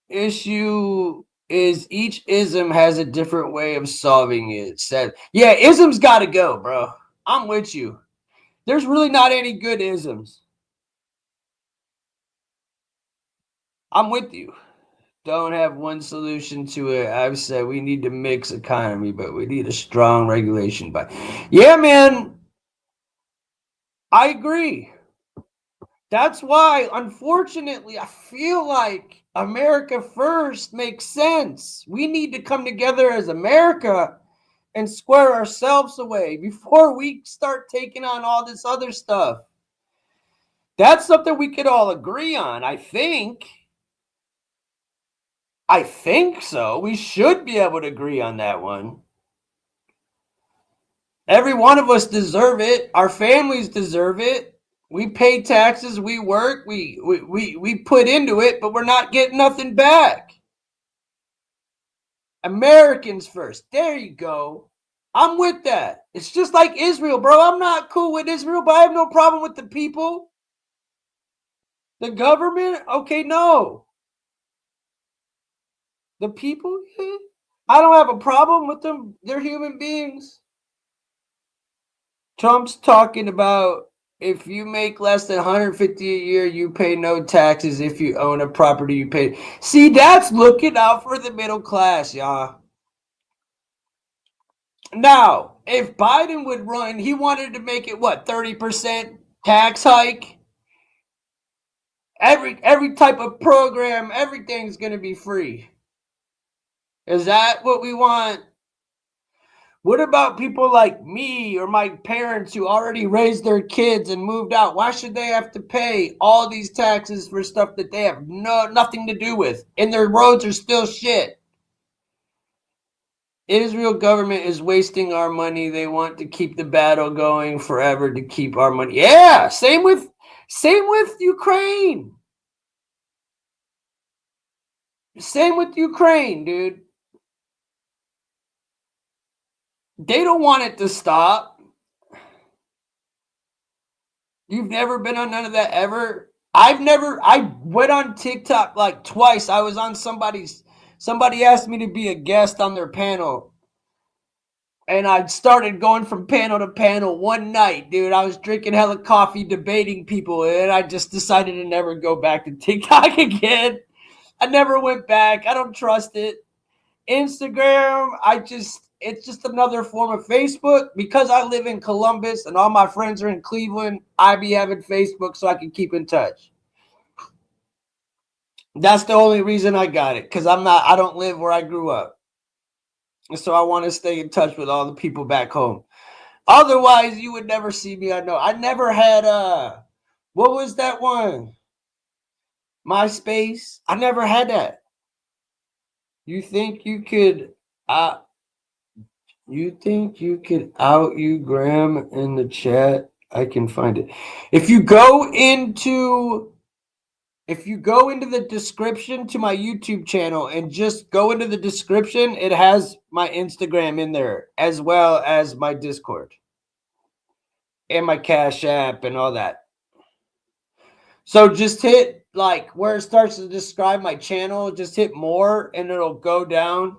issue is each ism has a different way of solving it. Said, yeah, isms got to go, bro. I'm with you. There's really not any good isms. I'm with you. Don't have one solution to it. I've said we need to mix economy, but we need a strong regulation. But yeah, man, I agree. That's why, unfortunately, I feel like America first makes sense. We need to come together as America and square ourselves away before we start taking on all this other stuff. That's something we could all agree on, I think. I think so. We should be able to agree on that one. Every one of us deserve it. Our families deserve it. We pay taxes, we work, we put into it, but we're not getting nothing back. Americans first. There you go. I'm with that. It's just like Israel, bro. I'm not cool with Israel, but I have no problem with the people. The government? Okay, no. The people? Yeah. I don't have a problem with them. They're human beings. Trump's talking about if you make less than 150 a year, you pay no taxes. If you own a property, you pay. See, that's looking out for the middle class, y'all. Now, if Biden would run, he wanted to make it what, 30% tax hike? Every type of program, everything's gonna be free. Is that what we want? What about people like me or my parents who already raised their kids and moved out? Why should they have to pay all these taxes for stuff that they have nothing to do with? And their roads are still shit. Israel government is wasting our money. They want to keep the battle going forever to keep our money. Yeah, same with Ukraine. Same with Ukraine, dude. They don't want it to stop. You've never been on none of that ever? I went on TikTok like twice. I was on somebody asked me to be a guest on their panel. And I started going from panel to panel one night, dude. I was drinking hella coffee, debating people, and I just decided to never go back to TikTok again. I never went back. I don't trust it. Instagram, it's just another form of Facebook. Because I live in Columbus and all my friends are in Cleveland, I be having Facebook so I can keep in touch. That's the only reason I got it, because I don't live where I grew up. And so I want to stay in touch with all the people back home. Otherwise, you would never see me. I know. I never had what was that one? MySpace. I never had that. You think you could uh you think you could out you Graham in the chat? I can find it. If you go into the description to my YouTube channel and just go into the description, it has my Instagram in there as well as my Discord and my Cash App and all that. So just hit like where it starts to describe my channel, just hit more and it'll go down.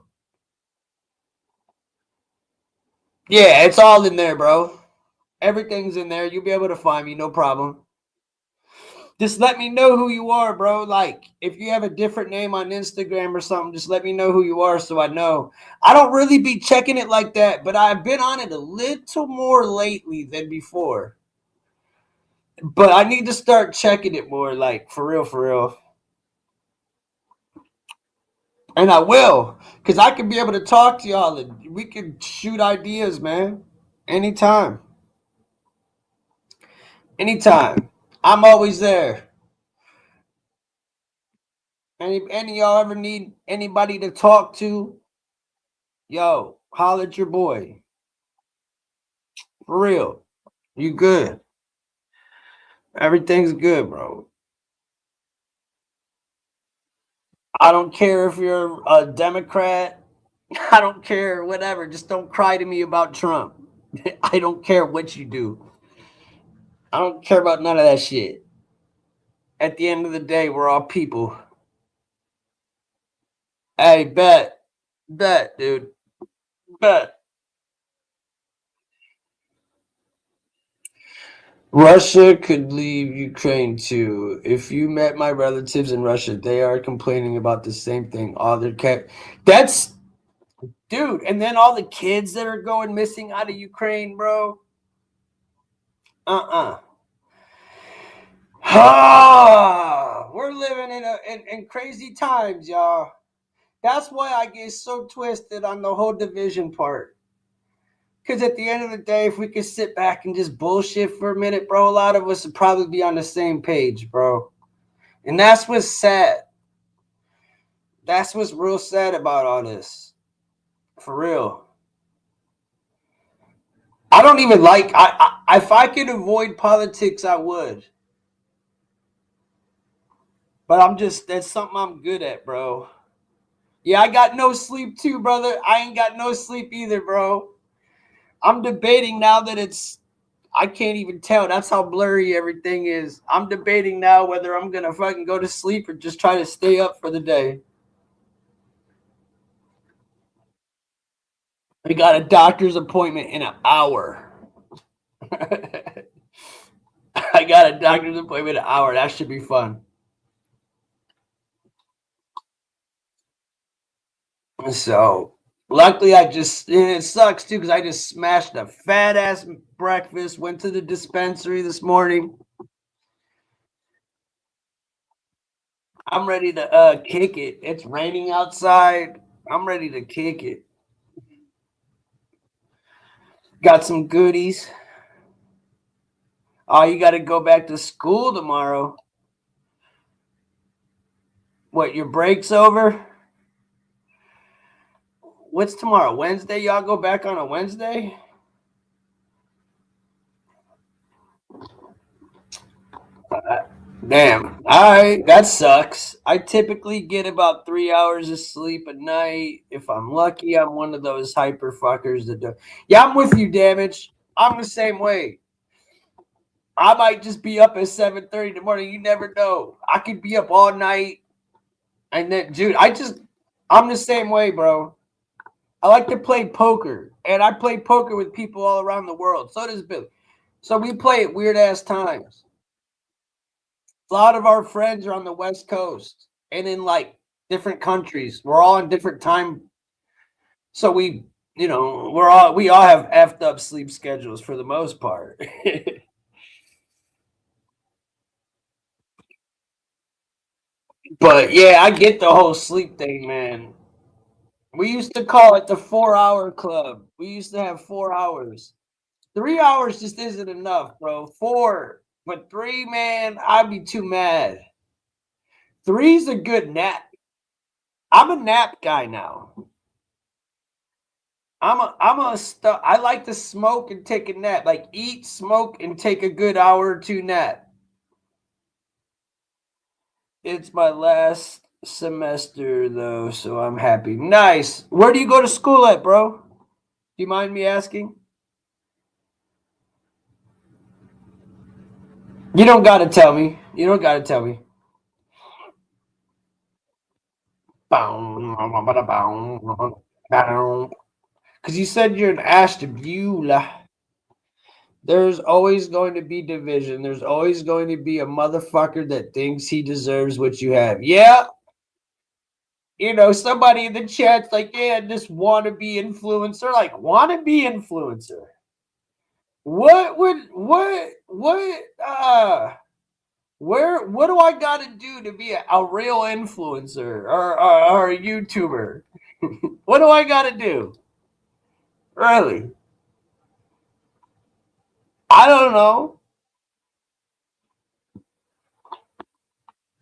Yeah, it's all in there, bro. Everything's in there. You'll be able to find me, no problem. Just let me know who you are, bro. Like, if you have a different name on Instagram or something, just let me know who you are so I know. I don't really be checking it like that, but I've been on it a little more lately than before. But I need to start checking it more, like, for real, for real. And I will, because I can be able to talk to y'all and we can shoot ideas, man. Anytime. Anytime. I'm always there. Any y'all ever need anybody to talk to? Yo, holler at your boy. For real. You good. Everything's good, bro. I don't care if you're a Democrat. I don't care, whatever. Just don't cry to me about Trump. I don't care what you do. I don't care about none of that shit. At the end of the day, we're all people. Hey, bet. Bet, dude. Bet. Russia could leave Ukraine too. If you met my relatives in Russia, they are complaining about the same thing. All their cat. That's dude. And then all the kids that are going missing out of Ukraine, bro. We're living in crazy times, y'all. That's why I get so twisted on the whole division part. Because at the end of the day, if we could sit back and just bullshit for a minute, bro, a lot of us would probably be on the same page, bro. And that's what's sad. That's what's real sad about all this. For real. I don't even like, if I could avoid politics, I would. But that's something I'm good at, bro. Yeah, I got no sleep too, brother. I ain't got no sleep either, bro. I'm debating now that I can't even tell. That's how blurry everything is. I'm debating now whether I'm gonna fucking go to sleep or just try to stay up for the day. I got a doctor's appointment in an hour. I got a doctor's appointment in an hour. That should be fun. So luckily, and it sucks too because I just smashed a fat ass breakfast. Went to the dispensary this morning. I'm ready to kick it. It's raining outside. I'm ready to kick it. Got some goodies. Oh, you got to go back to school tomorrow. What, your break's over? What's tomorrow? Wednesday? Y'all go back on a Wednesday? Damn. All right. That sucks. I typically get about 3 hours of sleep a night. If I'm lucky, I'm one of those hyper fuckers that do. Yeah, I'm with you, Damage. I'm the same way. I might just be up at 7:30 in the morning. You never know. I could be up all night. And then, dude, I'm the same way, bro. I like to play poker. And I play poker with people all around the world. So does Billy. So we play at weird ass times. A lot of our friends are on the West Coast and in like different countries. We're all in different time. So we all have effed up sleep schedules for the most part. But yeah, I get the whole sleep thing, man. We used to call it the 4 hour club. We used to have 4 hours. 3 hours just isn't enough, bro. Four, but three, man, I'd be too mad. Three's a good nap. I'm a nap guy now. I like to smoke and take a nap. Like eat, smoke, and take a good hour or two nap. It's my last semester though, so I'm happy. Nice. Where do you go to school at, bro? Do you mind me asking? You don't gotta tell me. You don't gotta tell me. Because you said you're an Ashtabula. There's always going to be division. There's always going to be a motherfucker that thinks he deserves what you have. Yeah, somebody in the chat's like, yeah, this wannabe influencer. Like, wannabe influencer. What do I got to do to be a real influencer or a YouTuber? What do I got to do? Really? I don't know.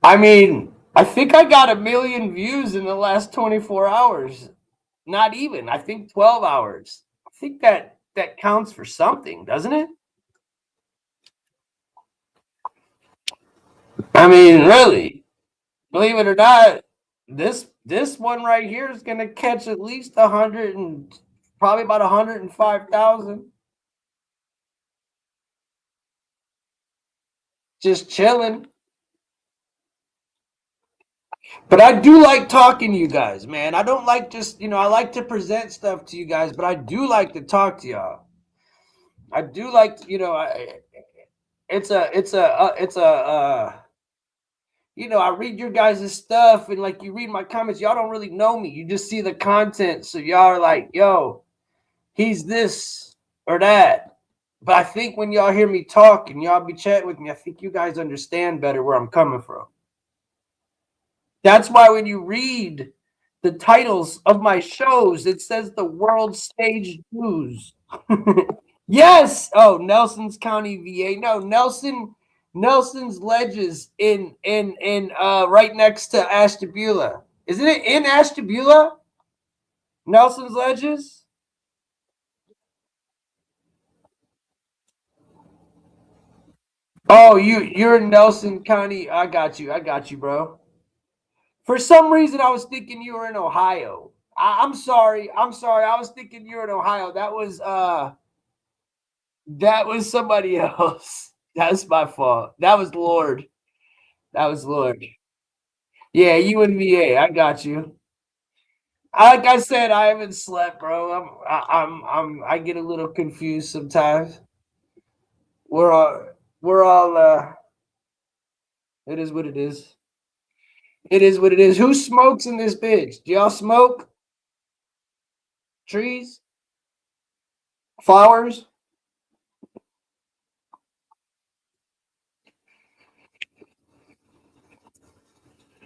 I mean, I think I got 1 million views in the last 24 hours. Not even. I think 12 hours. I think that counts for something, doesn't it? I mean, really, believe it or not, this one right here is gonna catch at least 100 and probably about 105,000. Just chilling. But I do like talking to you guys, man. I don't like just I like to present stuff to you guys, but I do like to talk to y'all. I do like I read your guys' stuff and like you read my comments. Y'all don't really know me. You just see the content, so y'all are like, "Yo, he's this or that." But I think when y'all hear me talk and y'all be chatting with me, I think you guys understand better where I'm coming from. That's why when you read the titles of my shows, it says the World Stage News. Yes. Oh, Nelson's County, VA. No, Nelson's Ledges in right next to Ashtabula. Isn't it in Ashtabula? Nelson's Ledges? Oh, you're in Nelson County. I got you, bro. For some reason, I was thinking you were in Ohio. I'm sorry. I'm sorry. I was thinking you were in Ohio. That was somebody else. That's my fault. That was Lord. That was Lord. Yeah, you and VA. I got you. Like I said, I haven't slept, bro. I get a little confused sometimes. We're all we're all it is what it is. It is what it is. Who smokes in this bitch? Do y'all smoke? Trees? Flowers?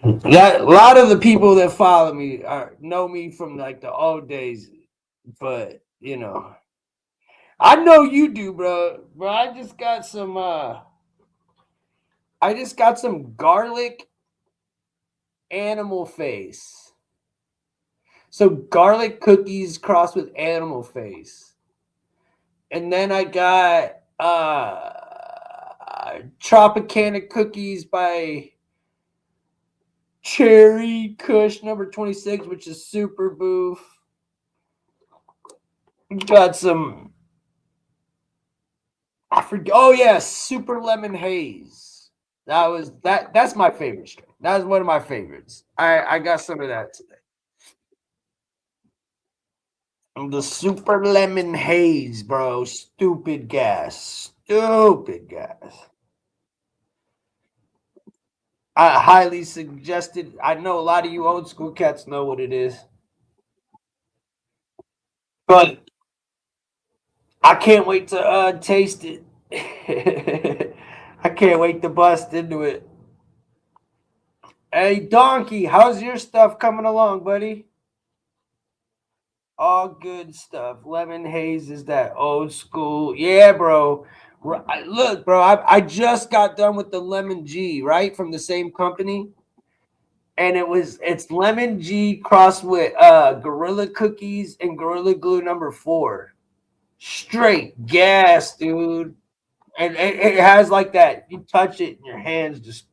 That a lot of the people that follow me know me from like the old days, but I know you do, bro. Bro, I just got some garlic animal face. So garlic cookies crossed with animal face. And then I got Tropicana cookies by Cherry Kush number 26, which is super boof. Got some I forget. Oh yeah, Super Lemon Haze. That's my favorite strain. That was one of my favorites. I got some of that today. The Super Lemon Haze, bro. Stupid gas. Stupid gas. I highly suggested. I know a lot of you old school cats know what it is, but I can't wait to taste it. I can't wait to bust into it. Hey, Donkey, how's your stuff coming along, buddy? All good stuff. Lemon haze is that old school. Yeah, bro. Look, bro, I just got done with the lemon G, right? From the same company. And it's lemon G crossed with Gorilla Cookies and Gorilla Glue number 4. Straight gas, dude. And it has like that. You touch it and your hands just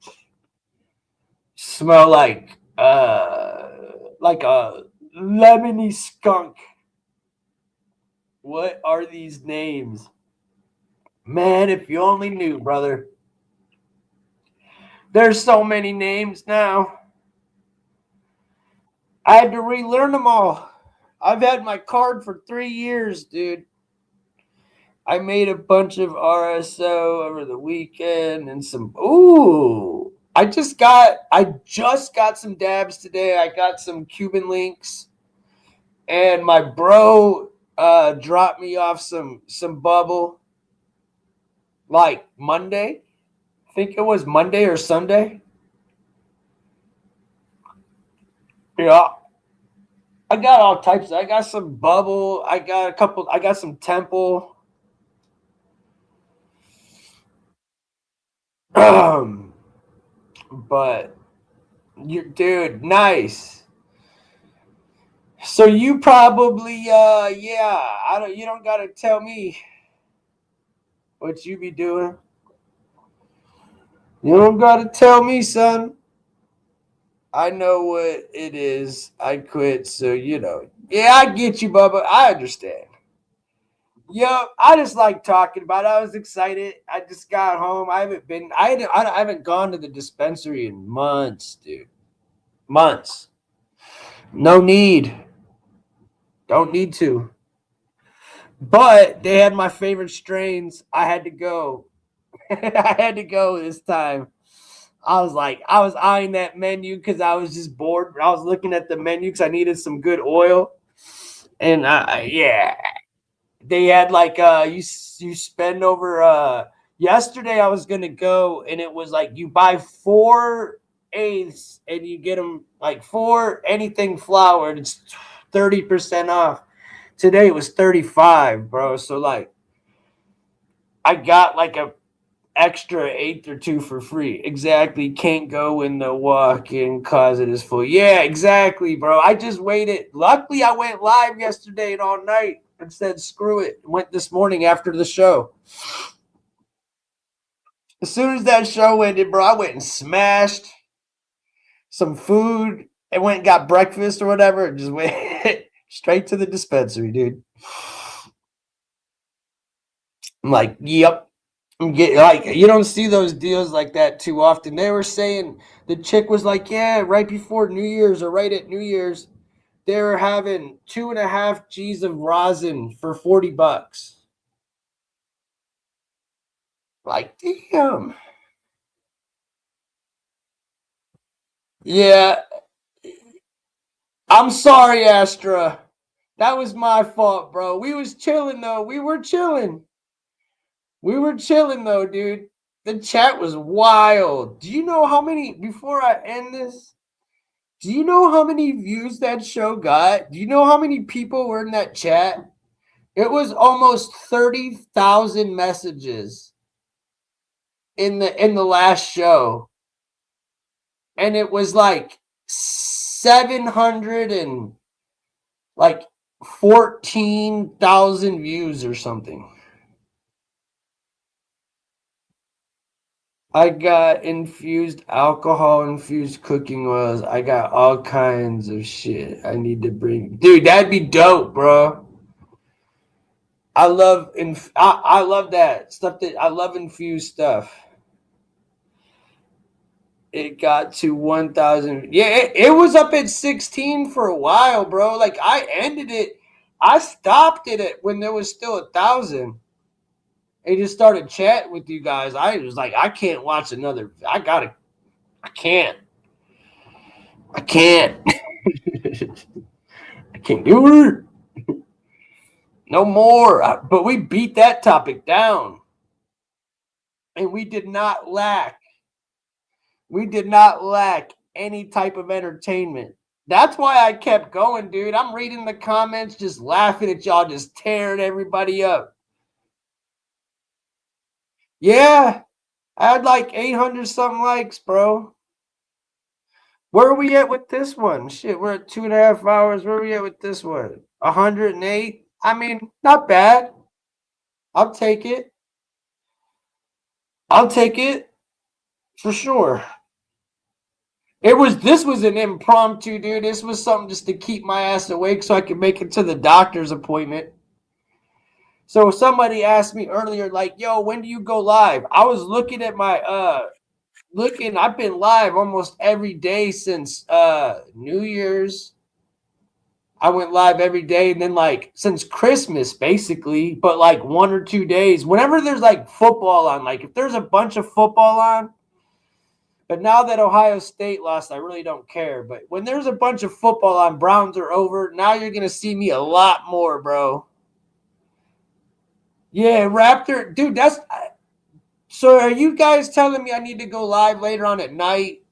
smell like a lemony skunk. What are these names? Man, if you only knew, brother. There's so many names now. I had to relearn them all. I've had my card for 3 years, dude. I made a bunch of RSO over the weekend and some. Ooh, I just got some dabs today. I got some Cuban links, and my bro dropped me off some bubble like Monday. I think it was Monday or Sunday. Yeah, I got all types. I got some bubble. I got a couple. I got some Temple. But you, dude, nice. So you probably, yeah. I don't. You don't gotta tell me what you be doing. You don't gotta tell me, son. I know what it is. I quit, so you know. Yeah, I get you, Bubba. I understand. Yo, I just like talking about it. I was excited. I just got home. I haven't gone to the dispensary in months, dude. Months. No need. Don't need to. But they had my favorite strains. I had to go. I had to go this time. I was eyeing that menu because I was just bored. I was looking at the menu because I needed some good oil. And yeah, they had like you spend over yesterday I was gonna go and it was like you buy 4 eighths and you get them like 4 anything flour and it's 30% off. Today it was 35, bro. So like I got like a extra eighth or two for free. Exactly. Can't go in the walk-in closet is full. Yeah, exactly, bro. I just waited. Luckily, I went live yesterday and all night and said, screw it. Went this morning after the show. As soon as that show ended, bro, I went and smashed some food, and went and got breakfast or whatever, and just went straight to the dispensary, dude. I'm like, yep. Like, you don't see those deals like that too often. They were saying the chick was like, yeah, right before New Year's or right at New Year's, they were having 2.5 G's of rosin for $40. Like, damn. Yeah, I'm sorry, Astra. That was my fault, bro. We was chilling though. We were chilling. We were chilling though, dude. The chat was wild. Do you know how many, before I end this, do you know how many views that show got? Do you know how many people were in that chat? It was almost 30,000 messages in the last show. And it was like 700 and like 14,000 views or something. I got infused alcohol, infused cooking oils. I got all kinds of shit I need to bring. Dude, that'd be dope, bro. I love that stuff. That I love infused stuff. It got to 1,000. Yeah, it was up at 16 for a while, bro. Like I ended it. I stopped it at when there was still 1,000. I just started chatting with you guys. I was like, I can't watch another. I can't. I can't. I can't do it. No more. But we beat that topic down. And we did not lack. We did not lack any type of entertainment. That's why I kept going, dude. I'm reading the comments, just laughing at y'all, just tearing everybody up. Yeah, I had like 800 something likes, bro. Where are we at with this one? Shit, we're at 2.5 hours. Where are we at with this one? 108. I mean, not bad. I'll take it. I'll take it for sure. This was an impromptu, dude. This was something just to keep my ass awake so I could make it to the doctor's appointment. So somebody asked me earlier, like, yo, when do you go live? I was looking at my I've been live almost every day since New Year's. I went live every day, and then like since Christmas, basically, but like 1 or 2 days. Whenever there's like football on, like if there's a bunch of football on, but now that Ohio State lost, I really don't care. But when there's a bunch of football on, Browns are over. Now you're gonna see me a lot more, bro. Yeah, Raptor, dude. So. Are you guys telling me I need to go live later on at night?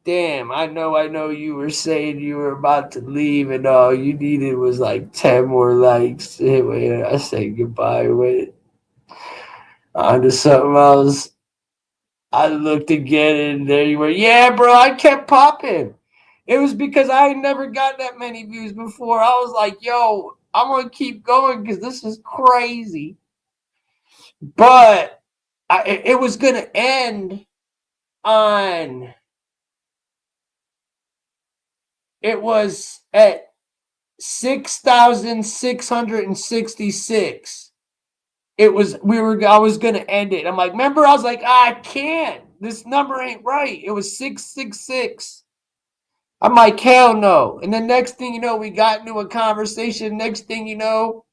Damn, I know. You were saying you were about to leave, and all you needed was like 10 more likes. Anyway, I say goodbye. Wait, on to something else. I looked again, and there you were. Yeah, bro, I kept popping. It was because I had never got that many views before. I was like, yo, I'm going to keep going because this is crazy. But it was going to end on, it was at 6,666. I was going to end it. I'm like, remember, I was like, I can't. This number ain't right. It was 666. I'm like, hell no. And the next thing you know, we got into a conversation. Next thing you know,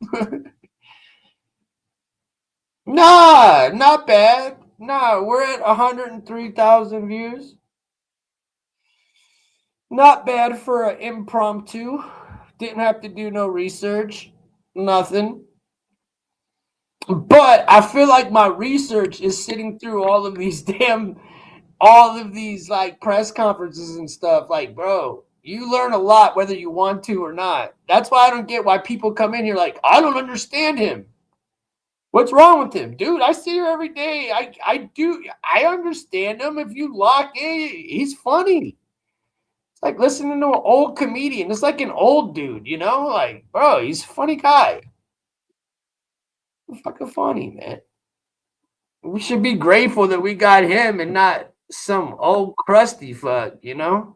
nah, not bad. Nah, we're at 103,000 views. Not bad for an impromptu. Didn't have to do no research. Nothing. But I feel like my research is sitting through all of these like press conferences and stuff. Like, bro, you learn a lot whether you want to or not. That's why I don't get why people come in here like, I don't understand him. What's wrong with him? Dude, I see her every day. I understand him. If you lock in, he's funny. It's like listening to an old comedian. It's like an old dude, you know? Like, bro, he's a funny guy. He's fucking funny, man. We should be grateful that we got him and not some old crusty fuck, you know?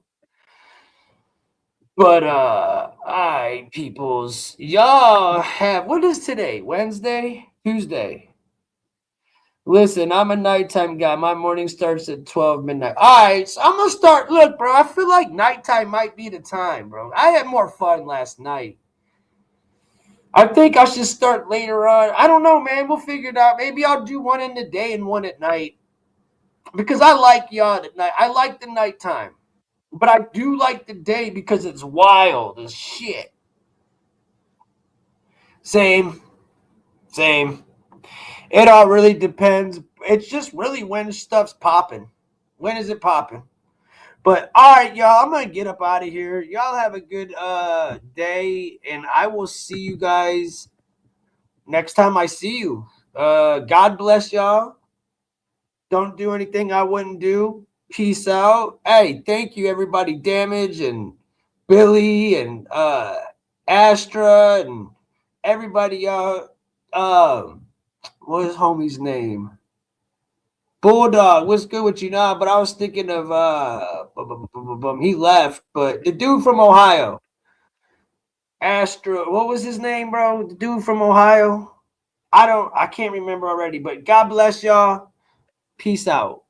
But alright, peoples. Y'all have what is today? Wednesday? Tuesday. Listen, I'm a nighttime guy. My morning starts at 12 midnight. Alright, so I'm gonna start. Look, bro, I feel like nighttime might be the time, bro. I had more fun last night. I think I should start later on. I don't know, man. We'll figure it out. Maybe I'll do one in the day and one at night. Because I like y'all at night. I like the nighttime. But I do like the day because it's wild as shit. Same, same. It all really depends. It's just really when stuff's popping. When is it popping? But all right, y'all, I'm gonna get up out of here. Y'all have a good day, and I will see you guys next time I see you. God bless y'all. Don't do anything I wouldn't do. Peace out. Hey, thank you everybody. Damage and Billy and Astra and everybody. What is homie's name? Bulldog. What's good with you now? But I was thinking of he left, but the dude from Ohio, Astra. What was his name, bro? The dude from Ohio. I can't remember already. But God bless y'all. Peace out.